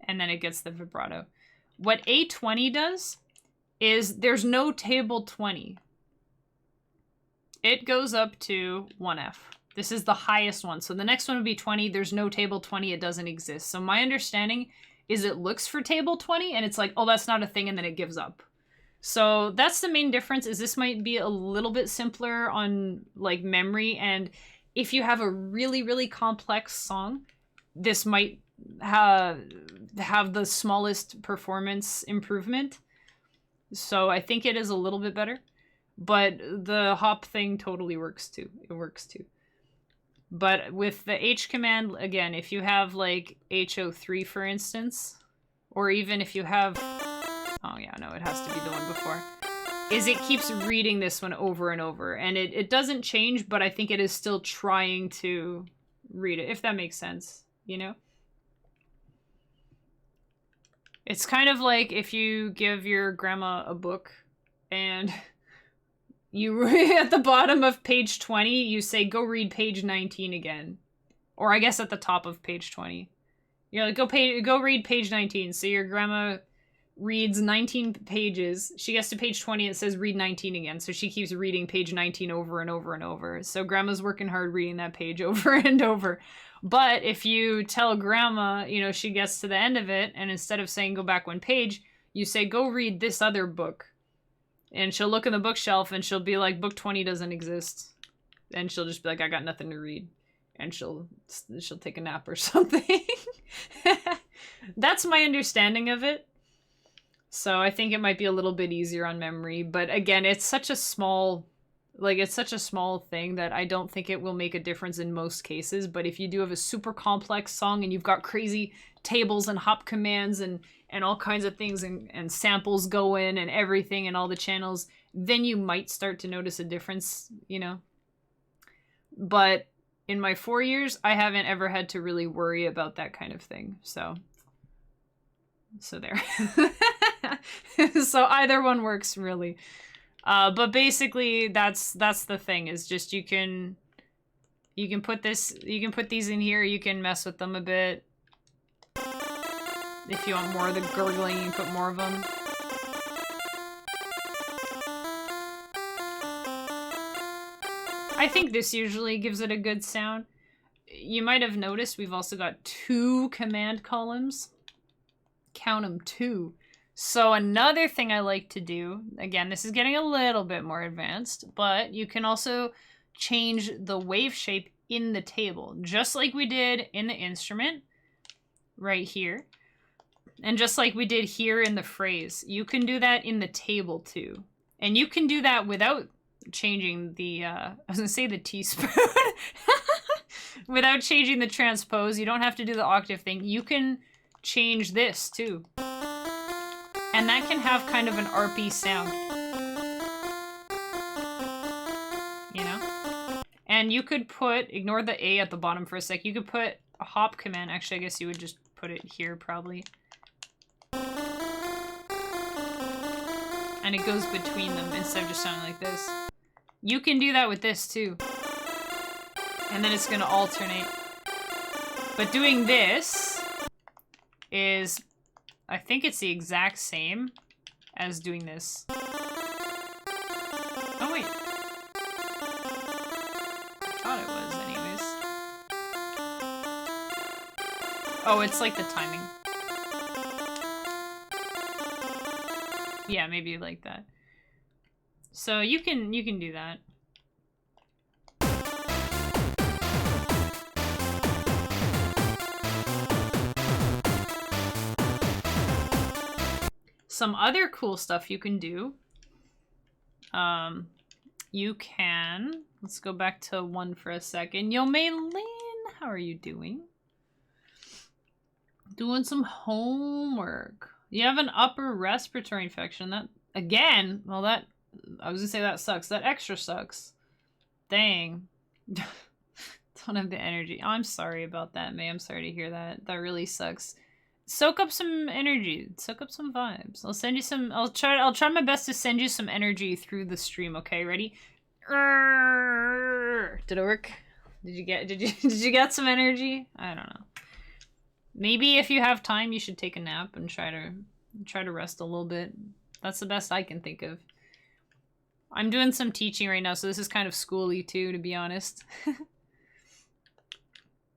And then it gets the vibrato. What A20 does is there's no table 20. It goes up to 1F. This is the highest one. So the next one would be 20. There's no table 20. It doesn't exist. So my understanding is it looks for table 20 and it's like, oh, that's not a thing, and then it gives up. So that's the main difference, is this might be a little bit simpler on like memory, and if you have a really, really complex song, this might have the smallest performance improvement. So I think it is a little bit better, but the hop thing totally works too. It works too. But with the H command, again, if you have like H03, for instance, or even if you have... Oh yeah, no, it has to be the one before. is it keeps reading this one over and over. And it doesn't change, but I think it is still trying to read it, if that makes sense, you know? It's kind of like if you give your grandma a book and you, at the bottom of page 20, you say, go read page 19 again. Or I guess at the top of page 20. You're like, go read page 19. So your grandma reads 19 pages. She gets to page 20 and it says read 19 again. So she keeps reading page 19 over and over and over. So grandma's working hard reading that page over and over. But if you tell grandma, you know, she gets to the end of it, and instead of saying go back one page, you say go read this other book. And she'll look in the bookshelf and she'll be like, book 20 doesn't exist. And she'll just be like, I got nothing to read. And she'll take a nap or something. That's my understanding of it. So I think it might be a little bit easier on memory. But again, it's such a small, like, it's such a small thing that I don't think it will make a difference in most cases. But if you do have a super complex song and you've got crazy tables and hop commands and all kinds of things and samples go in and everything and all the channels, then you might start to notice a difference, you know. But in my 4 years, I haven't ever had to really worry about that kind of thing. So there. So either one works, really. But basically that's the thing, is just you can put these in here, you can mess with them a bit. If you want more of the gurgling, you can put more of them. I think this usually gives it a good sound. You might have noticed we've also got 2 command columns. Count them, 2. So another thing I like to do, again, this is getting a little bit more advanced, but you can also change the wave shape in the table, just like we did in the instrument right here. And just like we did here in the phrase, you can do that in the table too. And you can do that without changing the, I was gonna say the teaspoon. Without changing the transpose. You don't have to do the octave thing. You can change this too. And that can have kind of an arpy sound. You know? And you could put, ignore the A at the bottom for a sec, you could put a hop command. Actually, I guess you would just put it here probably. And it goes between them instead of just sounding like this. You can do that with this too. And then it's gonna alternate. But doing this is, I think it's the exact same as doing this. Oh wait. I thought it was anyways. Oh, it's like the timing. Yeah, maybe like that. So you can do that. Some other cool stuff you can do. You can, let's go back to 1 for a second. Yo, Maylin, how are you doing? Doing some homework. You have an upper respiratory infection. That, again, well, that, I was gonna say that sucks. That extra sucks. Dang. Don't have the energy. Oh, I'm sorry about that, May. I'm sorry to hear that. That really sucks. Soak up some energy. Soak up some vibes. I'll send you some. I'll try my best to send you some energy through the stream. Okay, ready? Did it work? Did you get some energy? I don't know. Maybe if you have time, you should take a nap and try to rest a little bit. That's the best I can think of. I'm doing some teaching right now, so this is kind of schooly too, to be honest.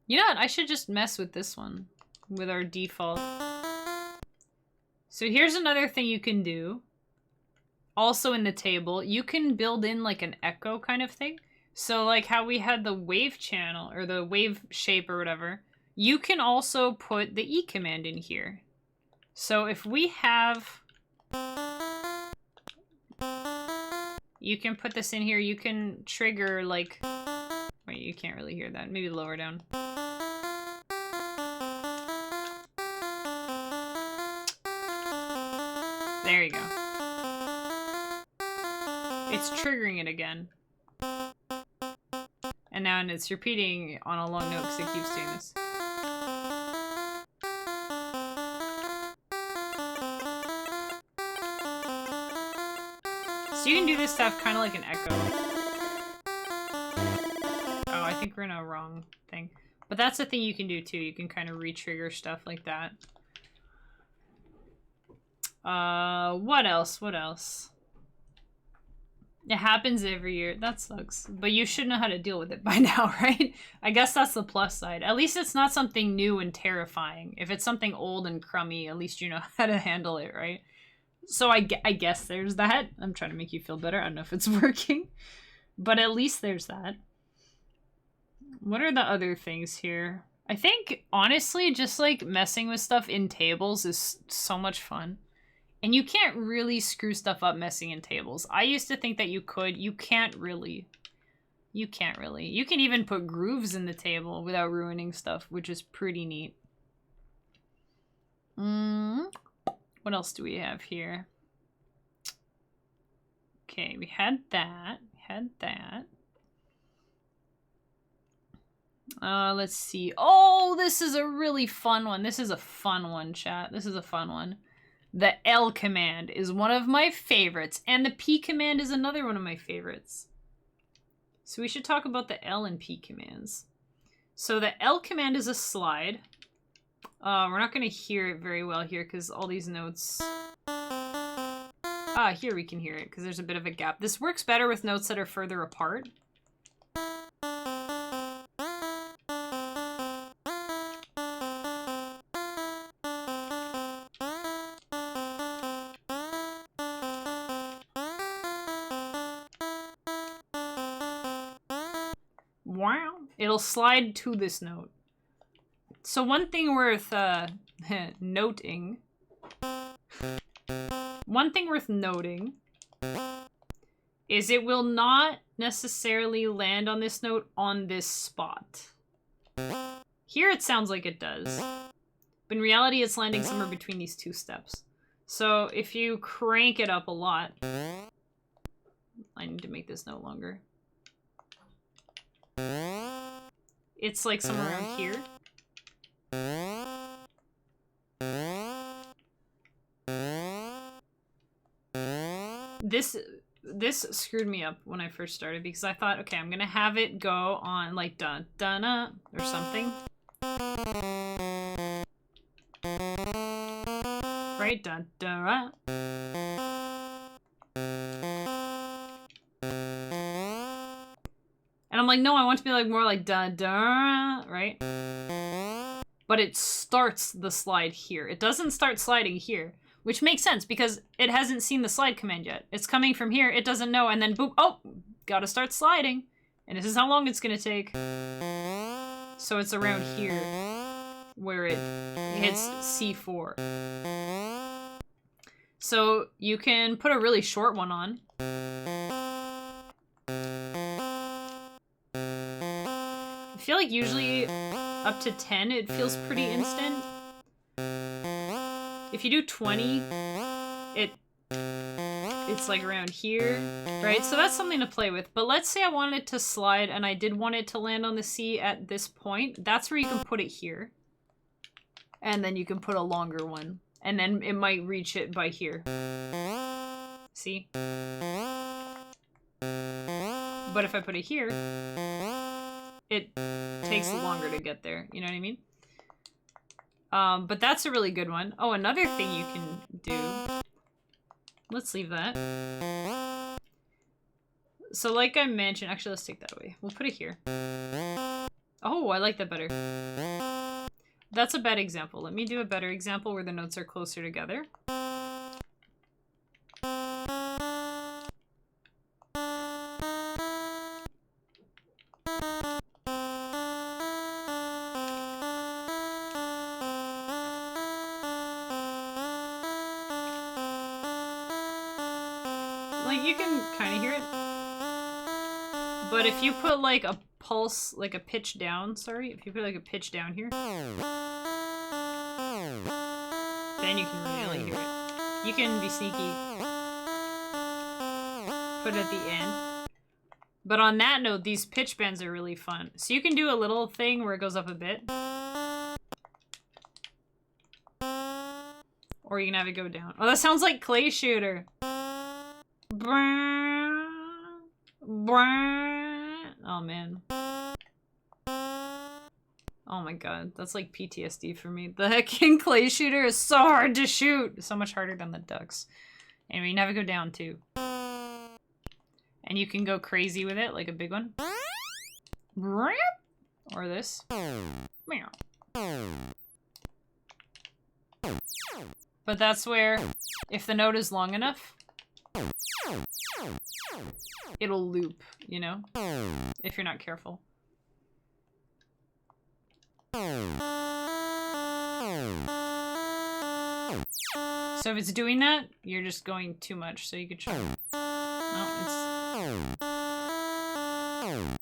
You know what? I should just mess with this one. With our default. So here's another thing you can do. Also in the table, you can build in like an echo kind of thing. So like how we had the wave channel or the wave shape or whatever, you can also put the E command in here. So if we have, you can put this in here, you can trigger like, wait, you can't really hear that. Maybe lower down. There you go. it's triggering it again. And now it's repeating on a long note because it keeps doing this. So you can do this stuff kind of like an echo. Oh, I think we're in a wrong thing. But that's a thing you can do too. You can kind of re-trigger stuff like that. What else? What else? It happens every year. That sucks. But you should know how to deal with it by now, right? I guess that's the plus side. At least it's not something new and terrifying. If it's something old and crummy, at least you know how to handle it, right? So I guess there's that. I'm trying to make you feel better. I don't know if it's working. But at least there's that. What are the other things here? I think, honestly, just like messing with stuff in tables is so much fun. And you can't really screw stuff up messing in tables. I used to think that you could. You can't really. You can't really. You can even put grooves in the table without ruining stuff, which is pretty neat. What else do we have here? Okay, we had that. We had that. Let's see. Oh, this is a really fun one. This is a fun one, chat. This is a fun one. The L command is one of my favorites, and the P command is another one of my favorites. So we should talk about the L and P commands. So the L command is a slide. We're not going to hear it very well here because all these notes... here we can hear it because there's a bit of a gap. This works better with notes that are further apart. Wow. It'll slide to this note. So one thing worth noting... One thing worth noting is it will not necessarily land on this note on this spot. Here it sounds like it does. But in reality it's landing somewhere between these two steps. So if you crank it up a lot... I need to make this note longer. It's like somewhere around here. This screwed me up when I first started because I thought, okay, I'm gonna have it go on like dun dun or something. Right? Dun dun. And I'm like, no, I want to be like more like dun dun, right? But it starts the slide here. It doesn't start sliding here. Which makes sense, because it hasn't seen the slide command yet. It's coming from here, it doesn't know, and then boop, oh, gotta start sliding. And this is how long it's gonna take. So it's around here, where it hits C4. So you can put a really short one on. I feel like usually up to 10, it feels pretty instant. If you do 20, it's like around here, right? So that's something to play with. But let's say I wanted it to slide and I did want it to land on the C at this point. That's where you can put it here. And then you can put a longer one. And then it might reach it by here. See? But if I put it here, it takes longer to get there. You know what I mean? But that's a really good one. Oh, another thing you can do. Let's leave that. So like I mentioned, actually let's take that away. We'll put it here. Oh, I like that better. That's a bad example. Let me do a better example where the notes are closer together. Like, you can kind of hear it. But if you put, like, a pulse, like a pitch down, sorry, if you put, like, a pitch down here, then you can really hear it. You can be sneaky. put it at the end. But on that note, these pitch bends are really fun. So you can do a little thing where it goes up a bit. Or you can have it go down. Oh, that sounds like Clay Shooter. Oh, man. Oh my god, that's like PTSD for me. The heckin' Clay Shooter is so hard to shoot! So much harder than the ducks. Anyway, you can have it go down too. And you can go crazy with it, like a big one. Or this. But that's where, if the note is long enough, it'll loop, you know? If you're not careful. So if it's doing that, you're just going too much, so you could try. No, it's...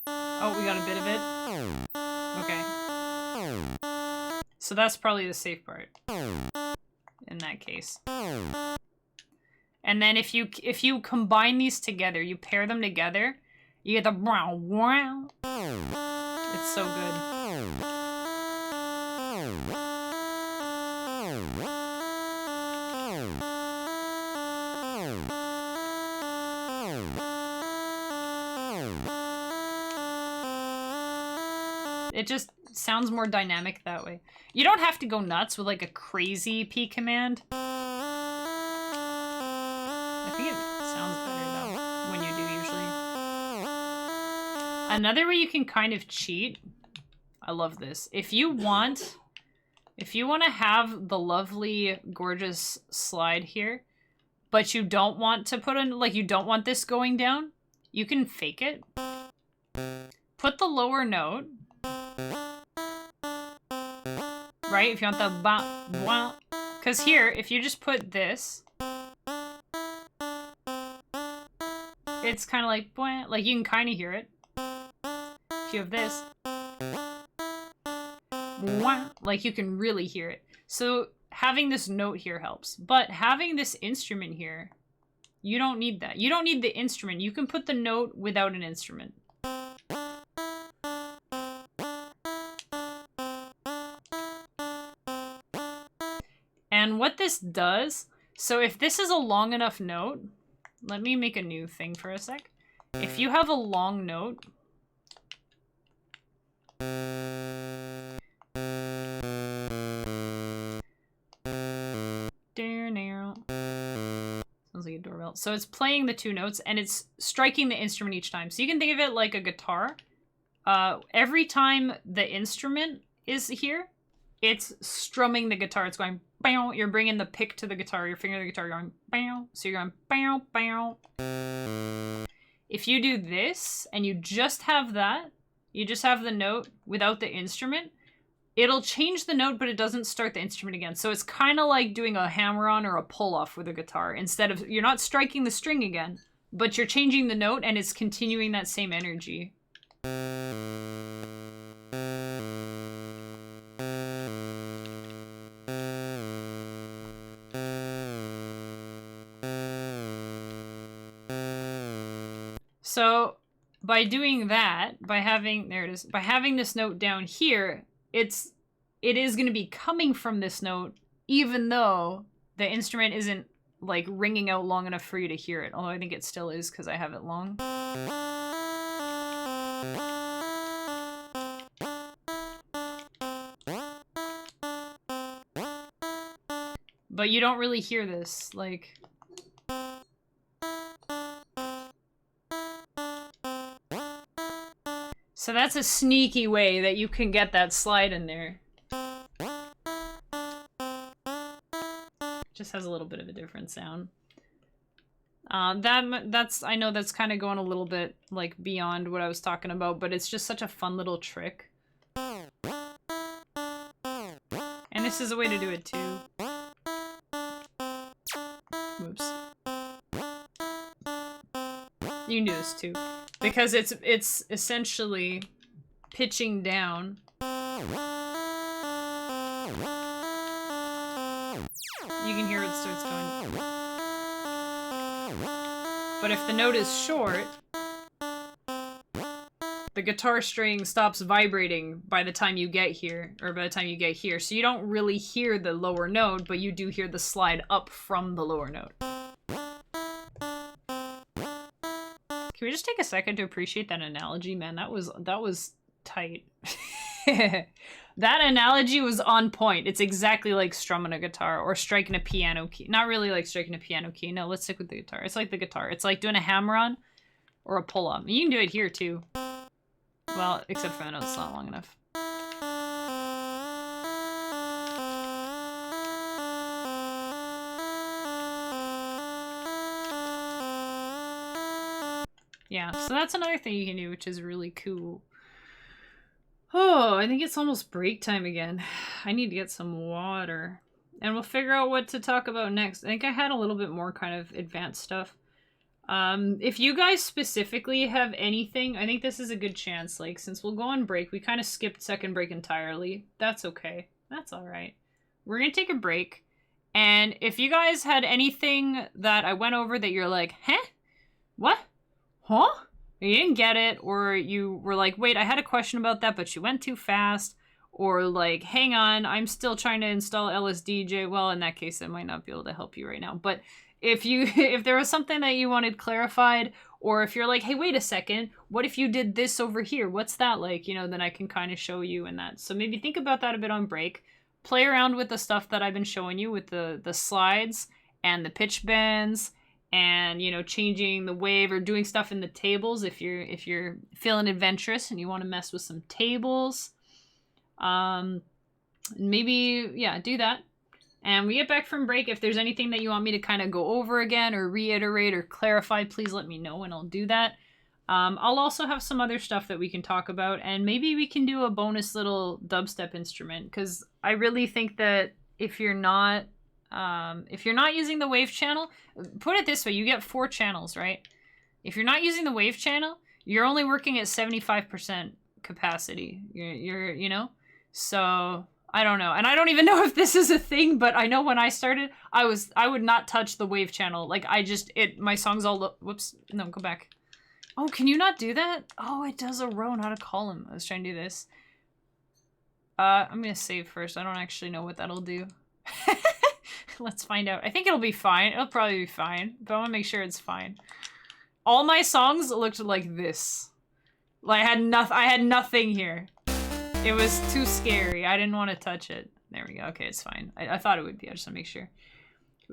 Oh, we got a bit of it. Okay. So that's probably the safe part. In that case. And then if you combine these together, you pair them together, you get the wow. It's so good. It just sounds more dynamic that way. You don't have to go nuts with like a crazy P command. I think it sounds better though when you do usually. Another way you can kind of cheat. I love this. If you want to have the lovely, gorgeous slide here, but you don't want to put in, like, you don't want this going down, you can fake it. Put the lower note. Right? If you want the ba, because here, if you just put this, it's kind of like, like you can kind of hear it. If you have this, like you can really hear it. So having this note here helps, but having this instrument here, you don't need that. You don't need the instrument. You can put the note without an instrument. And what this does, so if this is a long enough note, let me make a new thing for a sec. If you have a long note, sounds like a doorbell. So it's playing the two notes and it's striking the instrument each time. So you can think of it like a guitar. Every time the instrument is here, it's strumming the guitar. It's going, bow. You're bringing the pick to the guitar, your finger to the guitar, going, bow. So you're going, bow, bow. If you do this and you just have that, you just have the note without the instrument, it'll change the note, but it doesn't start the instrument again. So it's kind of like doing a hammer-on or a pull-off with a guitar. Instead of, you're not striking the string again, but you're changing the note and it's continuing that same energy. So by doing that, by having, there it is, by having this note down here, it is going to be coming from this note, even though the instrument isn't like ringing out long enough for you to hear it. Although I think it still is because I have it long. But you don't really hear this, like... So that's a sneaky way that you can get that slide in there. Just has a little bit of a different sound. That's I know that's kind of going a little bit like beyond what I was talking about, but it's just such a fun little trick. And this is a way to do it too. Whoops. You can do this too. Because it's essentially pitching down. You can hear it starts going. But if the note is short, the guitar string stops vibrating by the time you get here, or by the time you get here. So you don't really hear the lower note, but you do hear the slide up from the lower note. Can we just take a second to appreciate that analogy? Man, that was tight. That analogy was on point. It's exactly like strumming a guitar or striking a piano key. Not really like striking a piano key. No, let's stick with the guitar. It's like the guitar. It's like doing a hammer-on or a pull-up. You can do it here too. Well, except for the note, it's not long enough. Yeah, so that's another thing you can do, which is really cool. Oh, I think it's almost break time again. I need to get some water. And we'll figure out what to talk about next. I think I had a little bit more kind of advanced stuff. If you guys specifically have anything, I think this is a good chance. Like, since we'll go on break, we kind of skipped second break entirely. That's okay. That's alright. We're gonna take a break. And if you guys had anything that I went over that you're like, huh? What? Huh? You didn't get it, or you were like, wait, I had a question about that, but you went too fast, or like, hang on, I'm still trying to install LSDj. Well, in that case, I might not be able to help you right now. But if there was something that you wanted clarified, or if you're like, hey, wait a second, what if you did this over here? What's that like? You know, then I can kind of show you in that. So maybe think about that a bit on break. Play around with the stuff that I've been showing you with the slides and the pitch bends, and, you know, changing the wave or doing stuff in the tables if you're feeling adventurous and you want to mess with some tables. Maybe, yeah, do that. And we get back from break. If there's anything that you want me to kind of go over again or reiterate or clarify, please let me know and I'll do that. I'll also have some other stuff that we can talk about, and maybe we can do a bonus little dubstep instrument, because I really think that if you're not using the wave channel, put it this way, you get 4 channels, right? If you're not using the wave channel, you're only working at 75% capacity. You're you know? So, I don't know. And I don't even know if this is a thing, but I know when I started, I would not touch the wave channel. Like, my songs all, whoops, no, go back. Oh, can you not do that? Oh, it does a row, not a column. I was trying to do this. I'm gonna save first. I don't actually know what that'll do. Let's find out. I think it'll be fine. It'll probably be fine, but I want to make sure it's fine. All my songs looked like this. Like I had nothing here. It was too scary. I didn't want to touch it. There we go. Okay, it's fine. I thought it would be. I just want to make sure.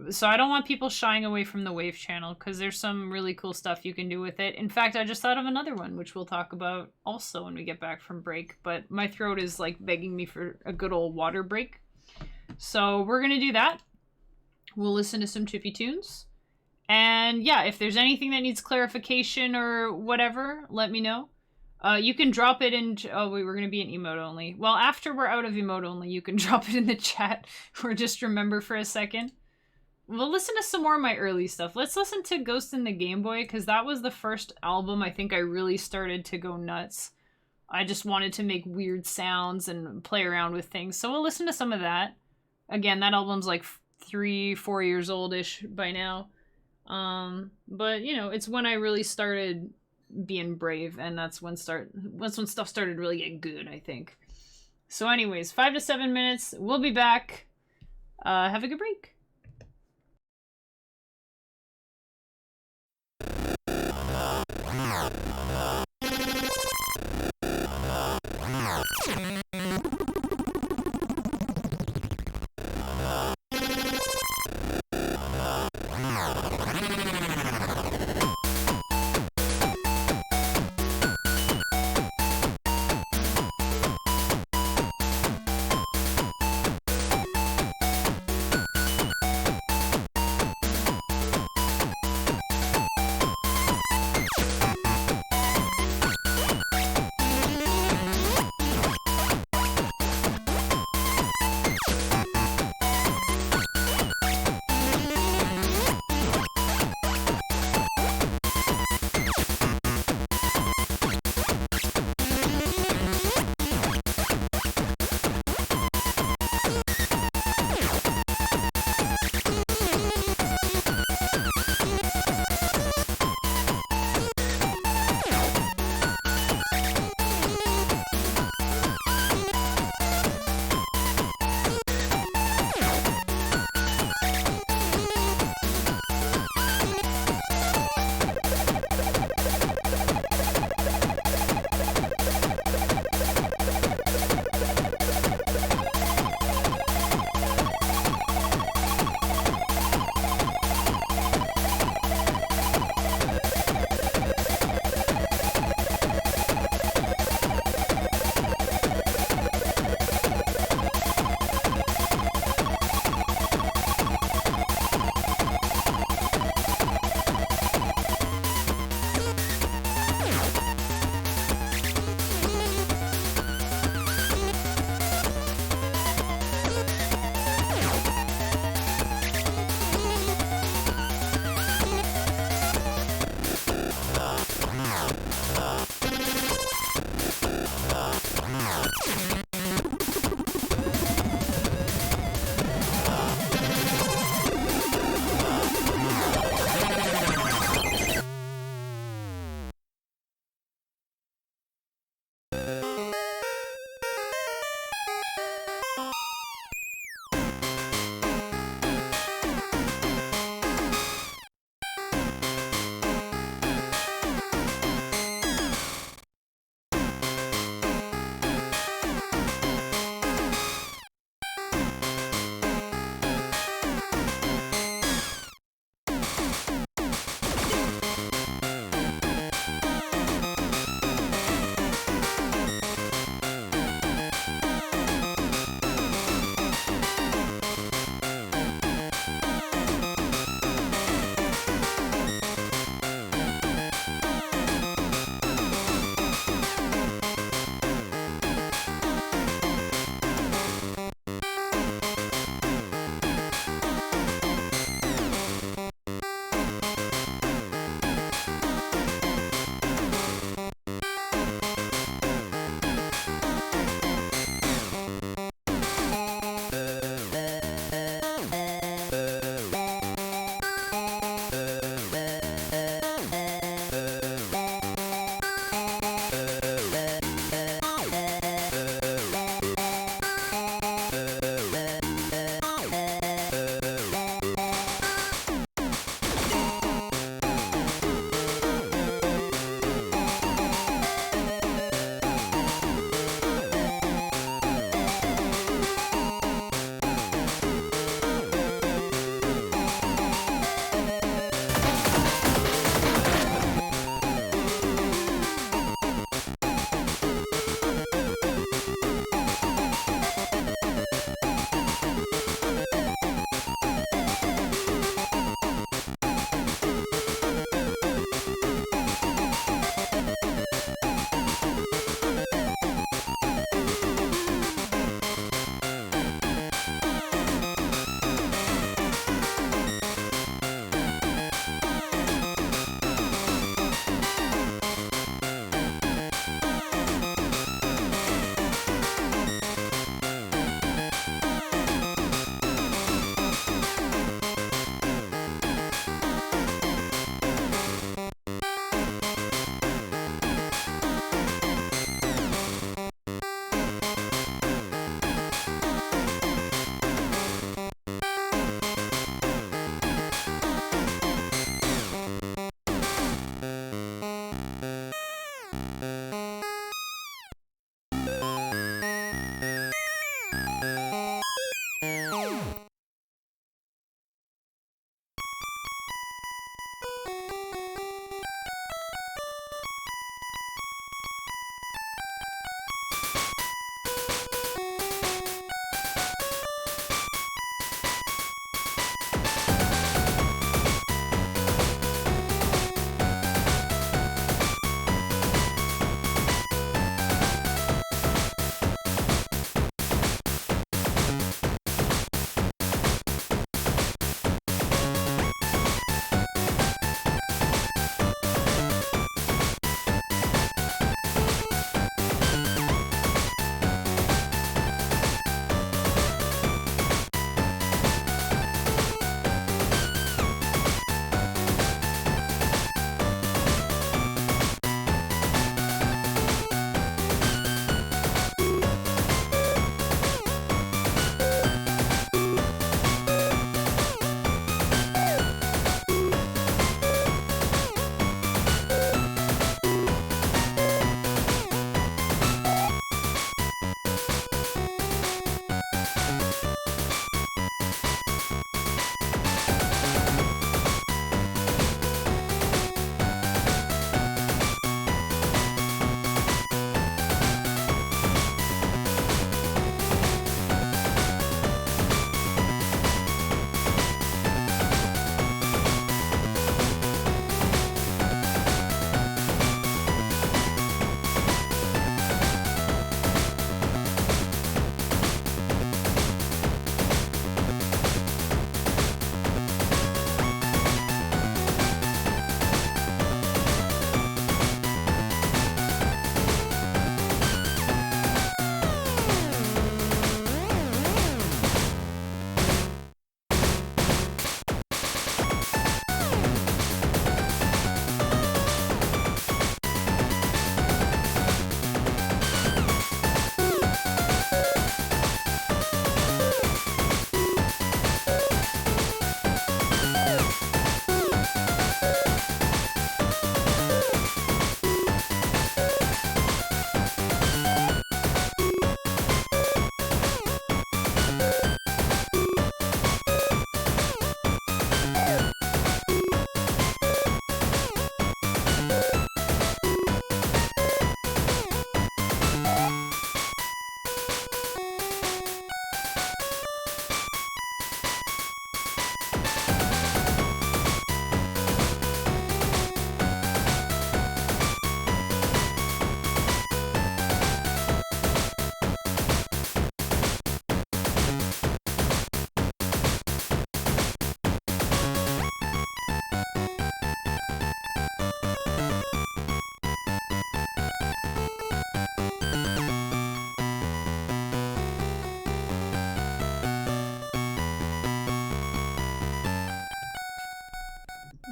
So I don't want people shying away from the wave channel, because there's some really cool stuff you can do with it. In fact, I just thought of another one, which we'll talk about also when we get back from break. But my throat is like begging me for a good old water break. So we're going to do that. We'll listen to some chippy tunes. And yeah, if there's anything that needs clarification or whatever, let me know. You can drop it in... Oh, wait, we're going to be in emote only. Well, after we're out of emote only, you can drop it in the chat or just remember for a second. We'll listen to some more of my early stuff. Let's listen to Ghost in the Game Boy, because that was the first album I think I really started to go nuts. I just wanted to make weird sounds and play around with things. So we'll listen to some of that. Again, that album's like 3-4 years old-ish by now. But, you know, it's when I really started being brave, and that's when stuff started really getting good, I think. So anyways, 5 to 7 minutes. We'll be back. Have a good break.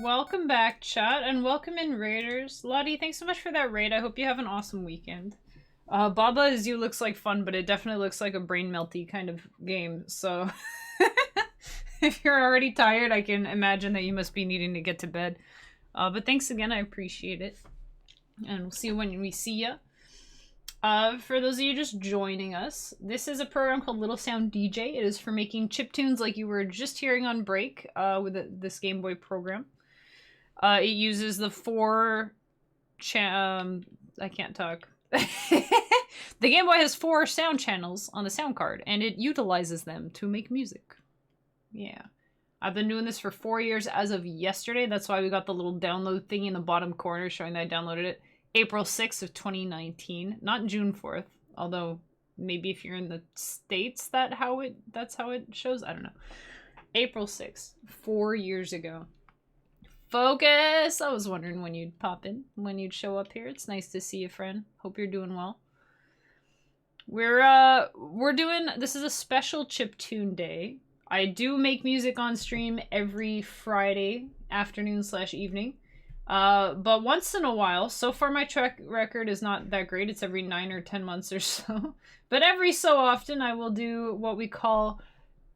Welcome back, chat, and welcome in, raiders. Lottie, thanks so much for that raid. I hope you have an awesome weekend. Baba is you looks like fun, but it definitely looks like a brain melty kind of game, so... if you're already tired, I can imagine that you must be needing to get to bed. But thanks again, I appreciate it. And we'll see you when we see ya. For those of you just joining us, this is a program called Little Sound DJ. It is for making chiptunes like you were just hearing on break with this Game Boy program. It uses the I can't talk. The Game Boy has 4 sound channels on the sound card, and it utilizes them to make music. Yeah. I've been doing this for 4 years as of yesterday. That's why we got the little download thingy in the bottom corner showing that I downloaded it. April 6th of 2019, not June 4th, although maybe if you're in the States that's how it shows. I don't know. April 6th, 4 years ago. Focus! I was wondering when you'd pop in, when you'd show up here. It's nice to see you, friend. Hope you're doing well. We're doing, this is a special chiptune day. I do make music on stream every Friday afternoon / evening. But once in a while, so far my track record is not that great. It's every 9 or 10 months or so. But every so often I will do what we call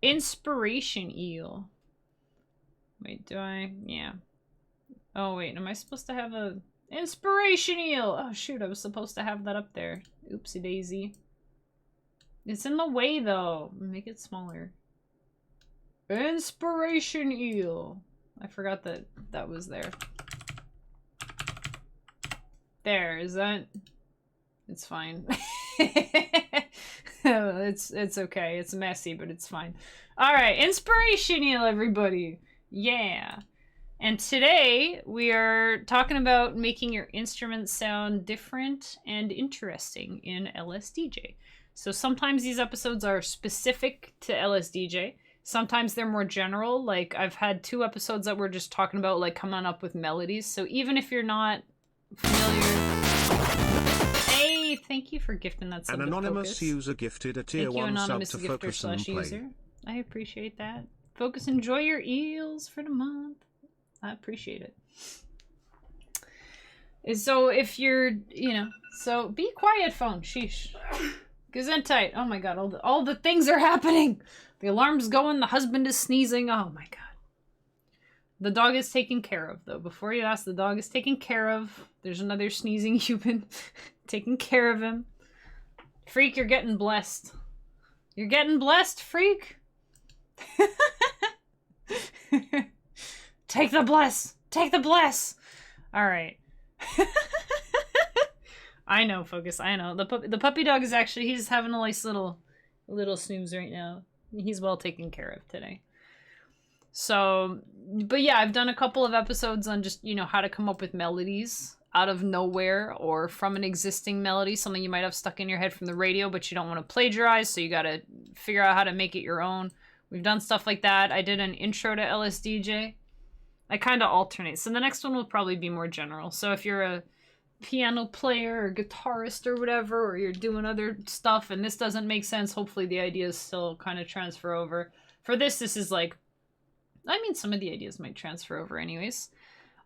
Inspiration Eel. Wait, do I? Yeah. Oh, wait, am I supposed to have a Inspiration Eel? Oh, shoot, I was supposed to have that up there. Oopsie daisy. It's in the way, though. Make it smaller. Inspiration Eel. I forgot that that was there. There, is that? It's fine. It's okay. It's messy, but it's fine. Alright, Inspiration Eel, everybody. Yeah. And today, we are talking about making your instruments sound different and interesting in LSDj. So sometimes these episodes are specific to LSDj. Sometimes they're more general. Like, I've had 2 episodes that were just talking about, like, coming up with melodies. So even if you're not familiar... Hey, thank you for gifting that sub. An anonymous user gifted a tier 1 sub to Focus and Play. User. I appreciate that. Focus, enjoy your eels for the month. I appreciate it. So if you're, so be quiet, phone. Sheesh. Gesundheit. Oh my god, all the things are happening. The alarm's going, the husband is sneezing. Oh my god. The dog is taken care of, though. Before you ask, the dog is taken care of. There's another sneezing human. Taking care of him. Freak, you're getting blessed. You're getting blessed, freak. Take the bless. Take the bless. All right. I know, Focus. I know. The puppy dog is actually, he's having a nice little snooze right now. He's well taken care of today. So, but yeah, I've done a couple of episodes on just, how to come up with melodies out of nowhere or from an existing melody, something you might have stuck in your head from the radio, but you don't want to plagiarize, so you got to figure out how to make it your own. We've done stuff like that. I did an intro to LSDj. I kind of alternate. So the next one will probably be more general. So if you're a piano player or guitarist or whatever, or you're doing other stuff and this doesn't make sense, hopefully the ideas still kind of transfer over. For this is like, I mean, some of the ideas might transfer over anyways.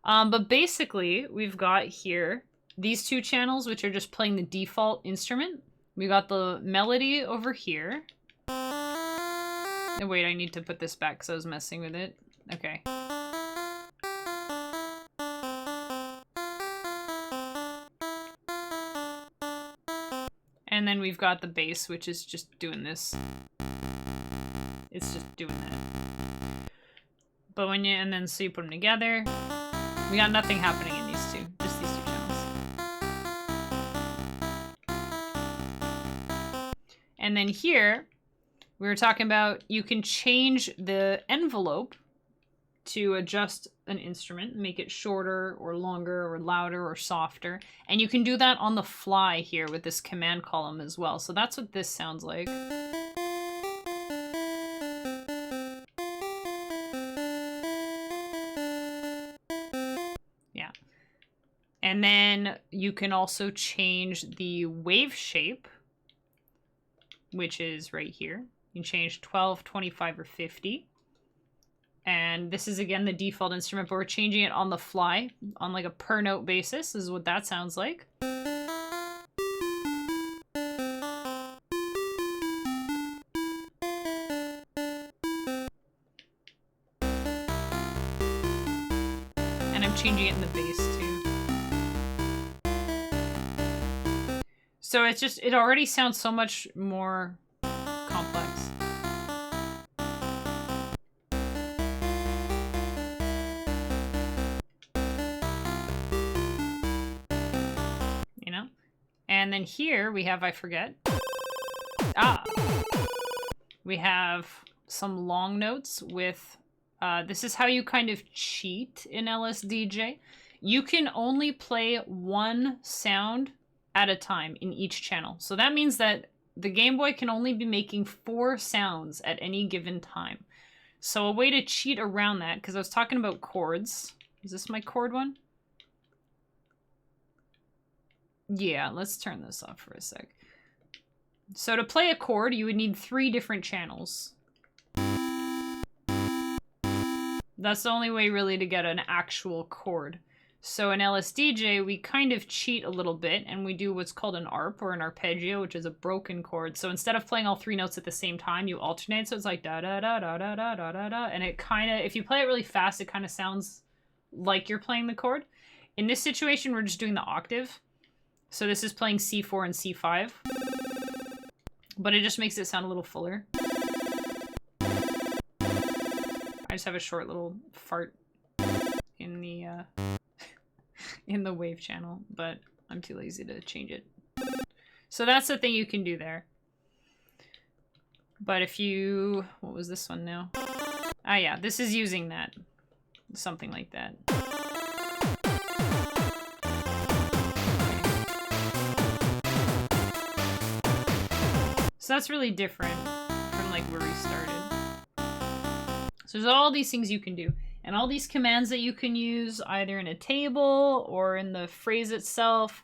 But basically, we've got here these 2 channels, which are just playing the default instrument. We got the melody over here. Oh, wait, I need to put this back because I was messing with it. Okay. And then we've got the bass, which is just doing this. It's just doing that. But when you, and then so you put them together, we got nothing happening in these 2, just these 2 channels. And then here, we were talking about you can change the envelope to adjust an instrument, make it shorter or longer or louder or softer. And you can do that on the fly here with this command column as well. So that's what this sounds like. Yeah. And then you can also change the wave shape, which is right here. You can change 12, 25, or 50. And this is, again, the default instrument, but we're changing it on the fly, on like a per note basis, is what that sounds like. And I'm changing it in the bass too. So it's just, it already sounds so much more complex. You know? And then here we have, I forget. We have some long notes with, this is how you kind of cheat in LSDj. You can only play one sound at a time in each channel. So that means that the Game Boy can only be making 4 sounds at any given time. So a way to cheat around that, because I was talking about chords. Is this my chord one? Yeah, let's turn this off for a sec. So to play a chord, you would need 3 different channels. That's the only way really to get an actual chord. So in LSDj, we kind of cheat a little bit, and we do what's called an ARP, or an arpeggio, which is a broken chord. So instead of playing all 3 notes at the same time, you alternate, so it's like da-da-da-da-da-da-da-da, and it kind of, if you play it really fast, it kind of sounds like you're playing the chord. In this situation, we're just doing the octave. So this is playing C4 and C5. But it just makes it sound a little fuller. I just have a short little fart in the in the wave channel, but I'm too lazy to change it. So that's the thing you can do there. But if you, what was this one now? Ah yeah, this is using that. Something like that. So that's really different from like where we started. So there's all these things you can do. And all these commands that you can use either in a table or in the phrase itself,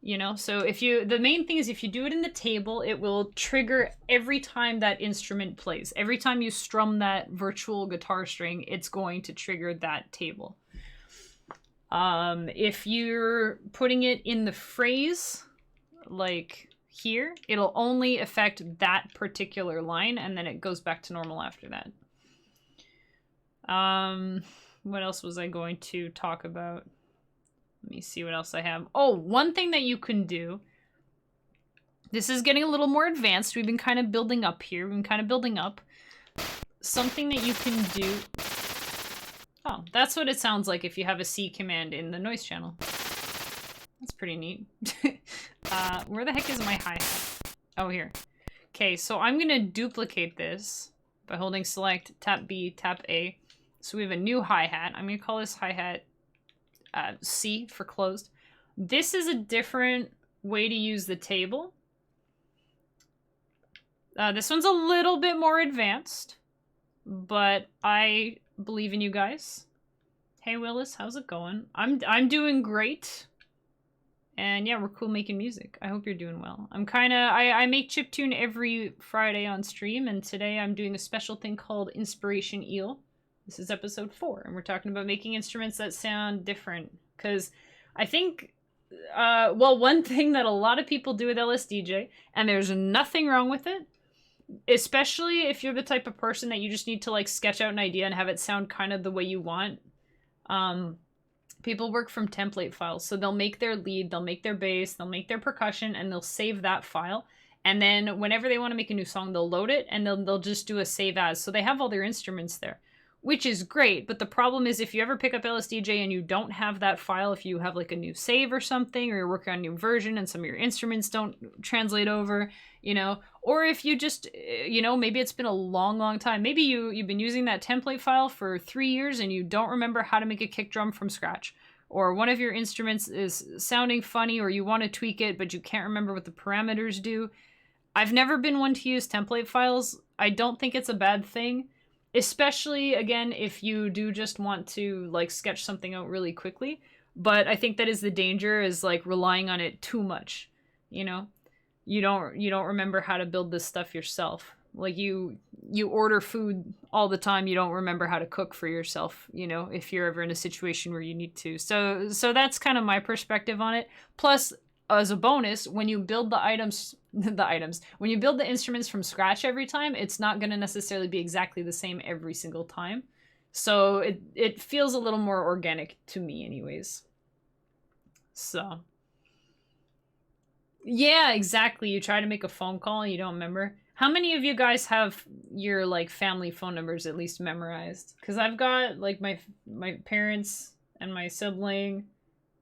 you know. So if you, the main thing is if you do it in the table, it will trigger every time that instrument plays. Every time you strum that virtual guitar string, it's going to trigger that table. If you're putting it in the phrase, like here, it'll only affect that particular line, and then it goes back to normal after that. What else was I going to talk about? Let me see what else I have. Oh, one thing that you can do. This is getting a little more advanced. We've been kind of building up here. We've been kind of building up. Something that you can do. Oh, that's what it sounds like if you have a C command in the noise channel. That's pretty neat. Where the heck is my hi-hat? Oh, here. Okay, so I'm going to duplicate this by holding select, tap B, tap A. So we have a new hi-hat. I'm going to call this hi-hat C for closed. This is a different way to use the table. This one's a little bit more advanced, but I believe in you guys. Hey Willis, how's it going? I'm doing great. And yeah, we're cool making music. I hope you're doing well. I make chiptune every Friday on stream, and today I'm doing a special thing called Inspiration Eel. This is episode 4, and we're talking about making instruments that sound different. Because I think, well, one thing that a lot of people do with LSDj, and there's nothing wrong with it, especially if you're the type of person that you just need to like sketch out an idea and have it sound kind of the way you want. People work from template files, so they'll make their lead, they'll make their bass, they'll make their percussion, and they'll save that file. And then whenever they want to make a new song, they'll load it, and they'll just do a save as. So they have all their instruments there, which is great. But the problem is if you ever pick up LSDj and you don't have that file, if you have like a new save or something, or you're working on a new version and some of your instruments don't translate over, you know, or if you just, you know, maybe it's been a long time. Maybe you've been using that template file for 3 years and you don't remember how to make a kick drum from scratch. Or one of your instruments is sounding funny, or you want to tweak it, but you can't remember what the parameters do. I've never been one to use template files. I don't think it's a bad thing. Especially, again, if you do just want to, like, sketch something out really quickly. But I think that is the danger, is, like, relying on it too much, you know? You don't remember how to build this stuff yourself. Like you order food all the time, you don't remember how to cook for yourself, you know, if you're ever in a situation where you need to. So that's kind of my perspective on it. Plus, as a bonus, when you build the items when you build the instruments from scratch every time, it's not going to necessarily be exactly the same every single time. So it feels a little more organic to me anyways. So yeah, exactly. You try to make a phone call and you don't remember. How many of you guys have your like family phone numbers at least memorized? Because I've got like my parents and my sibling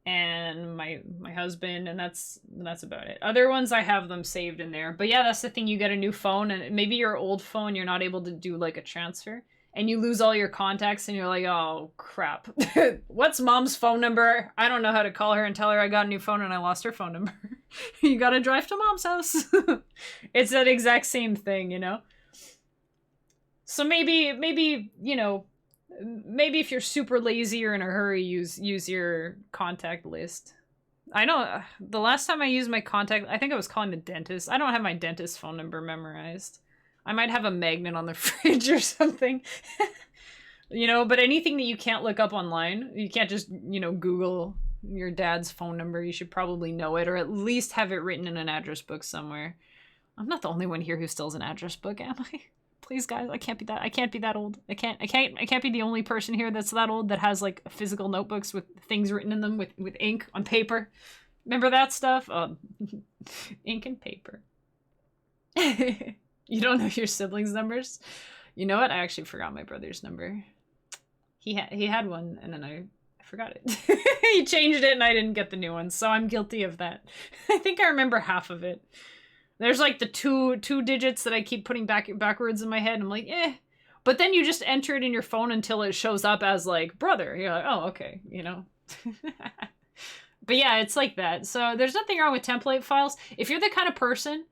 and my husband, and that's about it. Other ones I have them saved in there. But yeah, that's the thing. You get a new phone, and maybe your old phone you're not able to do like a transfer, and you lose all your contacts, and you're like, oh crap, what's mom's phone number? I don't know how to call her and tell her I got a new phone and I lost her phone number. You gotta drive to mom's house. It's that exact same thing, you know. So maybe you know, maybe if you're super lazy or in a hurry, use your contact list. I know the last time I used my contact, I think I was calling the dentist. I don't have my dentist phone number memorized. I might have a magnet on the fridge or something. You know, but anything that you can't look up online, you can't just, you know, Google your dad's phone number. You should probably know it, or at least have it written in an address book somewhere. I'm not the only one here who steals an address book, am I? Please, guys, I can't be that old. I can't be the only person here that's that old that has like physical notebooks with things written in them with ink on paper. Remember that stuff? Ink and paper. You don't know your siblings' numbers? You know what? I actually forgot my brother's number. He had one, and then I forgot it. He changed it, and I didn't get the new one, so I'm guilty of that. I think I remember half of it. There's like the two digits that I keep putting backwards in my head. And I'm like, eh. But then you just enter it in your phone until it shows up as like brother. You're like, oh, okay, you know. But yeah, it's like that. So there's nothing wrong with template files. If you're the kind of person,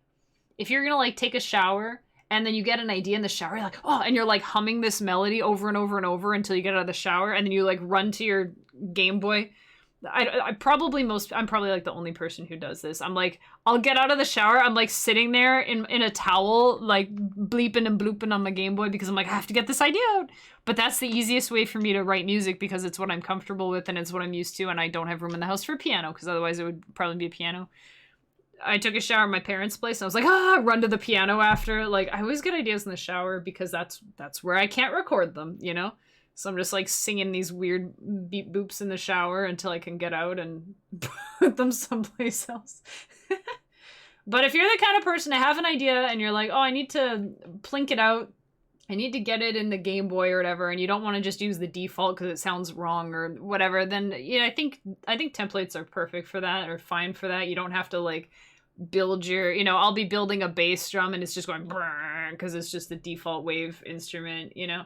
if you're gonna like take a shower and then you get an idea in the shower, you're like, oh, and you're like humming this melody over and over and over until you get out of the shower, and then you like run to your Game Boy. I'm probably like the only person who does this. I'm like, I'll get out of the shower. I'm like sitting there in a towel, like bleeping and blooping on my Game Boy because I'm like, I have to get this idea out. But that's the easiest way for me to write music because it's what I'm comfortable with and it's what I'm used to. And I don't have room in the house for a piano because otherwise it would probably be a piano. I took a shower at my parents' place and I was like, run to the piano after. Like, I always get ideas in the shower because that's where I can't record them, you know? So I'm just like singing these weird beep boops in the shower until I can get out and put them someplace else. But if you're the kind of person to have an idea and you're like, oh, I need to plink it out, I need to get it in the Game Boy or whatever, and you don't want to just use the default because it sounds wrong or whatever, then yeah, I think templates are perfect for that or fine for that. You don't have to like build your, you know, I'll be building a bass drum and it's just going because it's just the default wave instrument, you know.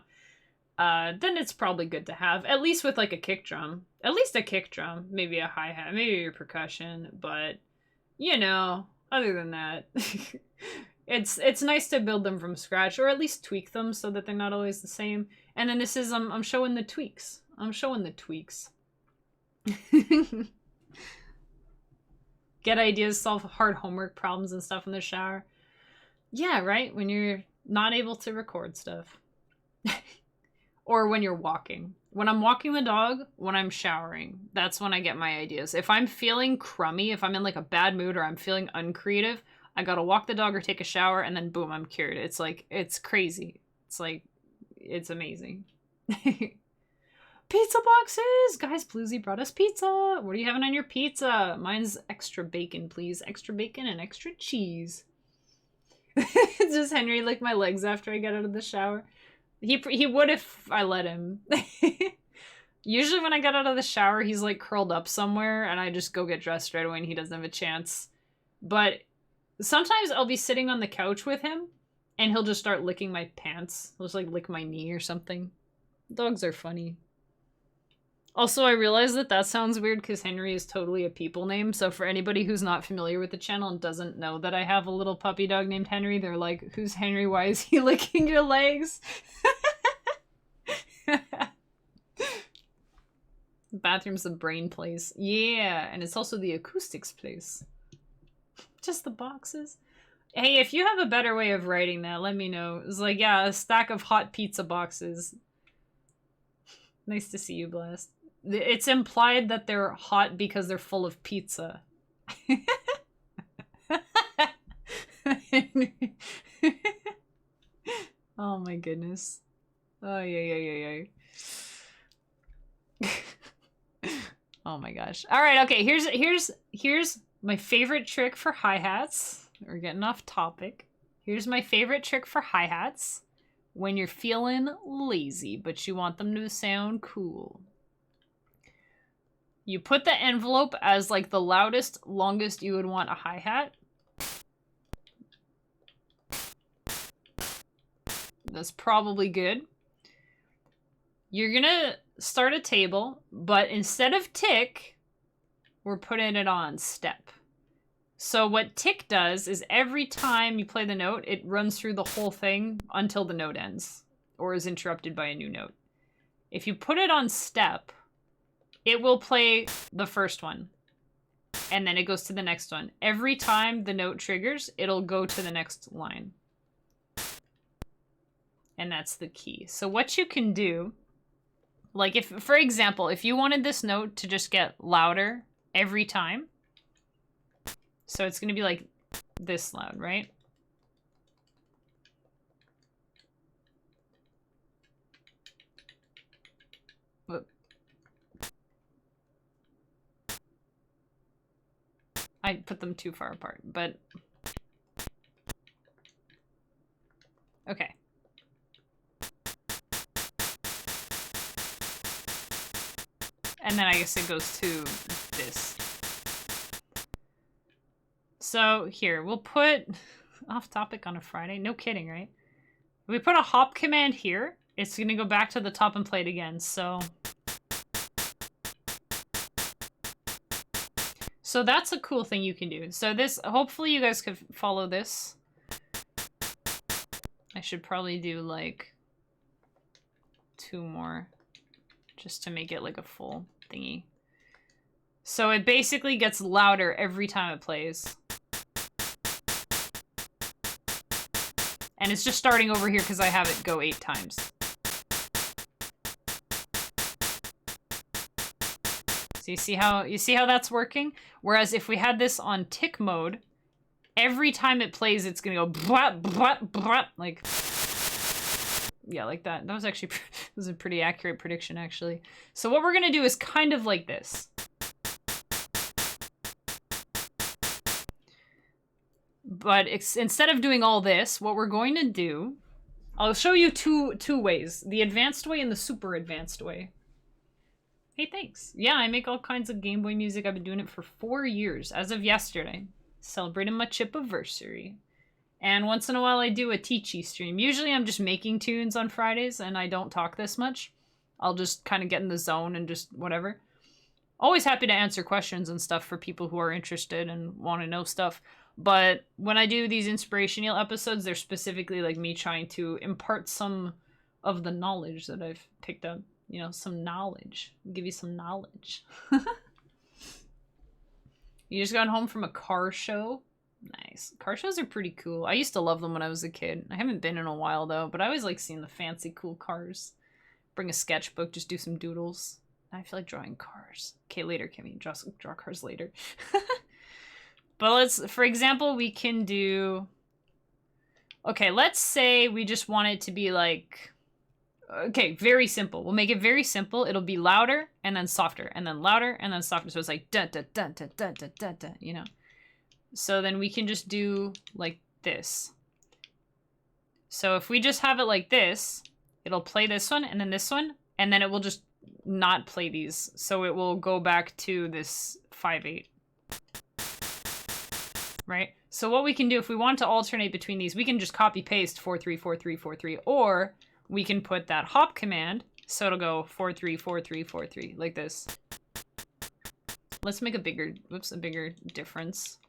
Then it's probably good to have, at least with like a kick drum. At least a kick drum, maybe a hi-hat, maybe your percussion, but you know, other than that, it's nice to build them from scratch or at least tweak them so that they're not always the same. And then this is I'm showing the tweaks. I'm showing the tweaks. Get ideas, solve hard homework problems and stuff in the shower. Yeah, right? When you're not able to record stuff. Or when you're walking. When I'm walking the dog, when I'm showering, that's when I get my ideas. If I'm feeling crummy, if I'm in like a bad mood or I'm feeling uncreative, I gotta walk the dog or take a shower and then boom, I'm cured. It's like, it's crazy. It's like, it's amazing. Pizza boxes! Guys, Bluesy brought us pizza. What are you having on your pizza? Mine's extra bacon, please. Extra bacon and extra cheese. Does Henry lick my legs after I get out of the shower? He would if I let him. Usually when I get out of the shower, he's like curled up somewhere and I just go get dressed right away and he doesn't have a chance. But sometimes I'll be sitting on the couch with him and he'll just start licking my pants. He'll just like lick my knee or something. Dogs are funny. Also, I realize that sounds weird because Henry is totally a people name. So for anybody who's not familiar with the channel and doesn't know that I have a little puppy dog named Henry, they're like, who's Henry? Why is he licking your legs? The bathroom's the brain place. Yeah, and it's also the acoustics place. Just the boxes. Hey, if you have a better way of writing that, let me know. It's like, yeah, a stack of hot pizza boxes. Nice to see you, Blast. It's implied that they're hot because they're full of pizza. Oh my goodness. Oh, yeah. Oh my gosh. All right, okay, here's my favorite trick for hi-hats. We're getting off topic. Here's my favorite trick for hi-hats when you're feeling lazy, but you want them to sound cool. You put the envelope as like the loudest, longest you would want a hi-hat. That's probably good. You're gonna start a table, but instead of tick, we're putting it on step. So what tick does is every time you play the note, it runs through the whole thing until the note ends or is interrupted by a new note. If you put it on step, it will play the first one and then it goes to the next one. Every time the note triggers, it'll go to the next line. And that's the key. So what you can do, like if, for example, if you wanted this note to just get louder every time, so it's going to be like this loud, right? Whoop. I put them too far apart, but okay. And then I guess it goes to this. So here, we'll put off topic on a Friday. No kidding, right? If we put a hop command here, it's going to go back to the top and play it again. So that's a cool thing you can do. So this, hopefully you guys could follow this. I should probably do like 2 more just to make it like a full thingy. So it basically gets louder every time it plays. And it's just starting over here because I have it go 8 times. So you see how that's working? Whereas if we had this on tick mode, every time it plays, it's gonna go blah, blah, blah, like, yeah, like that. That was actually that was a pretty accurate prediction, actually. So what we're gonna do is kind of like this. But instead of doing all this, what we're going to do, I'll show you two ways: the advanced way and the super advanced way. Hey, thanks. Yeah, I make all kinds of Game Boy music. I've been doing it for 4 years, as of yesterday. Celebrating my chip-iversary. And once in a while I do a teachy stream. Usually I'm just making tunes on Fridays and I don't talk this much. I'll just kind of get in the zone and just whatever. Always happy to answer questions and stuff for people who are interested and want to know stuff. But when I do these inspirational episodes, they're specifically like me trying to impart some of the knowledge that I've picked up. You know, some knowledge. I'll give you some knowledge. You just got home from a car show? Nice. Car shows are pretty cool. I used to love them when I was a kid. I haven't been in a while, though, but I always like seeing the fancy, cool cars. Bring a sketchbook, just do some doodles. I feel like drawing cars. Okay, later, Kimmy. Draw cars later. But let's, for example, we can do... Okay, let's say we just want it to be like... Okay, very simple. We'll make it very simple. It'll be louder, and then softer, and then louder, and then softer. So it's like da-da-da-da-da-da-da, you know? So then we can just do like this. So if we just have it like this, it'll play this one, and then it will just not play these. So it will go back to this 5/8. Right? So what we can do, if we want to alternate between these, we can just copy paste 4/3, 4/3, 4/3, or we can put that hop command, so it'll go 4/3, 4/3, 4/3, like this. Let's make a bigger, whoops, a bigger difference.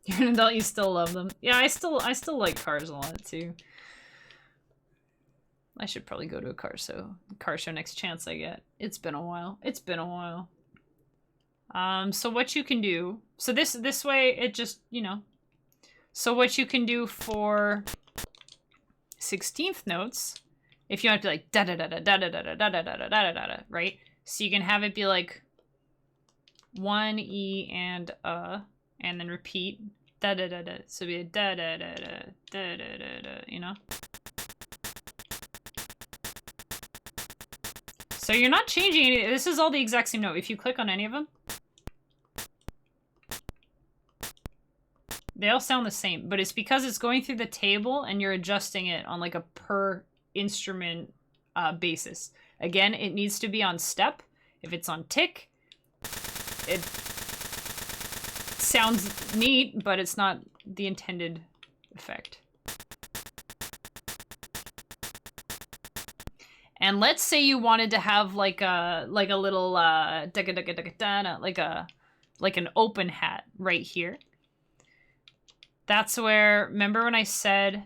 You're an adult, you still love them. Yeah, I still like cars a lot too. I should probably go to a car show next chance I get. It's been a while. It's been a while. So what you can do, so this way it just, you know, so what you can do for 16th notes, if you want to be like da da da da da da da da da da da da da da, right? So you can have it be like 1 E and then repeat da da da da. So be a da da da da da da da da, you know? So you're not changing any, this is all the exact same note. If you click on any of them, they all sound the same, but it's because it's going through the table and you're adjusting it on like a per instrument basis. Again, it needs to be on step. If it's on tick, it sounds neat, but it's not the intended effect. And let's say you wanted to have like a little like an open hat right here. That's where, remember when I said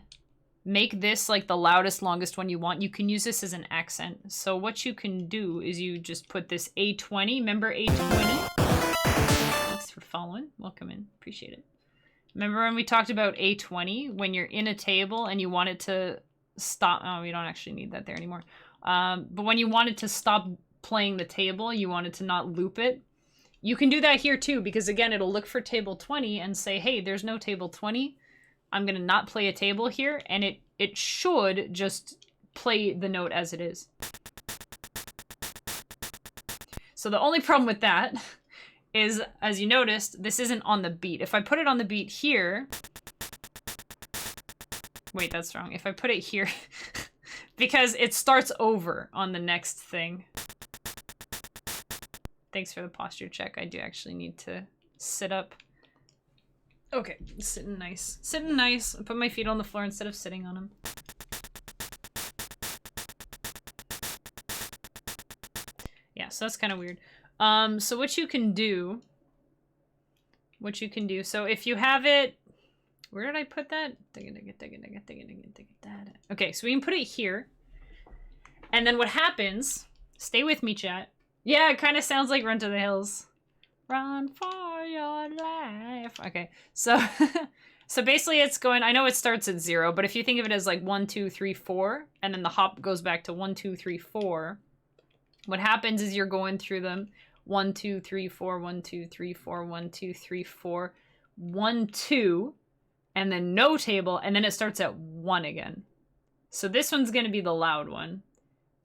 make this like the loudest, longest one you want? You can use this as an accent. So what you can do is you just put this A20. Remember A20? Thanks for following. Welcome in. Appreciate it. Remember when we talked about A20? When you're in a table and you want it to stop. Oh, we don't actually need that there anymore. But when you wanted to stop playing the table, you wanted to not loop it. You can do that here too, because again, it'll look for table 20 and say, hey, there's no table 20. I'm going to not play a table here. And it should just play the note as it is. So the only problem with that is, as you noticed, this isn't on the beat. If I put it on the beat here, wait, that's wrong. If I put it here, because it starts over on the next thing. Thanks for the posture check. I do actually need to sit up. Okay, sitting nice. Sitting nice. I put my feet on the floor instead of sitting on them. Yeah, so that's kind of weird. So what you can do, so if you have it, where did I put that? Okay, so we can put it here. And then what happens, stay with me, chat. Yeah, it kind of sounds like Run to the Hills. Run for your life. Okay, so so basically it's going, I know it starts at 0, but if you think of it as like 1, 2, 3, 4, and then the hop goes back to 1, 2, 3, 4, what happens is you're going through them 1, 2, 3, 4, 1, 2, 3, 4, 1, 2, 3, 4, 1, 2, and then no table, and then it starts at 1 again. So this one's going to be the loud one.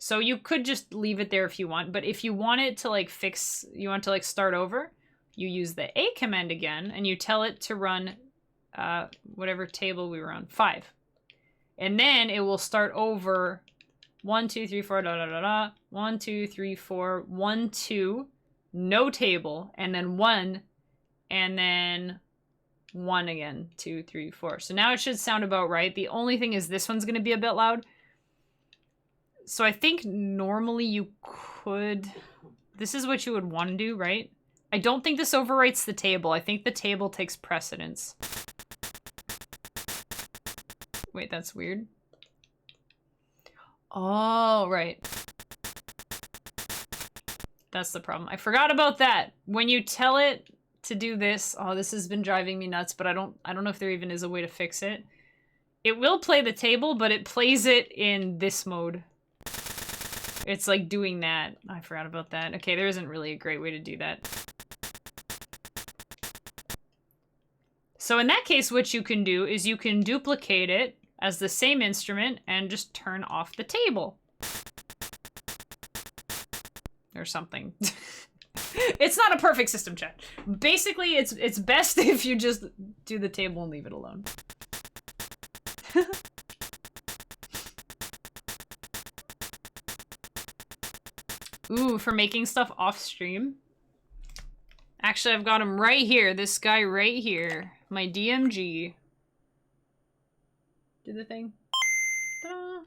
So you could just leave it there if you want, but if you want it to like fix, you want to like start over, you use the A command again, and you tell it to run whatever table we were on, 5. And then it will start over 1, 2, 3, 4, da da da da, 1, 2, 3, 4, 1, 2, no table, and then 1, and then 1 again, 2, 3, 4. So now it should sound about right. The only thing is this one's going to be a bit loud. So I think normally you could, this is what you would want to do, right? I don't think this overwrites the table. I think the table takes precedence. Wait, that's weird. Oh, right. That's the problem. I forgot about that. When you tell it to do this, oh, this has been driving me nuts, but I don't know if there even is a way to fix it. It will play the table, but it plays it in this mode. It's like doing that. I forgot about that. Okay, there isn't really a great way to do that. So in that case, what you can do is you can duplicate it as the same instrument and just turn off the table. Or something. It's not a perfect system, chat. Basically, it's best if you just do the table and leave it alone. Ooh, for making stuff off stream. Actually, I've got him right here. This guy right here. My DMG. Do the thing. Ta-da.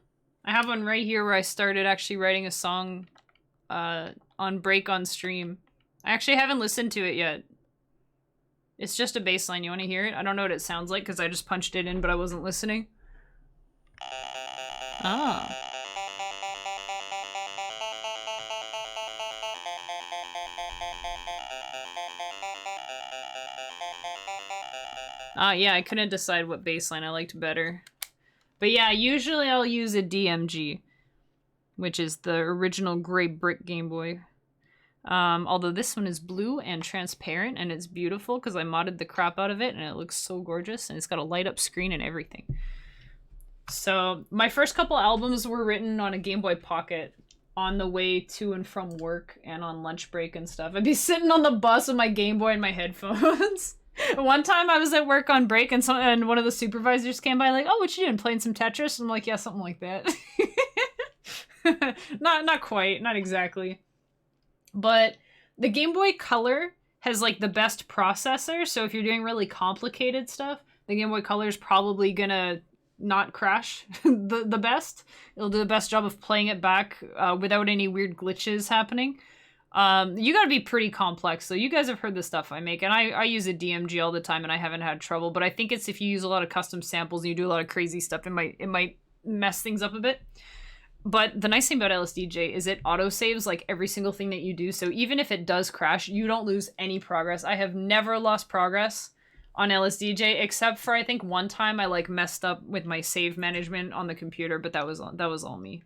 I have one right here where I started actually writing a song on break on stream. I actually haven't listened to it yet. It's just a bass line. You want to hear it? I don't know what it sounds like because I just punched it in, but I wasn't listening. Ah. Yeah, I couldn't decide what baseline I liked better. But yeah, usually I'll use a DMG, which is the original gray brick Game Boy. Although this one is blue and transparent and it's beautiful because I modded the crap out of it and it looks so gorgeous and it's got a light up screen and everything. So my first couple albums were written on a Game Boy Pocket on the way to and from work and on lunch break and stuff. I'd be sitting on the bus with my Game Boy and my headphones. One time I was at work on break and one of the supervisors came by like, "Oh, what you doing? Playing some Tetris?" I'm like, "Yeah, something like that." Not quite, not exactly. But the Game Boy Color has like the best processor, so if you're doing really complicated stuff, the Game Boy Color is probably gonna not crash the best. It'll do the best job of playing it back without any weird glitches happening. You gotta be pretty complex. So you guys have heard the stuff I make, and I use a DMG all the time, and I haven't had trouble. But I think it's if you use a lot of custom samples and you do a lot of crazy stuff, it might mess things up a bit. But the nice thing about LSDj is it auto-saves like every single thing that you do. So even if it does crash, you don't lose any progress. I have never lost progress on LSDj, except for I think one time I like messed up with my save management on the computer, but that was all me.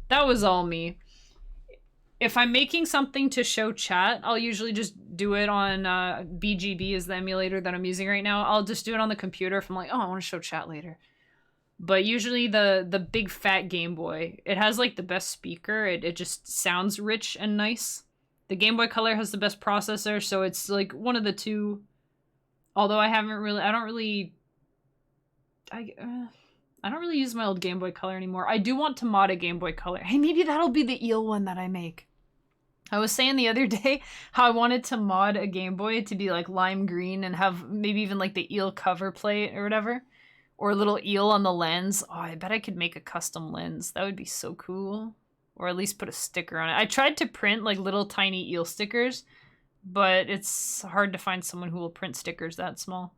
That was all me. If I'm making something to show chat, I'll usually just do it on BGB is the emulator that I'm using right now. I'll just do it on the computer if I'm like, oh, I want to show chat later. But usually the big fat Game Boy, it has like the best speaker. It just sounds rich and nice. The Game Boy Color has the best processor, so it's like one of the two. Although I don't really use my old Game Boy Color anymore. I do want to mod a Game Boy Color. Hey, maybe that'll be the eel one that I make. I was saying the other day how I wanted to mod a Game Boy to be like lime green and have maybe even like the eel cover plate or whatever. Or a little eel on the lens. Oh, I bet I could make a custom lens. That would be so cool. Or at least put a sticker on it. I tried to print like little tiny eel stickers, but it's hard to find someone who will print stickers that small.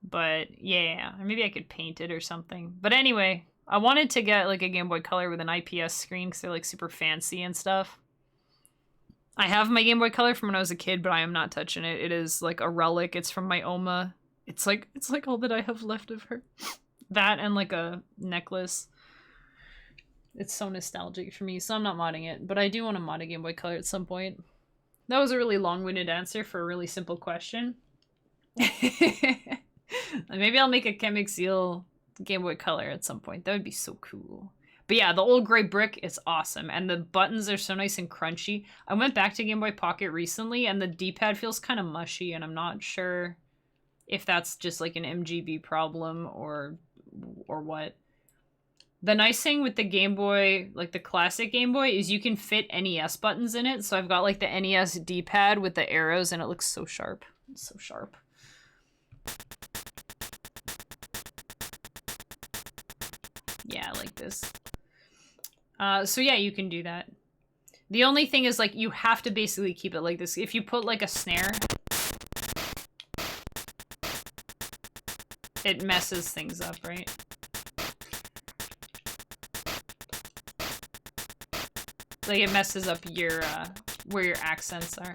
But yeah, maybe I could paint it or something. But anyway, I wanted to get like a Game Boy Color with an IPS screen because they're like super fancy and stuff. I have my Game Boy Color from when I was a kid, but I am not touching it. It is like a relic. It's from my Oma. It's like all that I have left of her. That and like a necklace. It's so nostalgic for me, so I'm not modding it. But I do want to mod a Game Boy Color at some point. That was a really long-winded answer for a really simple question. Maybe I'll make a Kemikziel Game Boy Color at some point. That would be so cool. But yeah, the old gray brick is awesome. And the buttons are so nice and crunchy. I went back to Game Boy Pocket recently, and the D-pad feels kind of mushy, and I'm not sure if that's just like an MGB problem or what. The nice thing with the Game Boy, like the classic Game Boy, is you can fit NES buttons in it. So I've got like the NES D-pad with the arrows and it looks so sharp. It's so sharp. Yeah, like this. So yeah, you can do that. The only thing is like you have to basically keep it like this. If you put like a snare, it messes things up, right? Like it messes up your where your accents are.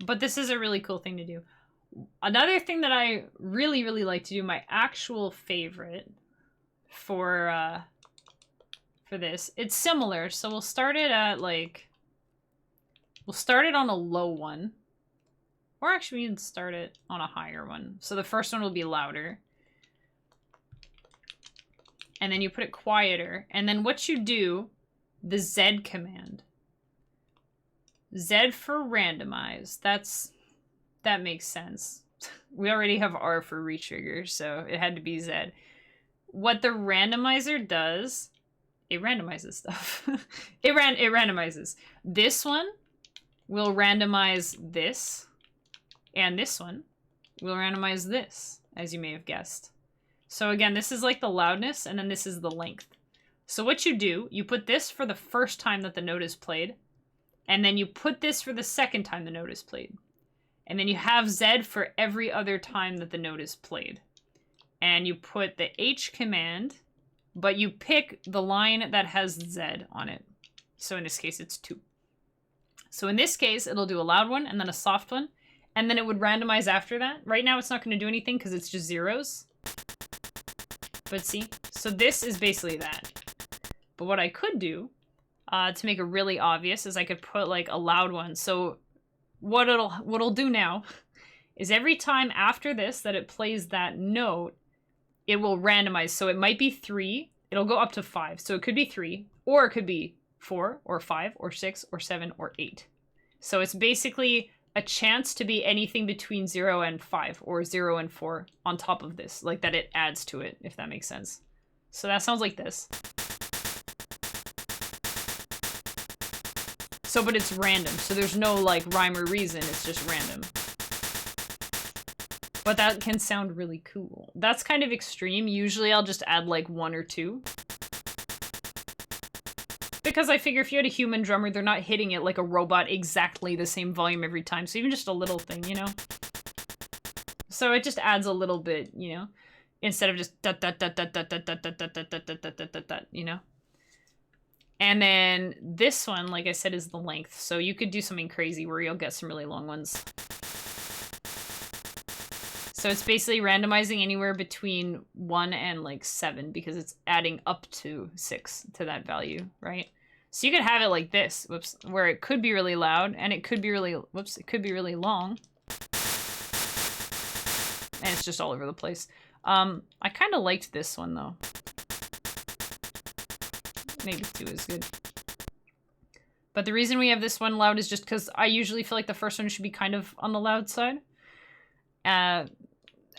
But this is a really cool thing to do. Another thing that I really, really like to do, my actual favorite for this, it's similar. So we'll start it at like, we'll start it on a low one. Or actually, we can start it on a higher one. So the first one will be louder. And then you put it quieter. And then what you do, the Z command. Z for randomize. That makes sense. We already have R for retrigger, so it had to be Z. What the randomizer does, it randomizes stuff. it randomizes. This one will randomize this. And this one will randomize this, as you may have guessed. So again, this is like the loudness, and then this is the length. So what you do, you put this for the first time that the note is played, and then you put this for the second time the note is played. And then you have Z for every other time that the note is played. And you put the H command, but you pick the line that has Z on it. So in this case, it's 2. So in this case, it'll do a loud one and then a soft one. and then it would randomize after that. Right now it's not going to do anything because it's just zeros. But see? So this is basically that. But what I could do, to make it really obvious, is I could put like a loud one. So what it'll do now is every time after this that it plays that note, it will randomize. So it might be 3. It'll go up to 5. So it could be 3, or it could be 4, or 5, or 6, or 7, or 8. So it's basically a chance to be anything between 0 and 5, or 0 and 4 on top of this. Like that it adds to it, if that makes sense. So that sounds like this. So, but it's random. So there's no like rhyme or reason. It's just random. But that can sound really cool. That's kind of extreme. Usually I'll just add like 1 or 2. Because I figure if you had a human drummer, they're not hitting it like a robot exactly the same volume every time. So even just a little thing, you know? So it just adds a little bit, you know? Instead of just dot dot dot dot dot dot dot dot dot dot dot dot dot dot dot, you know? And then this one, like I said, is the length. So you could do something crazy where you'll get some really long ones. So it's basically randomizing anywhere between 1 and like 7 because it's adding up to 6 to that value, right? So you could have it like this, whoops, where it could be really loud and it could be really, whoops, it could be really long. And it's just all over the place. I kind of liked this one though. Maybe 2 is good. But the reason we have this one loud is just because I usually feel like the first one should be kind of on the loud side.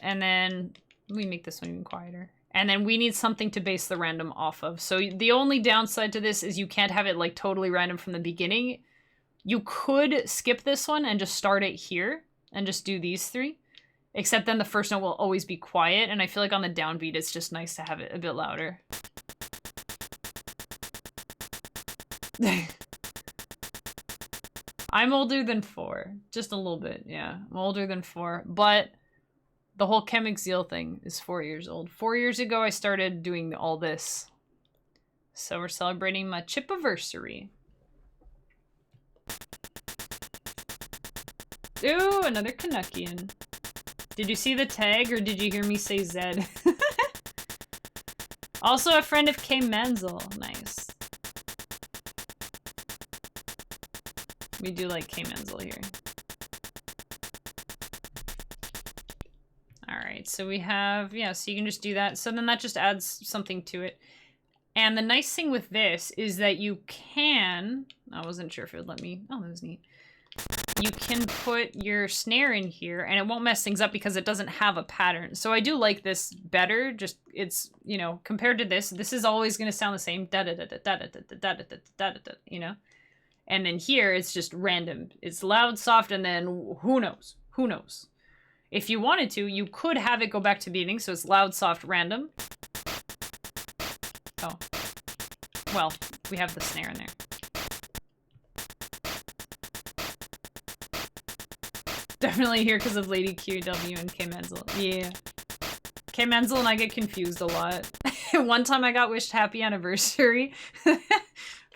And then we make this one even quieter. And then we need something to base the random off of. So the only downside to this is you can't have it like totally random from the beginning. You could skip this one and just start it here and just do these 3. Except then the first note will always be quiet. And I feel like on the downbeat, it's just nice to have it a bit louder. I'm older than 4. Just a little bit, yeah. I'm older than 4. But the whole Kemikziel thing is 4 years old. 4 years ago, I started doing all this. So we're celebrating my chipiversary. Ooh, another Canuckian. Did you see the tag or did you hear me say Zed? Also a friend of Kemikziel. Nice. We do like Kemikziel here. Alright, so we have, yeah, so you can just do that. So then that just adds something to it. And the nice thing with this is that you can, I wasn't sure if it would let me, oh, that was neat. You can put your snare in here and it won't mess things up because it doesn't have a pattern. So I do like this better, just it's, you know, compared to this is always going to sound the same, you know? And then here, it's just random. It's loud, soft, and then who knows? Who knows? If you wanted to, you could have it go back to beating, so it's loud, soft, random. Oh. Well, we have the snare in there. Definitely here because of Lady QW and Kemikziel. Yeah. Kemikziel and I get confused a lot. One time I got wished happy anniversary.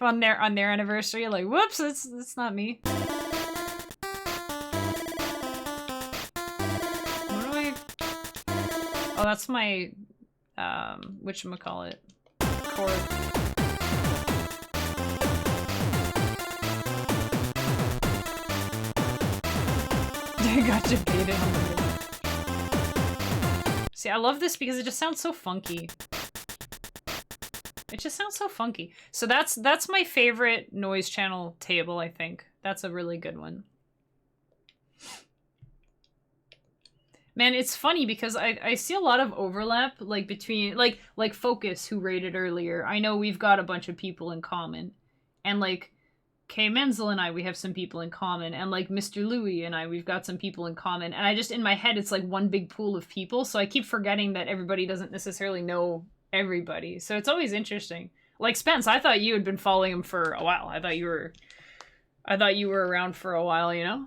on their anniversary, like, whoops, it's not me. What do I... Oh, that's my, whatchamacallit, chord. I got debated on the... See, I love this because it just sounds so funky. It just sounds so funky. So that's my favorite noise channel table, I think. That's a really good one. Man, it's funny because I see a lot of overlap, like, between, like Focus, who rated earlier. I know we've got a bunch of people in common. And, like, Kemikziel and I, we have some people in common. And, like, Mr. Louie and I, we've got some people in common. And I just, in my head, it's like one big pool of people. So I keep forgetting that everybody doesn't necessarily know everybody. So it's always interesting. Like Spence, I thought you had been following him for a while. I thought you were around for a while, you know?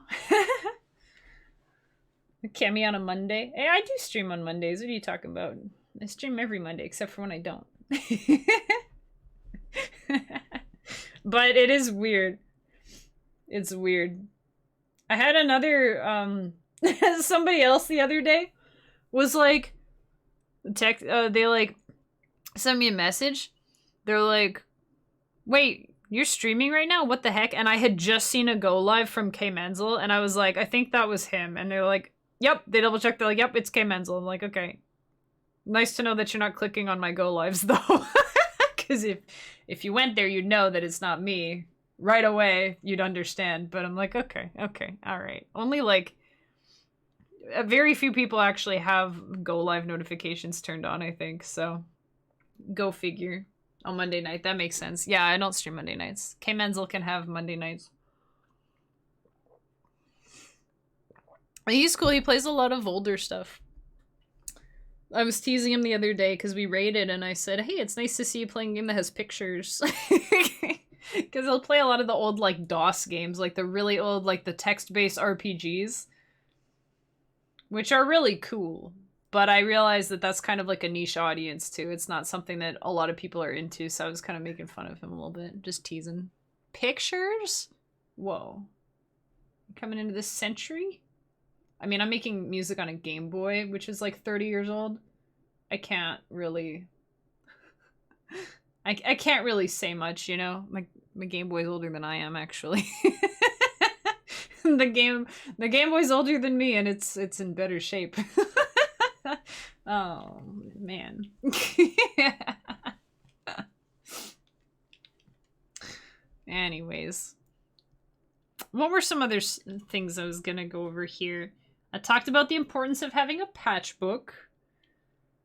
Kemi on a Monday. Hey, I do stream on Mondays. What are you talking about? I stream every Monday except for when I don't. But it is weird. It's weird. I had another somebody else the other day was like they like sent me a message. They're like, "Wait, you're streaming right now? What the heck?" And I had just seen a go live from Kemikziel, and I was like, "I think that was him." And they're like, "Yep." They double checked. They're like, "Yep, it's Kemikziel." I'm like, "Okay, nice to know that you're not clicking on my go lives though, because if you went there, you'd know that it's not me right away. You'd understand." But I'm like, okay, all right. Only like very few people actually have go live notifications turned on, I think. So go figure. On Monday night, that makes sense. Yeah, I don't stream Monday nights. Kemikziel can have Monday nights. He's cool. He plays a lot of older stuff. I was teasing him the other day because we raided, and I said, "Hey, it's nice to see you playing a game that has pictures." Because he'll play a lot of the old, like, DOS games, like the really old, like, the text-based RPGs, which are really cool. But I realized that that's kind of like a niche audience, too. It's not something that a lot of people are into, so I was kind of making fun of him a little bit. Just teasing. Pictures? Whoa. Coming into this century? I mean, I'm making music on a Game Boy, which is like 30 years old. I can't really... I can't really say much, you know? My Game Boy's older than I am, actually. the Game Boy's older than me, and it's in better shape. Oh, man. Anyways. What were some other things I was gonna go over here? I talked about the importance of having a patch book.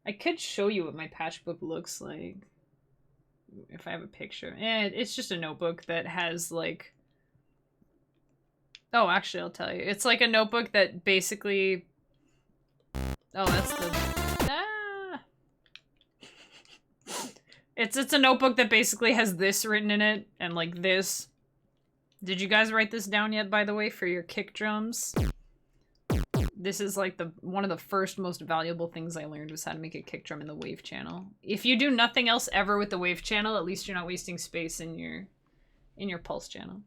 I could show you what my patch book looks like. If I have a picture. It's just a notebook that has, like... Oh, actually, I'll tell you. It's like a notebook that basically... Oh, that's the... Ah! It's a notebook that basically has this written in it, and, like, this. Did you guys write this down yet, by the way, for your kick drums? This is like one of the first most valuable things I learned was how to make a kick drum in the wave channel. If you do nothing else ever with the wave channel, at least you're not wasting space in your pulse channel.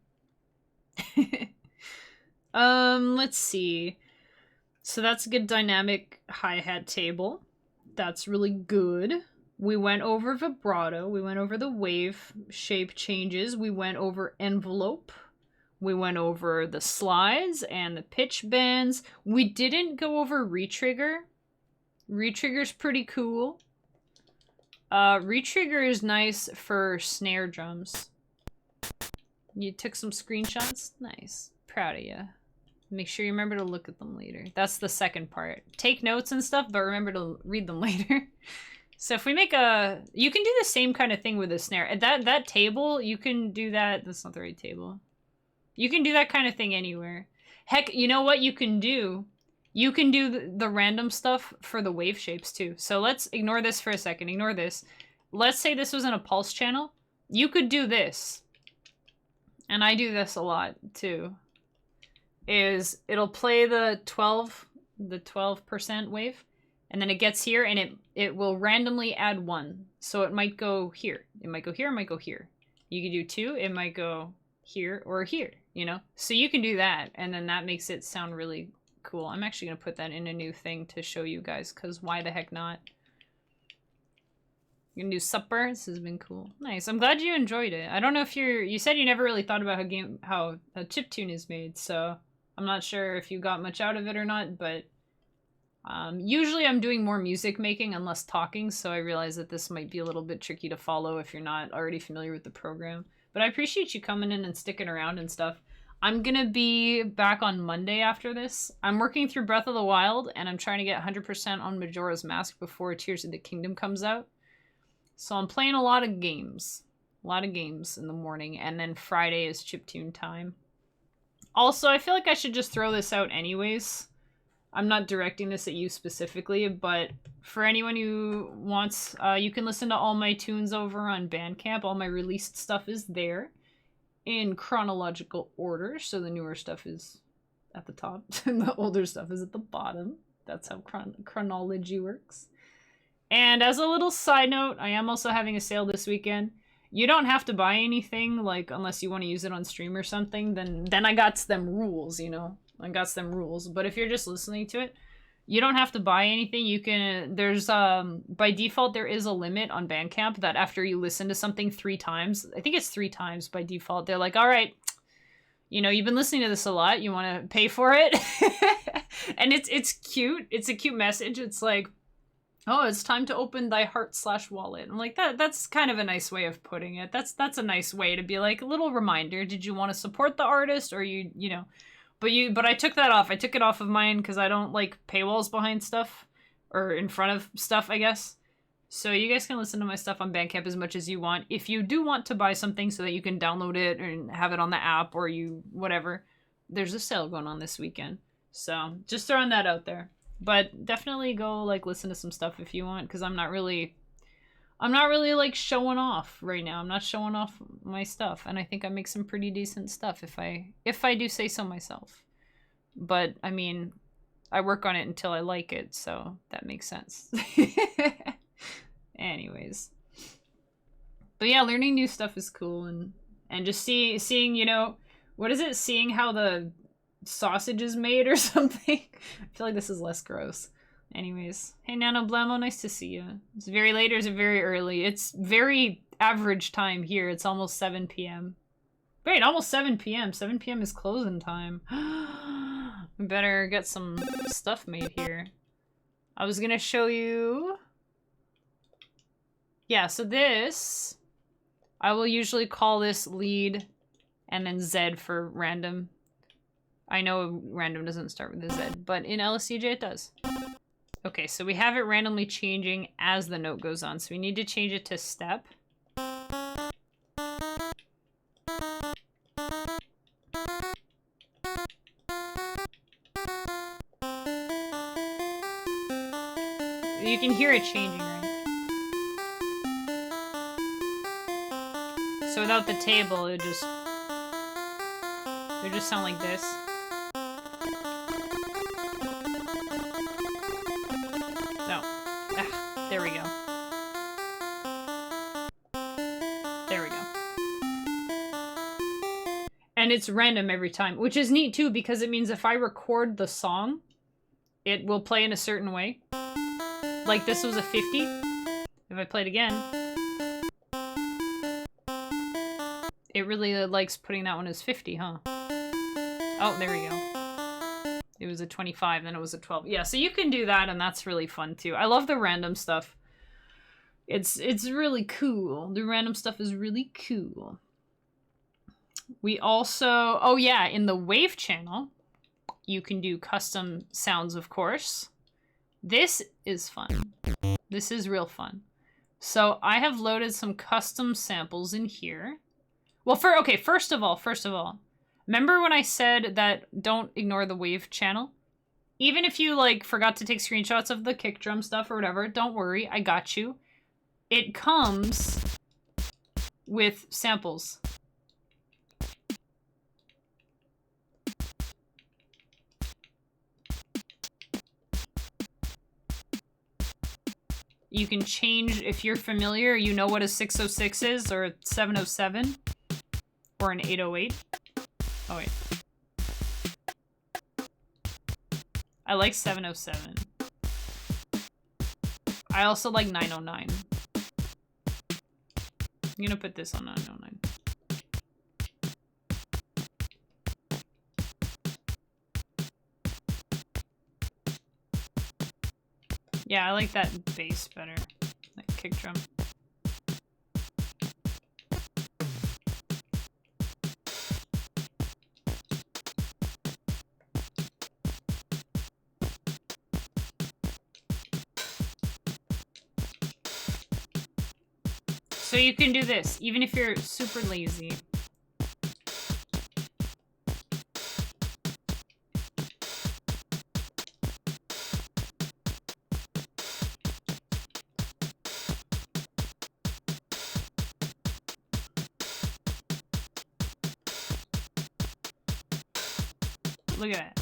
Let's see. So that's a good dynamic hi-hat table. That's really good. We went over vibrato. We went over the wave shape changes. We went over envelope. We went over the slides and the pitch bends. We didn't go over retrigger. Retrigger's pretty cool. Retrigger is nice for snare drums. You took some screenshots? Nice. Proud of you. Make sure you remember to look at them later. That's the second part. Take notes and stuff, but remember to read them later. So if we make a... You can do the same kind of thing with a snare. That table, you can do that... That's not the right table. You can do that kind of thing anywhere. Heck, you know what you can do? You can do the random stuff for the wave shapes too. So let's ignore this for a second. Ignore this. Let's say this was in a pulse channel. You could do this. And I do this a lot too. Is it'll play the 12% wave. And then it gets here and it will randomly add 1. So it might go here. It might go here, it might go here. You can do 2, it might go here or here, you know? So you can do that, and then that makes it sound really cool. I'm actually going to put that in a new thing to show you guys, because why the heck not? You're going to do supper? This has been cool. Nice. I'm glad you enjoyed it. I don't know if you said you never really thought about how a chiptune is made, so I'm not sure if you got much out of it or not, but usually I'm doing more music making and less talking, so I realize that this might be a little bit tricky to follow if you're not already familiar with the program. But I appreciate you coming in and sticking around and stuff. I'm gonna be back on Monday after this. I'm working through Breath of the Wild, and I'm trying to get 100% on Majora's Mask before Tears of the Kingdom comes out. So I'm playing a lot of games. A lot of games in the morning, and then Friday is chiptune time. Also, I feel like I should just throw this out anyways. I'm not directing this at you specifically, but for anyone who wants, you can listen to all my tunes over on Bandcamp. All my released stuff is there in chronological order. So the newer stuff is at the top and the older stuff is at the bottom. That's how chronology works. And as a little side note, I am also having a sale this weekend. You don't have to buy anything, like, unless you want to use it on stream or something. Then I got them rules, you know. and got some rules. But if you're just listening to it, you don't have to buy anything. You can, there's, by default, there is a limit on Bandcamp that after you listen to something 3 times, I think it's 3 times by default, they're like, all right, you know, you've been listening to this a lot, you want to pay for it? And it's cute. It's a cute message. It's like, oh, it's time to open thy heart/wallet. I'm like, that's kind of a nice way of putting it. That's a nice way to be like, a little reminder. Did you want to support the artist, or you know, but I took that off. I took it off of mine because I don't like paywalls behind stuff, or in front of stuff, I guess. So you guys can listen to my stuff on Bandcamp as much as you want. If you do want to buy something so that you can download it and have it on the app, or you whatever, there's a sale going on this weekend. So just throwing that out there. But definitely go like listen to some stuff if you want, because I'm not really like showing off right now. I'm not showing off my stuff, and I think I make some pretty decent stuff if I do say so myself. But I mean, I work on it until I like it, so that makes sense. Anyways. But yeah, learning new stuff is cool, and just seeing, you know, what is it? Seeing how the sausage is made or something. I feel like this is less gross. Anyways, hey Nano Blamo, nice to see you. It's very late, or is it very early? It's very average time here. It's almost 7 p.m. Wait, almost 7 p.m. 7 p.m. is closing time. We better get some stuff made here. I was gonna show you... Yeah, so this... I will usually call this lead and then Z for random. I know random doesn't start with a Z, but in LSDj it does. Okay, so we have it randomly changing as the note goes on, so we need to change it to step. You can hear it changing, right? So without the table, it just sound like this. No. Ah, there we go. There we go. And it's random every time, which is neat too, because it means if I record the song, it will play in a certain way. Like this was a 50. If I play it again, it really likes putting that one as 50, huh? Oh, there we go. It was a 25, then it was a 12. Yeah, so you can do that, and that's really fun too. I love the random stuff. It's really cool. The random stuff is really cool. We also... Oh yeah, in the wave channel, you can do custom sounds, of course. This is fun. This is real fun. So I have loaded some custom samples in here. Well, okay, first of all, remember when I said that don't ignore the wave channel? Even if you like forgot to take screenshots of the kick drum stuff or whatever, don't worry, I got you. It comes with samples. You can change, if you're familiar, you know what a 606 is, or a 707, or an 808. Oh wait. I like 707. I also like 909. I'm gonna put this on 909. Yeah, I like that bass better. That kick drum. So you can do this, even if you're super lazy. Look at that.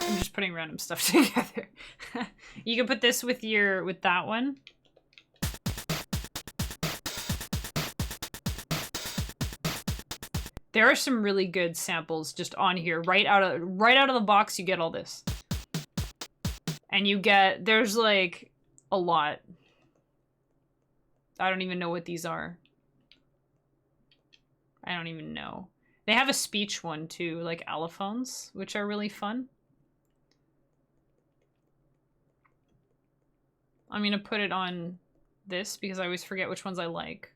I'm just putting random stuff together. You can put this with that one. There are some really good samples just on here. Right out of the box, you get all this. And you get, there's like a lot. I don't even know what these are. I don't even know. They have a speech one too, like allophones, which are really fun. I'm gonna put it on this because I always forget which ones I like.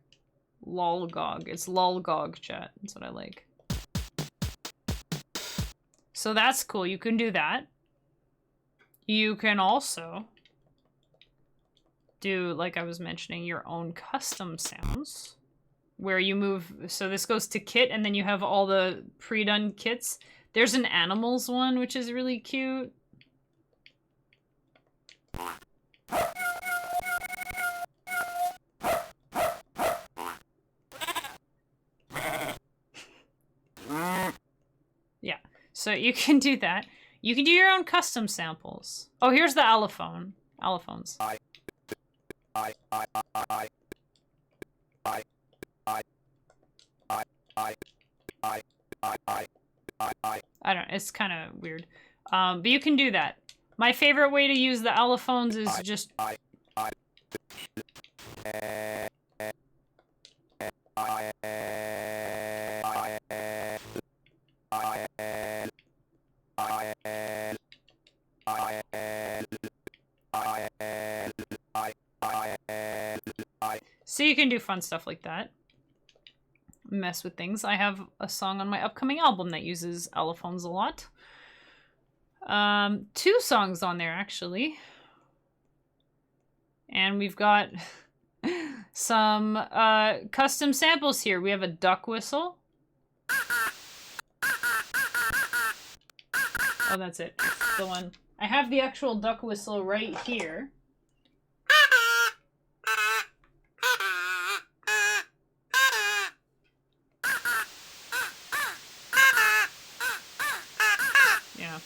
Lolgog. It's Lolgog, chat. That's what I like. So that's cool. You can do that. You can also do, like I was mentioning, your own custom sounds. Where you move... So this goes to kit, and then you have all the pre-done kits. There's an animals one, which is really cute. Yeah, so you can do that. You can do your own custom samples. Oh, here's the allophone. Allophones. I don't know, it's kind of weird. But you can do that. My favorite way to use the allophones is just... So you can do fun stuff like that. Mess with things. I have a song on my upcoming album that uses allophones a lot. 2 songs on there, actually. And we've got some custom samples here. We have a duck whistle. Oh, that's it. The one. I have the actual duck whistle right here. Yeah.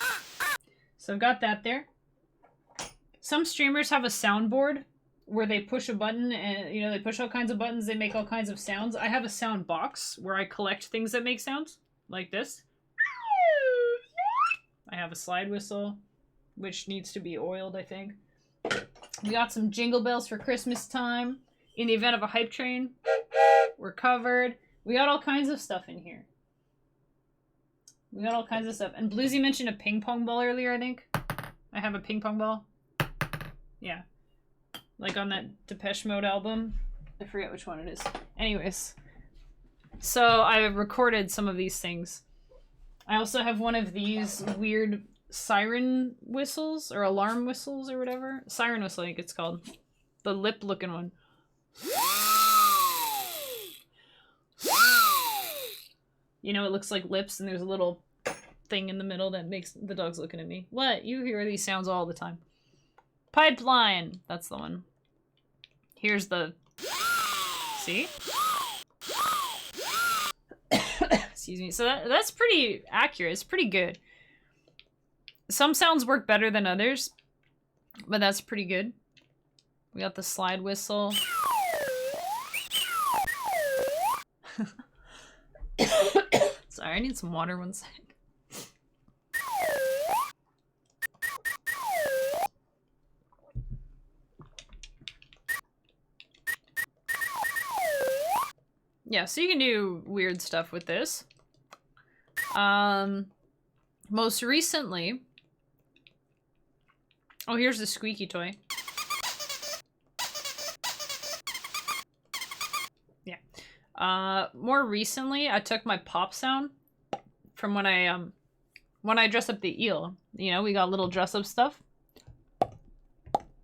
So I've got that there. Some streamers have a soundboard where they push a button and, you know, they push all kinds of buttons, they make all kinds of sounds. I have a sound box where I collect things that make sounds, like this. I have a slide whistle, which needs to be oiled, I think. We got some jingle bells for Christmas time. In the event of a hype train, we're covered. We got all kinds of stuff in here. We got all kinds of stuff. And Bluesy mentioned a ping pong ball earlier, I think. I have a ping pong ball. Yeah. Like on that Depeche Mode album. I forget which one it is. Anyways. So I recorded some of these things. I also have one of these weird siren whistles or alarm whistles or whatever. Siren whistle, I think it's called. The lip looking one. You know, it looks like lips and there's a little thing in the middle that makes the dog's looking at me. What? You hear these sounds all the time. Pipeline. That's the one. Here's the... See? Excuse me. So that's pretty accurate. It's pretty good. Some sounds work better than others, but that's pretty good. We got the slide whistle. Sorry, I need some water one sec. Yeah, so you can do weird stuff with this. Most recently... Oh, here's the squeaky toy. Yeah. More recently, I took my pop sound from when I dress up the eel. You know, we got little dress-up stuff.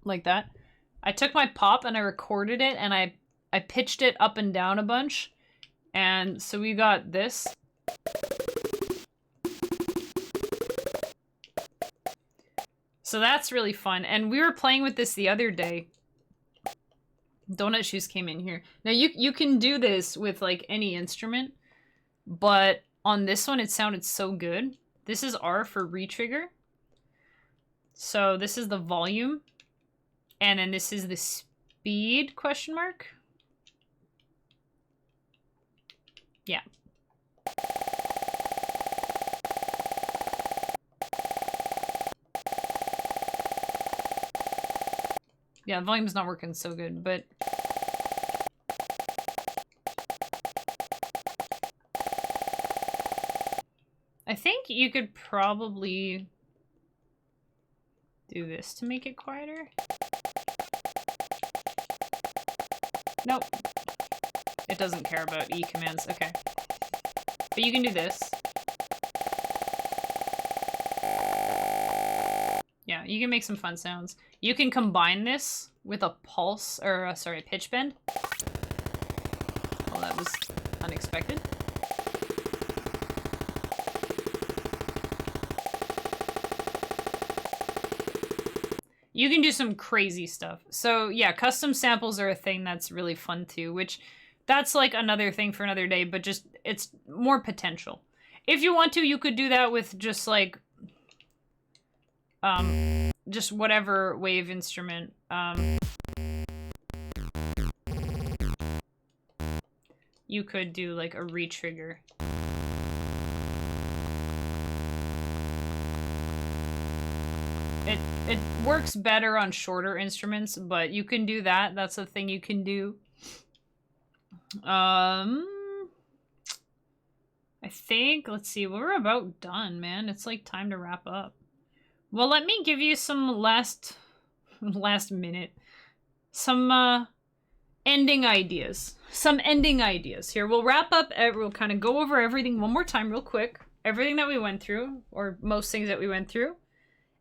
Like that. I took my pop and I recorded it and I pitched it up and down a bunch. And so we got this. So that's really fun. And we were playing with this the other day. Donut Shoes came in here. Now you can do this with like any instrument, but on this one it sounded so good. This is R for retrigger. So this is the volume. And then this is the speed question mark. Yeah. Yeah, volume's not working so good, but... I think you could probably do this to make it quieter. Nope. It doesn't care about E commands. Okay. But you can do this. Yeah, you can make some fun sounds. You can combine this with a pulse, or sorry, pitch bend. Well, that was unexpected. You can do some crazy stuff. So yeah, custom samples are a thing that's really fun too, which that's like another thing for another day, but just it's more potential. If you want to, you could do that with just like just whatever wave instrument. You could do like a retrigger. It works better on shorter instruments, but you can do that. That's a thing you can do. I think, let's see, we're about done, man. It's like time to wrap up. Well, let me give you some last minute, some ending ideas. Some ending ideas here. We'll wrap up, we'll kind of go over everything one more time real quick. Everything that we went through, or most things that we went through.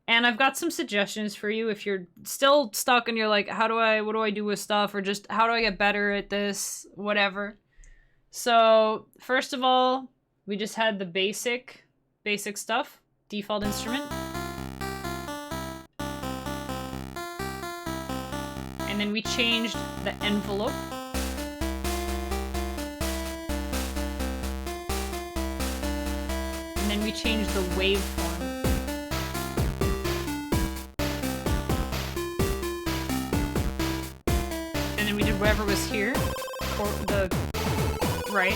And I've got some suggestions for you if you're still stuck and you're like, what do I do with stuff? Or just, how do I get better at this? Whatever. So, first of all, we just had the basic stuff. Default instrument. And then we changed the envelope. And then we changed the waveform. We did whatever was here, or the right.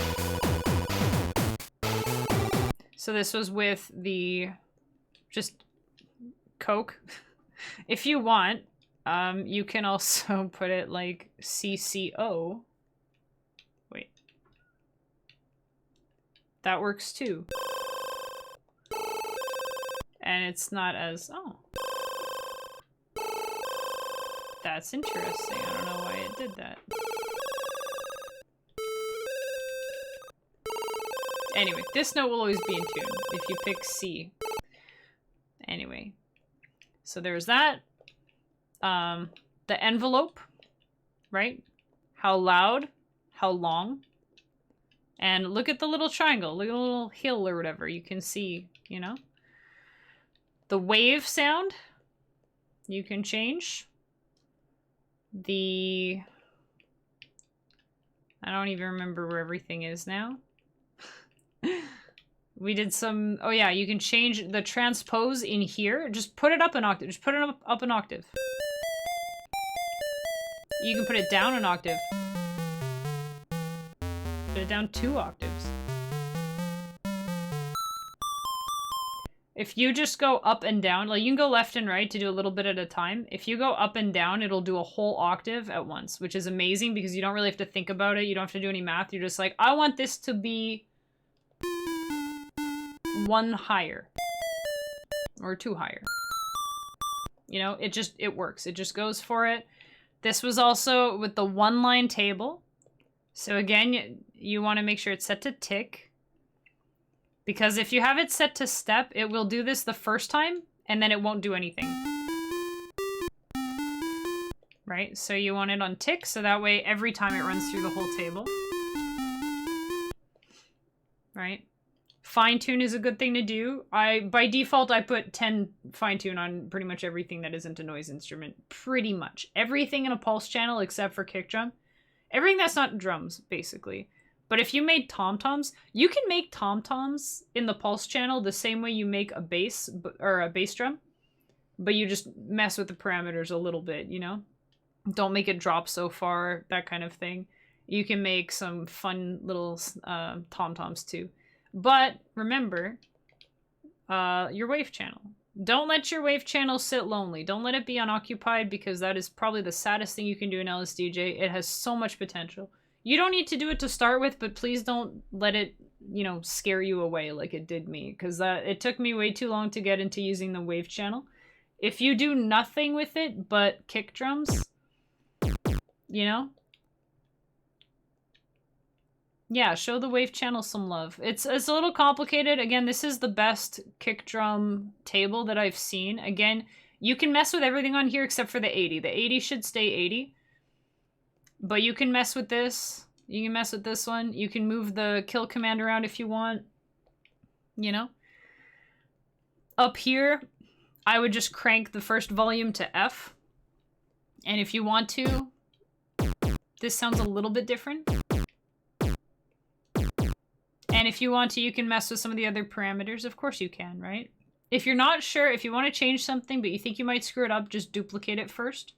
So this was with the just Coke. If you want, you can also put it like CCO. Wait. That works too. And it's not as, oh. That's interesting. I don't know why it did that. Anyway, this note will always be in tune if you pick C. Anyway. So there's that. The envelope, right? How loud, how long. And look at the little triangle. Look at the little hill or whatever. You can see, you know? The wave sound, you can change. I don't even remember where everything is now. We did some, oh yeah, you can change the transpose in here. Just put it up an octave. Just put it up an octave. You can put it down an octave. Put it down 2 octaves. If you just go up and down, like you can go left and right to do a little bit at a time. If you go up and down, it'll do a whole octave at once, which is amazing because you don't really have to think about it. You don't have to do any math. You're just like, I want this to be 1 higher or 2 higher. You know, it works. It just goes for it. This was also with the 1-line table. So again, you want to make sure it's set to tick. Because if you have it set to step, it will do this the first time, and then it won't do anything. Right? So you want it on tick, so that way every time it runs through the whole table. Right? Fine-tune is a good thing to do. By default, I put 10 fine-tune on pretty much everything that isn't a noise instrument. Pretty much. Everything in a pulse channel except for kick drum. Everything that's not drums, basically. But if you made tom-toms, you can make tom-toms in the pulse channel the same way you make a bass, or a bass drum. But you just mess with the parameters a little bit, you know? Don't make it drop so far, that kind of thing. You can make some fun little tom-toms too. But remember, your wave channel. Don't let your wave channel sit lonely. Don't let it be unoccupied, because that is probably the saddest thing you can do in LSDj. It has so much potential. You don't need to do it to start with, but please don't let it, you know, scare you away like it did me, because it took me way too long to get into using the wave channel. If you do nothing with it but kick drums, you know? Yeah, show the wave channel some love. It's a little complicated. Again, this is the best kick drum table that I've seen. Again, you can mess with everything on here except for the 80. The 80 should stay 80. But you can mess with this. You can mess with this one. You can move the kill command around if you want. You know? Up here, I would just crank the first volume to F. And if you want to, this sounds a little bit different. And if you want to, you can mess with some of the other parameters. Of course you can, right? If you're not sure, if you want to change something, but you think you might screw it up, just duplicate it first.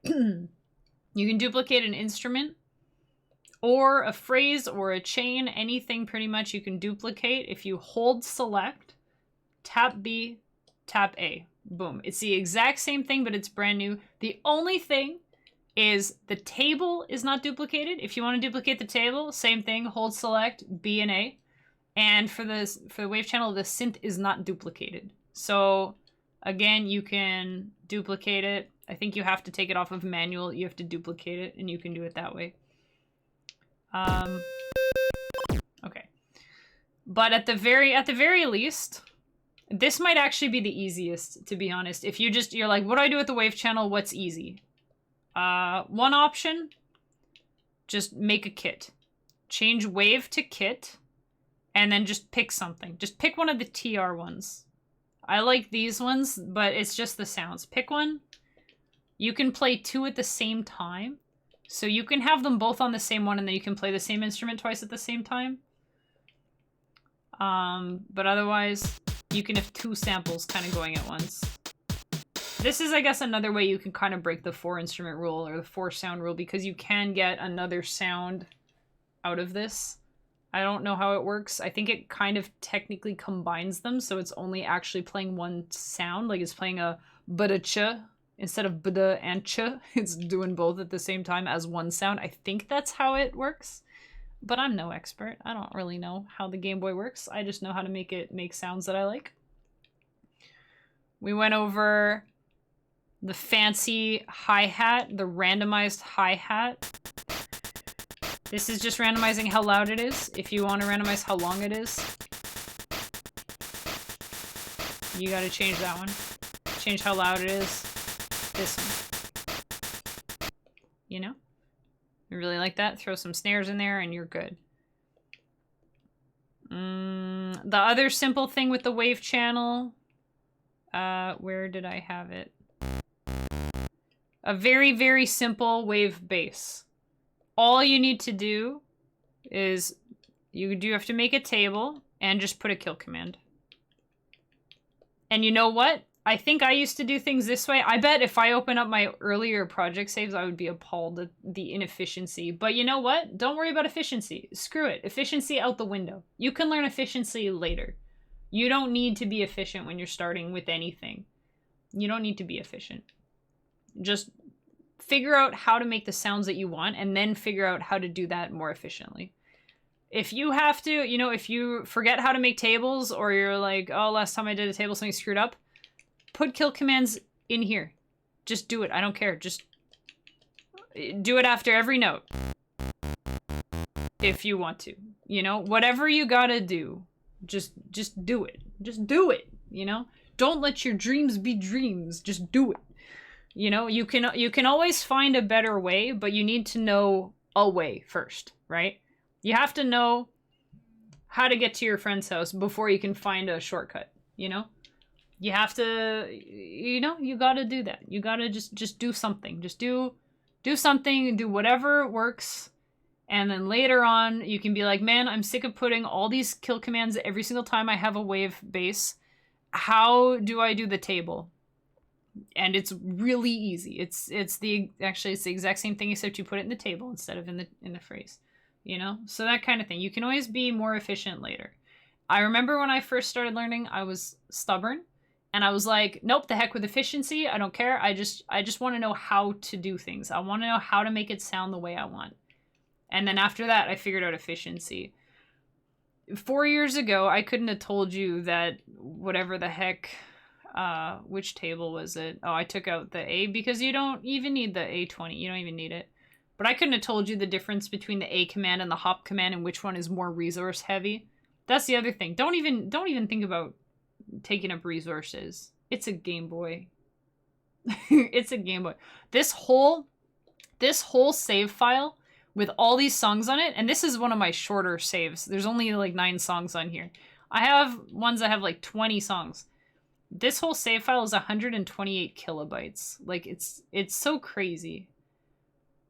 You can duplicate an instrument or a phrase or a chain, anything pretty much you can duplicate. If you hold select, tap B, tap A. Boom. It's the exact same thing, but it's brand new. The only thing is the table is not duplicated. If you want to duplicate the table, same thing, hold select, B and A. And for the wave channel, the synth is not duplicated. So again, you can duplicate it. I think you have to take it off of manual. You have to duplicate it, and you can do it that way. Okay. But at the very least, this might actually be the easiest, to be honest. If you're like, what do I do with the wave channel? What's easy? One option, just make a kit. Change wave to kit, and then just pick something. Just pick one of the TR ones. I like these ones, but it's just the sounds. Pick one. You can play two at the same time. So you can have them both on the same one, and then you can play the same instrument twice at the same time. But otherwise, you can have two samples kind of going at once. This is, I guess, another way you can kind of break the 4-instrument rule or the 4-sound rule, because you can get another sound out of this. I don't know how it works. I think it kind of technically combines them, so it's only actually playing one sound. Like it's playing a b-da-ch instead of b-da and ch. It's doing both at the same time as one sound. I think that's how it works, but I'm no expert. I don't really know how the Game Boy works. I just know how to make it make sounds that I like. We went over the fancy hi-hat, the randomized hi-hat. This is just randomizing how loud it is. If you want to randomize how long it is, you got to change that one. Change how loud it is. This one. You know? You really like that? Throw some snares in there and you're good. The other simple thing with the wave channel, where did I have it? A very, very simple wave bass. All you need to do is you do have to make a table and just put a kill command. And you know what? I think I used to do things this way. I bet if I open up my earlier project saves, I would be appalled at the inefficiency. But you know what? Don't worry about efficiency. Screw it. Efficiency out the window. You can learn efficiency later. You don't need to be efficient when you're starting with anything. You don't need to be efficient. Just figure out how to make the sounds that you want and then figure out how to do that more efficiently. If you have to, you know, if you forget how to make tables or you're like, oh, last time I did a table, something screwed up, put kill commands in here. Just do it. I don't care. Just do it after every note. If you want to, you know, whatever you gotta do, just do it. Just do it, you know? Don't let your dreams be dreams. Just do it. You know, you can always find a better way, but you need to know a way first, right? You have to know how to get to your friend's house before you can find a shortcut, you know? You have to, you know, you gotta do that. You gotta just do something. Just do something, do whatever works, and then later on, you can be like, man, I'm sick of putting all these kill commands every single time I have a wave bass. How do I do the table? And it's really easy. It's the exact same thing, except you put it in the table instead of in the phrase, you know? So that kind of thing. You can always be more efficient later. I remember when I first started learning, I was stubborn And I was like, nope, the heck with efficiency. I don't care. I just want to know how to do things. I want to know how to make it sound the way I want. And then after that, I figured out efficiency. 4 years ago, I couldn't have told you that whatever the heck, which table was it? Oh, I took out the A because you don't even need the A20. You don't even need it. But I couldn't have told you the difference between the A command and the hop command and which one is more resource heavy. That's the other thing. Don't even think about taking up resources. It's a Game Boy. It's a Game Boy. This whole save file with all these songs on it, and this is one of my shorter saves. There's only like 9 songs on here. I have ones that have like 20 songs. This whole save file is 128 kilobytes. Like it's so crazy.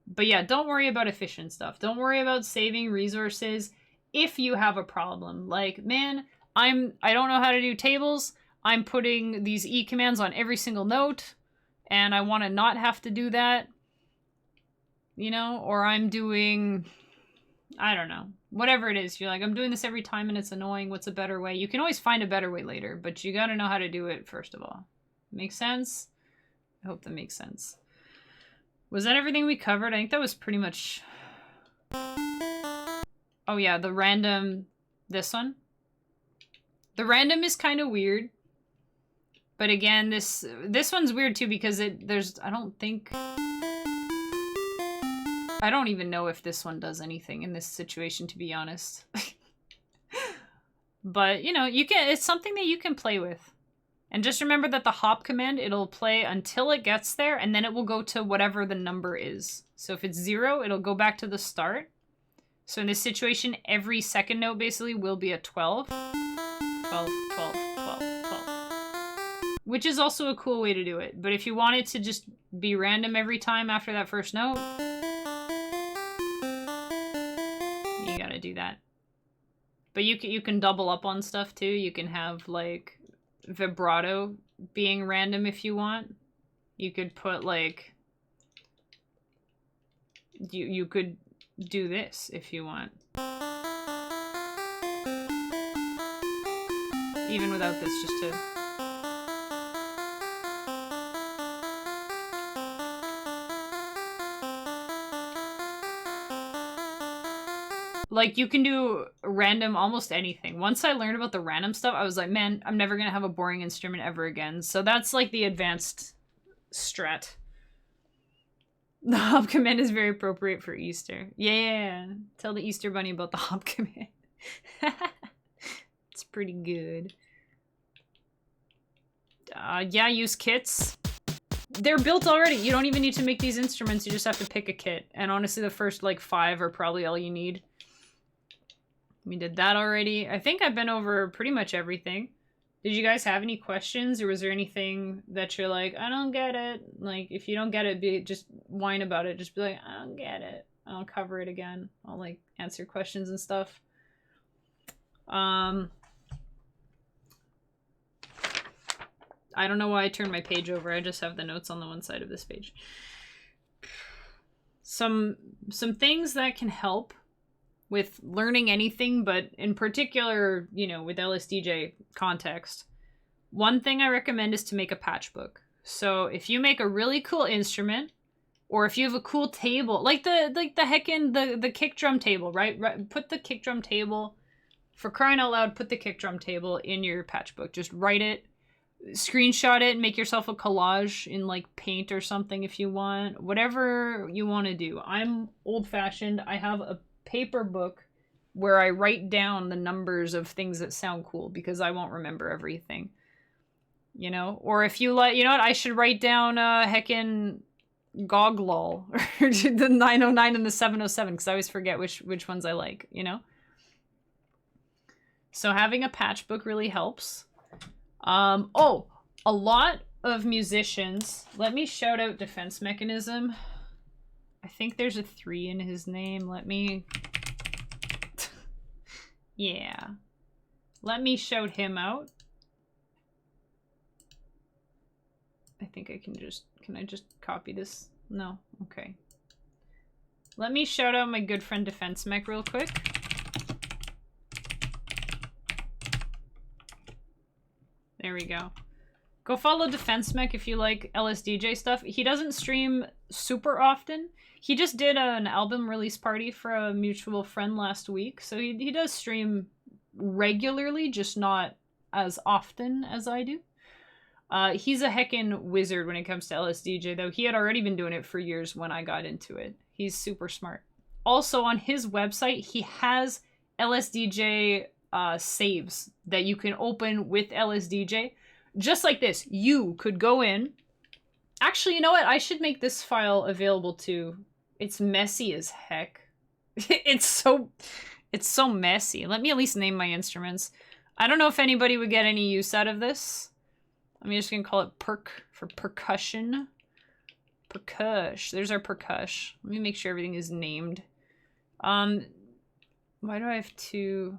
But yeah, don't worry about efficient stuff. Don't worry about saving resources if you have a problem. Like, man, I don't know how to do tables. I'm putting these E commands on every single note, and I want to not have to do that. You know, or I'm doing, I don't know, whatever it is. You're like, I'm doing this every time and it's annoying. What's a better way? You can always find a better way later, but you got to know how to do it first of all. Make sense? I hope that makes sense. Was that everything we covered? I think that was pretty much... Oh yeah, the random, this one. The random is kind of weird. But again, this one's weird too because there's, I don't even know if this one does anything in this situation, to be honest. But, you know, it's something that you can play with. And just remember that the hop command, it'll play until it gets there, and then it will go to whatever the number is. So if it's 0, it'll go back to the start. So in this situation, every second note basically will be a 12. 12, 12, 12, 12. Which is also a cool way to do it. But if you want it to just be random every time after that first note, you gotta do that. But you can double up on stuff too. You can have like vibrato being random if you want. You could put like you could do this if you want. Even without this, just to like, you can do random almost anything. Once I learned about the random stuff, I was like, man, I'm never going to have a boring instrument ever again. So that's like the advanced strat. The hop command is very appropriate for Easter. Yeah, tell the Easter Bunny about the hop command. It's pretty good. Yeah, use kits. They're built already. You don't even need to make these instruments. You just have to pick a kit. And honestly, the first like 5 are probably all you need. We did that already. I think I've been over pretty much everything. Did you guys have any questions, or was there anything that you're like, I don't get it? Like, if you don't get it, just whine about it. Just be like, I don't get it. I'll cover it again. I'll like answer questions and stuff. I don't know why I turned my page over. I just have the notes on the one side of this page. Some things that can help with learning anything, but in particular, you know, with LSDj context. One thing I recommend is to make a patch book. So if you make a really cool instrument, or if you have a cool table, like the kick drum table, right? Put the kick drum table, for crying out loud, put the kick drum table in your patch book. Just write it, screenshot it, and make yourself a collage in like Paint or something if you want. Whatever you want to do. I'm old-fashioned. I have a paper book where I write down the numbers of things that sound cool because I won't remember everything. You know? Or if you like, you know what? I should write down heckin' Goglol or the 909 and the 707 because I always forget which ones I like, you know? So having a patch book really helps. Oh, a lot of musicians, let me shout out Defense Mechanism. I think there's a 3 in his name. Let me... yeah. Let me shout him out. I think I can just... Can I just copy this? No? Okay. Let me shout out my good friend Defense Mech real quick. There we go. Go follow Defense Mech if you like LSDj stuff. He doesn't stream super often. He just did an album release party for a mutual friend last week, so he does stream regularly, just not as often as I do. He's a heckin' wizard when it comes to LSDj, though. He had already been doing it for years when I got into it. He's super smart. Also, on his website, he has LSDj saves that you can open with LSDj. Just like this, you could go in. Actually, you know what? I should make this file available too. It's messy as heck. It's so messy. Let me at least name my instruments. I don't know if anybody would get any use out of this. I'm just gonna call it perk for percussion. Percush. There's our percush. Let me make sure everything is named. Why do I have two?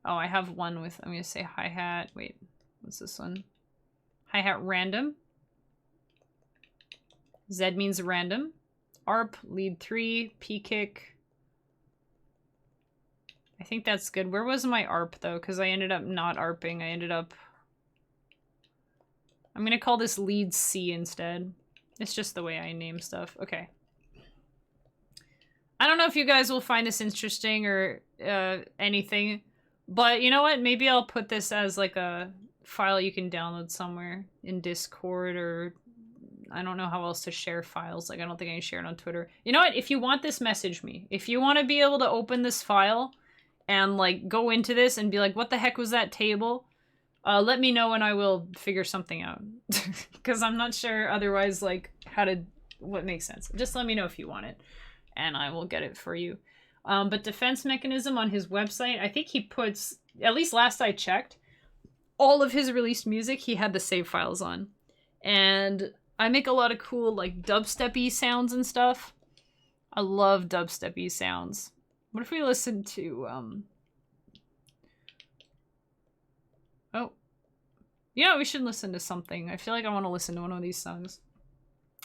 Oh, I have one with, I'm gonna say hi-hat. Wait, what's this one? Hi-hat random. Z means random. ARP, lead 3, P-kick. I think that's good. Where was my ARP though? Because I ended up not ARPing. I ended up... I'm gonna call this lead C instead. It's just the way I name stuff. Okay. I don't know if you guys will find this interesting or anything, but you know what? Maybe I'll put this as like a file you can download somewhere in Discord, or I don't know how else to share files. Like, I don't think I can share it on Twitter. You know what? If you want this, message me. If you want to be able to open this file and like go into this and be like, what the heck was that table? Let me know and I will figure something out. Because I'm not sure otherwise, like, what makes sense. Just let me know if you want it, and I will get it for you. But Defense Mechanism on his website, I think he puts, at least last I checked, all of his released music, he had the save files on. And I make a lot of cool, like, dubstep-y sounds and stuff. I love dubstep-y sounds. What if we listen to, Oh. You know, we should listen to something. I feel like I want to listen to one of these songs.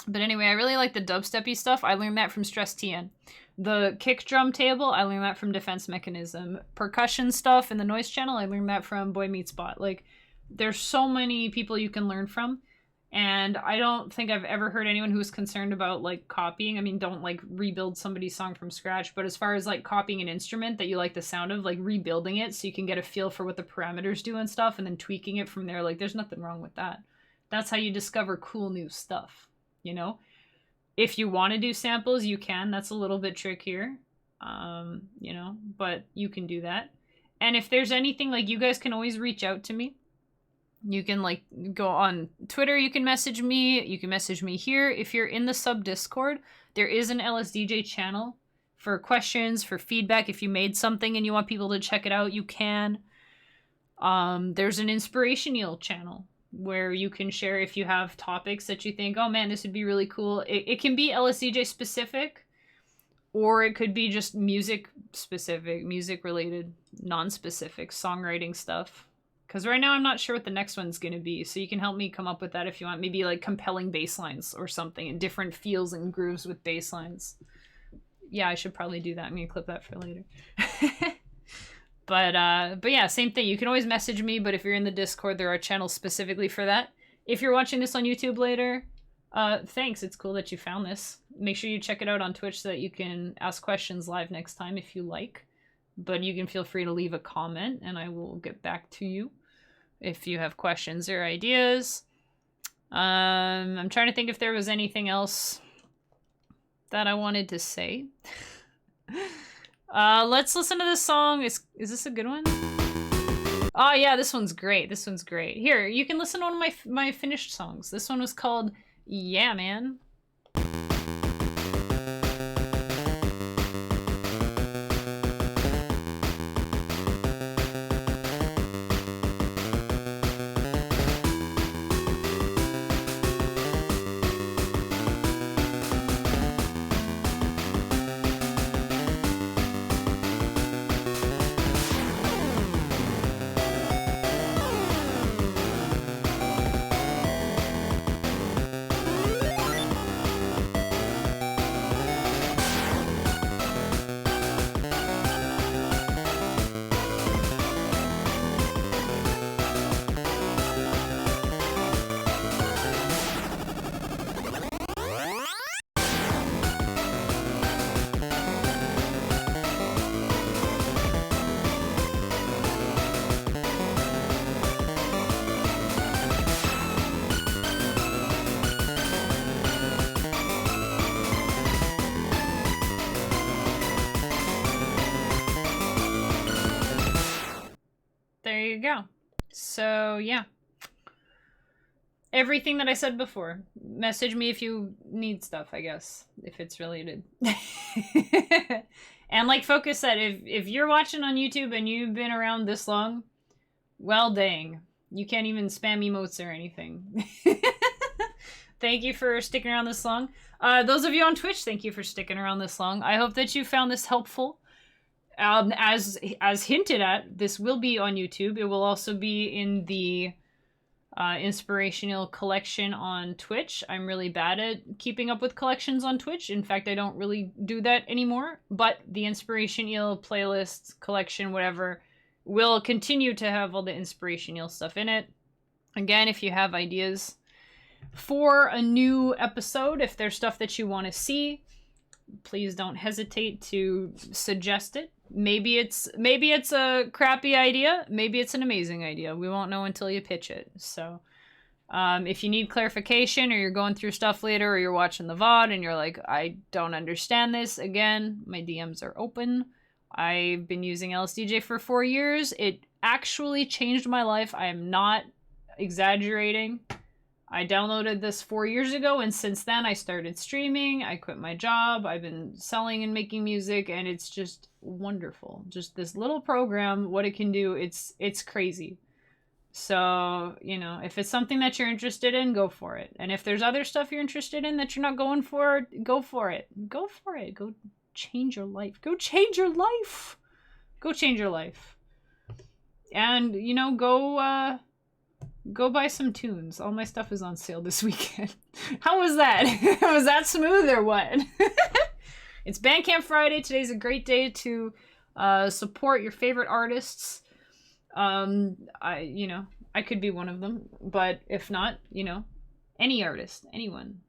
But anyway, I really like the dubstep-y stuff. I learned that from Stress TN. The kick drum table, I learned that from Defense Mechanism. Percussion stuff in the noise channel, I learned that from Boy Meets Bot. Like, there's so many people you can learn from. And I don't think I've ever heard anyone who's concerned about, like, copying. I mean, don't, like, rebuild somebody's song from scratch. But as far as, like, copying an instrument that you like the sound of, like, rebuilding it so you can get a feel for what the parameters do and stuff, and then tweaking it from there, like, there's nothing wrong with that. That's how you discover cool new stuff, you know? If you want to do samples, you can. That's a little bit trickier, you know? But you can do that. And if there's anything, like, you guys can always reach out to me. You can, like, go on Twitter, you can message me here. If you're in the sub Discord, there is an LSDj channel for questions, for feedback. If you made something and you want people to check it out, you can. There's an Inspirational channel where you can share if you have topics that you think, oh man, this would be really cool. It can be LSDj specific, or it could be just music specific, music related, non-specific, songwriting stuff. Because right now I'm not sure what the next one's going to be, so you can help me come up with that if you want. Maybe like compelling bass lines or something, and different feels and grooves with bass lines. Yeah, I should probably do that. I'm going to clip that for later. But yeah, same thing. You can always message me, but if you're in the Discord, there are channels specifically for that. If you're watching this on YouTube later, thanks. It's cool that you found this. Make sure you check it out on Twitch so that you can ask questions live next time if you like. But you can feel free to leave a comment, and I will get back to you if you have questions or ideas. I'm trying to think if there was anything else that I wanted to say. Let's listen to this song. Is this a good one? Oh yeah, this one's great. This one's great. Here, you can listen to one of my finished songs. This one was called Yeah Man. go. So, yeah. Everything that I said before. Message me if you need stuff, I guess. If it's related. And like Focus said, if you're watching on YouTube and you've been around this long, well dang. You can't even spam emotes or anything. Thank you for sticking around this long. Those of you on Twitch, thank you for sticking around this long. I hope that you found this helpful. As hinted at, this will be on YouTube. It will also be in the inspirational collection on Twitch. I'm really bad at keeping up with collections on Twitch. In fact, I don't really do that anymore. But the inspirational playlist collection, whatever, will continue to have all the inspirational stuff in it. Again, if you have ideas for a new episode, if there's stuff that you want to see, please don't hesitate to suggest it. Maybe it's a crappy idea. Maybe it's an amazing idea. We won't know until you pitch it. So if you need clarification, or you're going through stuff later, or you're watching the VOD and you're like, I don't understand this, again, my DMs are open. I've been using LSDj for 4 years. It actually changed my life. I am not exaggerating. I downloaded this 4 years ago, and since then I started streaming. I quit my job. I've been selling and making music, and it's just wonderful. Just this little program, what it can do, it's crazy. So, you know, if it's something that you're interested in, go for it. And if there's other stuff you're interested in that you're not going for, go for it. Go for it. Go change your life. Go change your life. Go change your life. And, you know, go buy some tunes. All my stuff is on sale this weekend. How was that? Was that smooth or what? It's Bandcamp Friday. Today's a great day to support your favorite artists. I could be one of them, but if not, you know, any artist, anyone.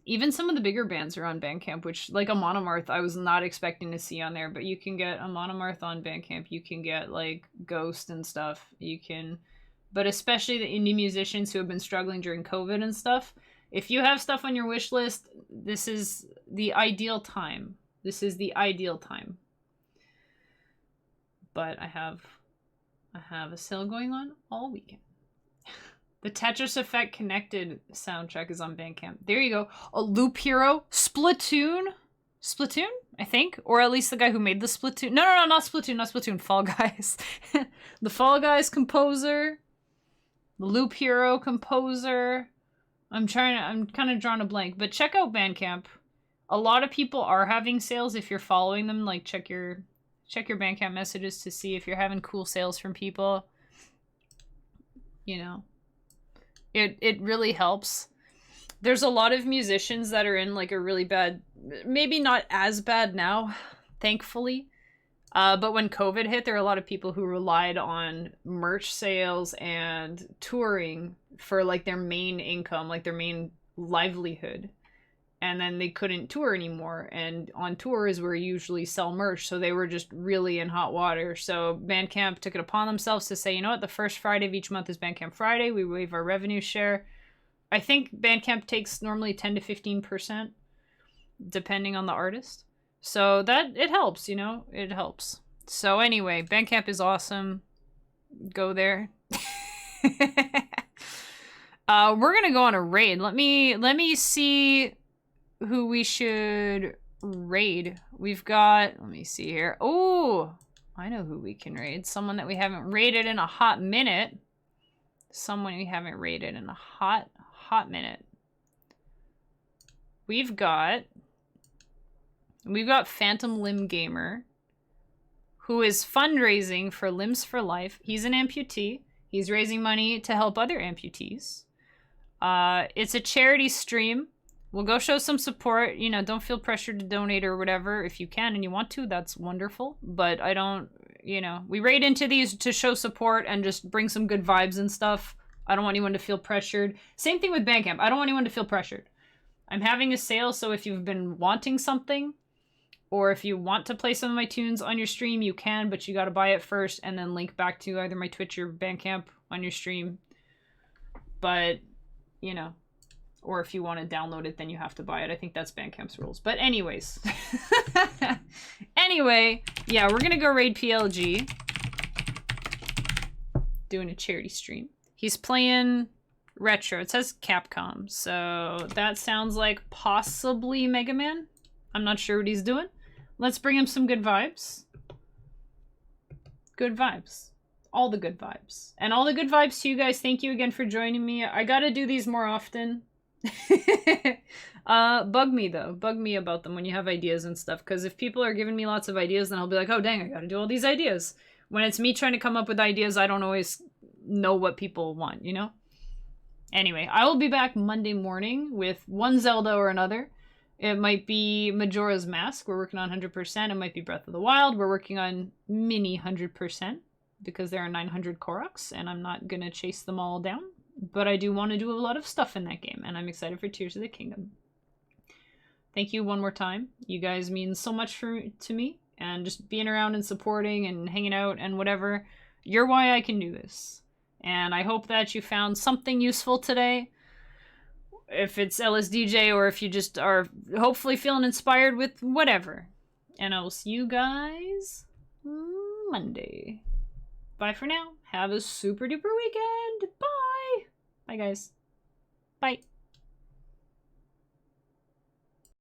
Even some of the bigger bands are on Bandcamp, which, like a Monomarth, I was not expecting to see on there, but you can get a Monomarth on Bandcamp. You can get, like, Ghost and stuff. You can... But especially the indie musicians who have been struggling during COVID and stuff. If you have stuff on your wish list, this is the ideal time. This is the ideal time. But I have a sale going on all weekend. The Tetris Effect Connected soundtrack is on Bandcamp. There you go. A Loop Hero. Splatoon? Splatoon, I think. Or at least the guy who made the Splatoon. No, not Splatoon, not Splatoon. Fall Guys. The Fall Guys composer. The Loop Hero composer. I'm kind of drawing a blank, but check out Bandcamp. A lot of people are having sales. If you're following them, like check your Bandcamp messages to see if you're having cool sales from people. You know, it really helps. There's a lot of musicians that are in like a really bad, maybe not as bad now, thankfully. But when COVID hit, there are a lot of people who relied on merch sales and touring for like their main income, like their main livelihood. And then they couldn't tour anymore. And on tour is where you usually sell merch. So they were just really in hot water. So Bandcamp took it upon themselves to say, you know what, the first Friday of each month is Bandcamp Friday. We waive our revenue share. I think Bandcamp takes normally 10 to 15%, depending on the artist. So that, it helps, you know, it helps. So anyway, Bandcamp is awesome. Go there. We're gonna go on a raid. Let me see who we should raid. We've got, let me see here. Oh, I know who we can raid. Someone that we haven't raided in a hot minute. Someone we haven't raided in a hot minute. We've got Phantom Limb Gamer, who is fundraising for Limbs for Life. He's an amputee. He's raising money to help other amputees. It's a charity stream. We'll go show some support. You know, don't feel pressured to donate or whatever. If you can and you want to, that's wonderful. But I don't, you know, we raid into these to show support and just bring some good vibes and stuff. I don't want anyone to feel pressured. Same thing with Bandcamp. I don't want anyone to feel pressured. I'm having a sale, so if you've been wanting something, or if you want to play some of my tunes on your stream, you can, but you got to buy it first and then link back to either my Twitch or Bandcamp on your stream. But, you know, or if you want to download it, then you have to buy it. I think that's Bandcamp's rules. But anyways. Anyway, yeah, we're going to go raid PLG. doing a charity stream. He's playing retro. It says Capcom, so that sounds like possibly Mega Man. I'm not sure what he's doing. Let's bring him some good vibes. Good vibes. All the good vibes. And all the good vibes to you guys. Thank you again for joining me. I gotta do these more often. Bug me though. Bug me about them when you have ideas and stuff. Because if people are giving me lots of ideas, then I'll be like, oh dang, I gotta do all these ideas. When it's me trying to come up with ideas, I don't always know what people want, you know? Anyway, I will be back Monday morning with one Zelda or another. It might be Majora's Mask. We're working on 100%. It might be Breath of the Wild. We're working on mini 100% because there are 900 Koroks and I'm not going to chase them all down. But I do want to do a lot of stuff in that game and I'm excited for Tears of the Kingdom. Thank you one more time. You guys mean so much to me, and just being around and supporting and hanging out and whatever. You're why I can do this. And I hope that you found something useful today. If it's LSDj or if you just are hopefully feeling inspired with whatever. And I will see you guys Monday. Bye for now. Have a super duper weekend. Bye. Bye guys. Bye.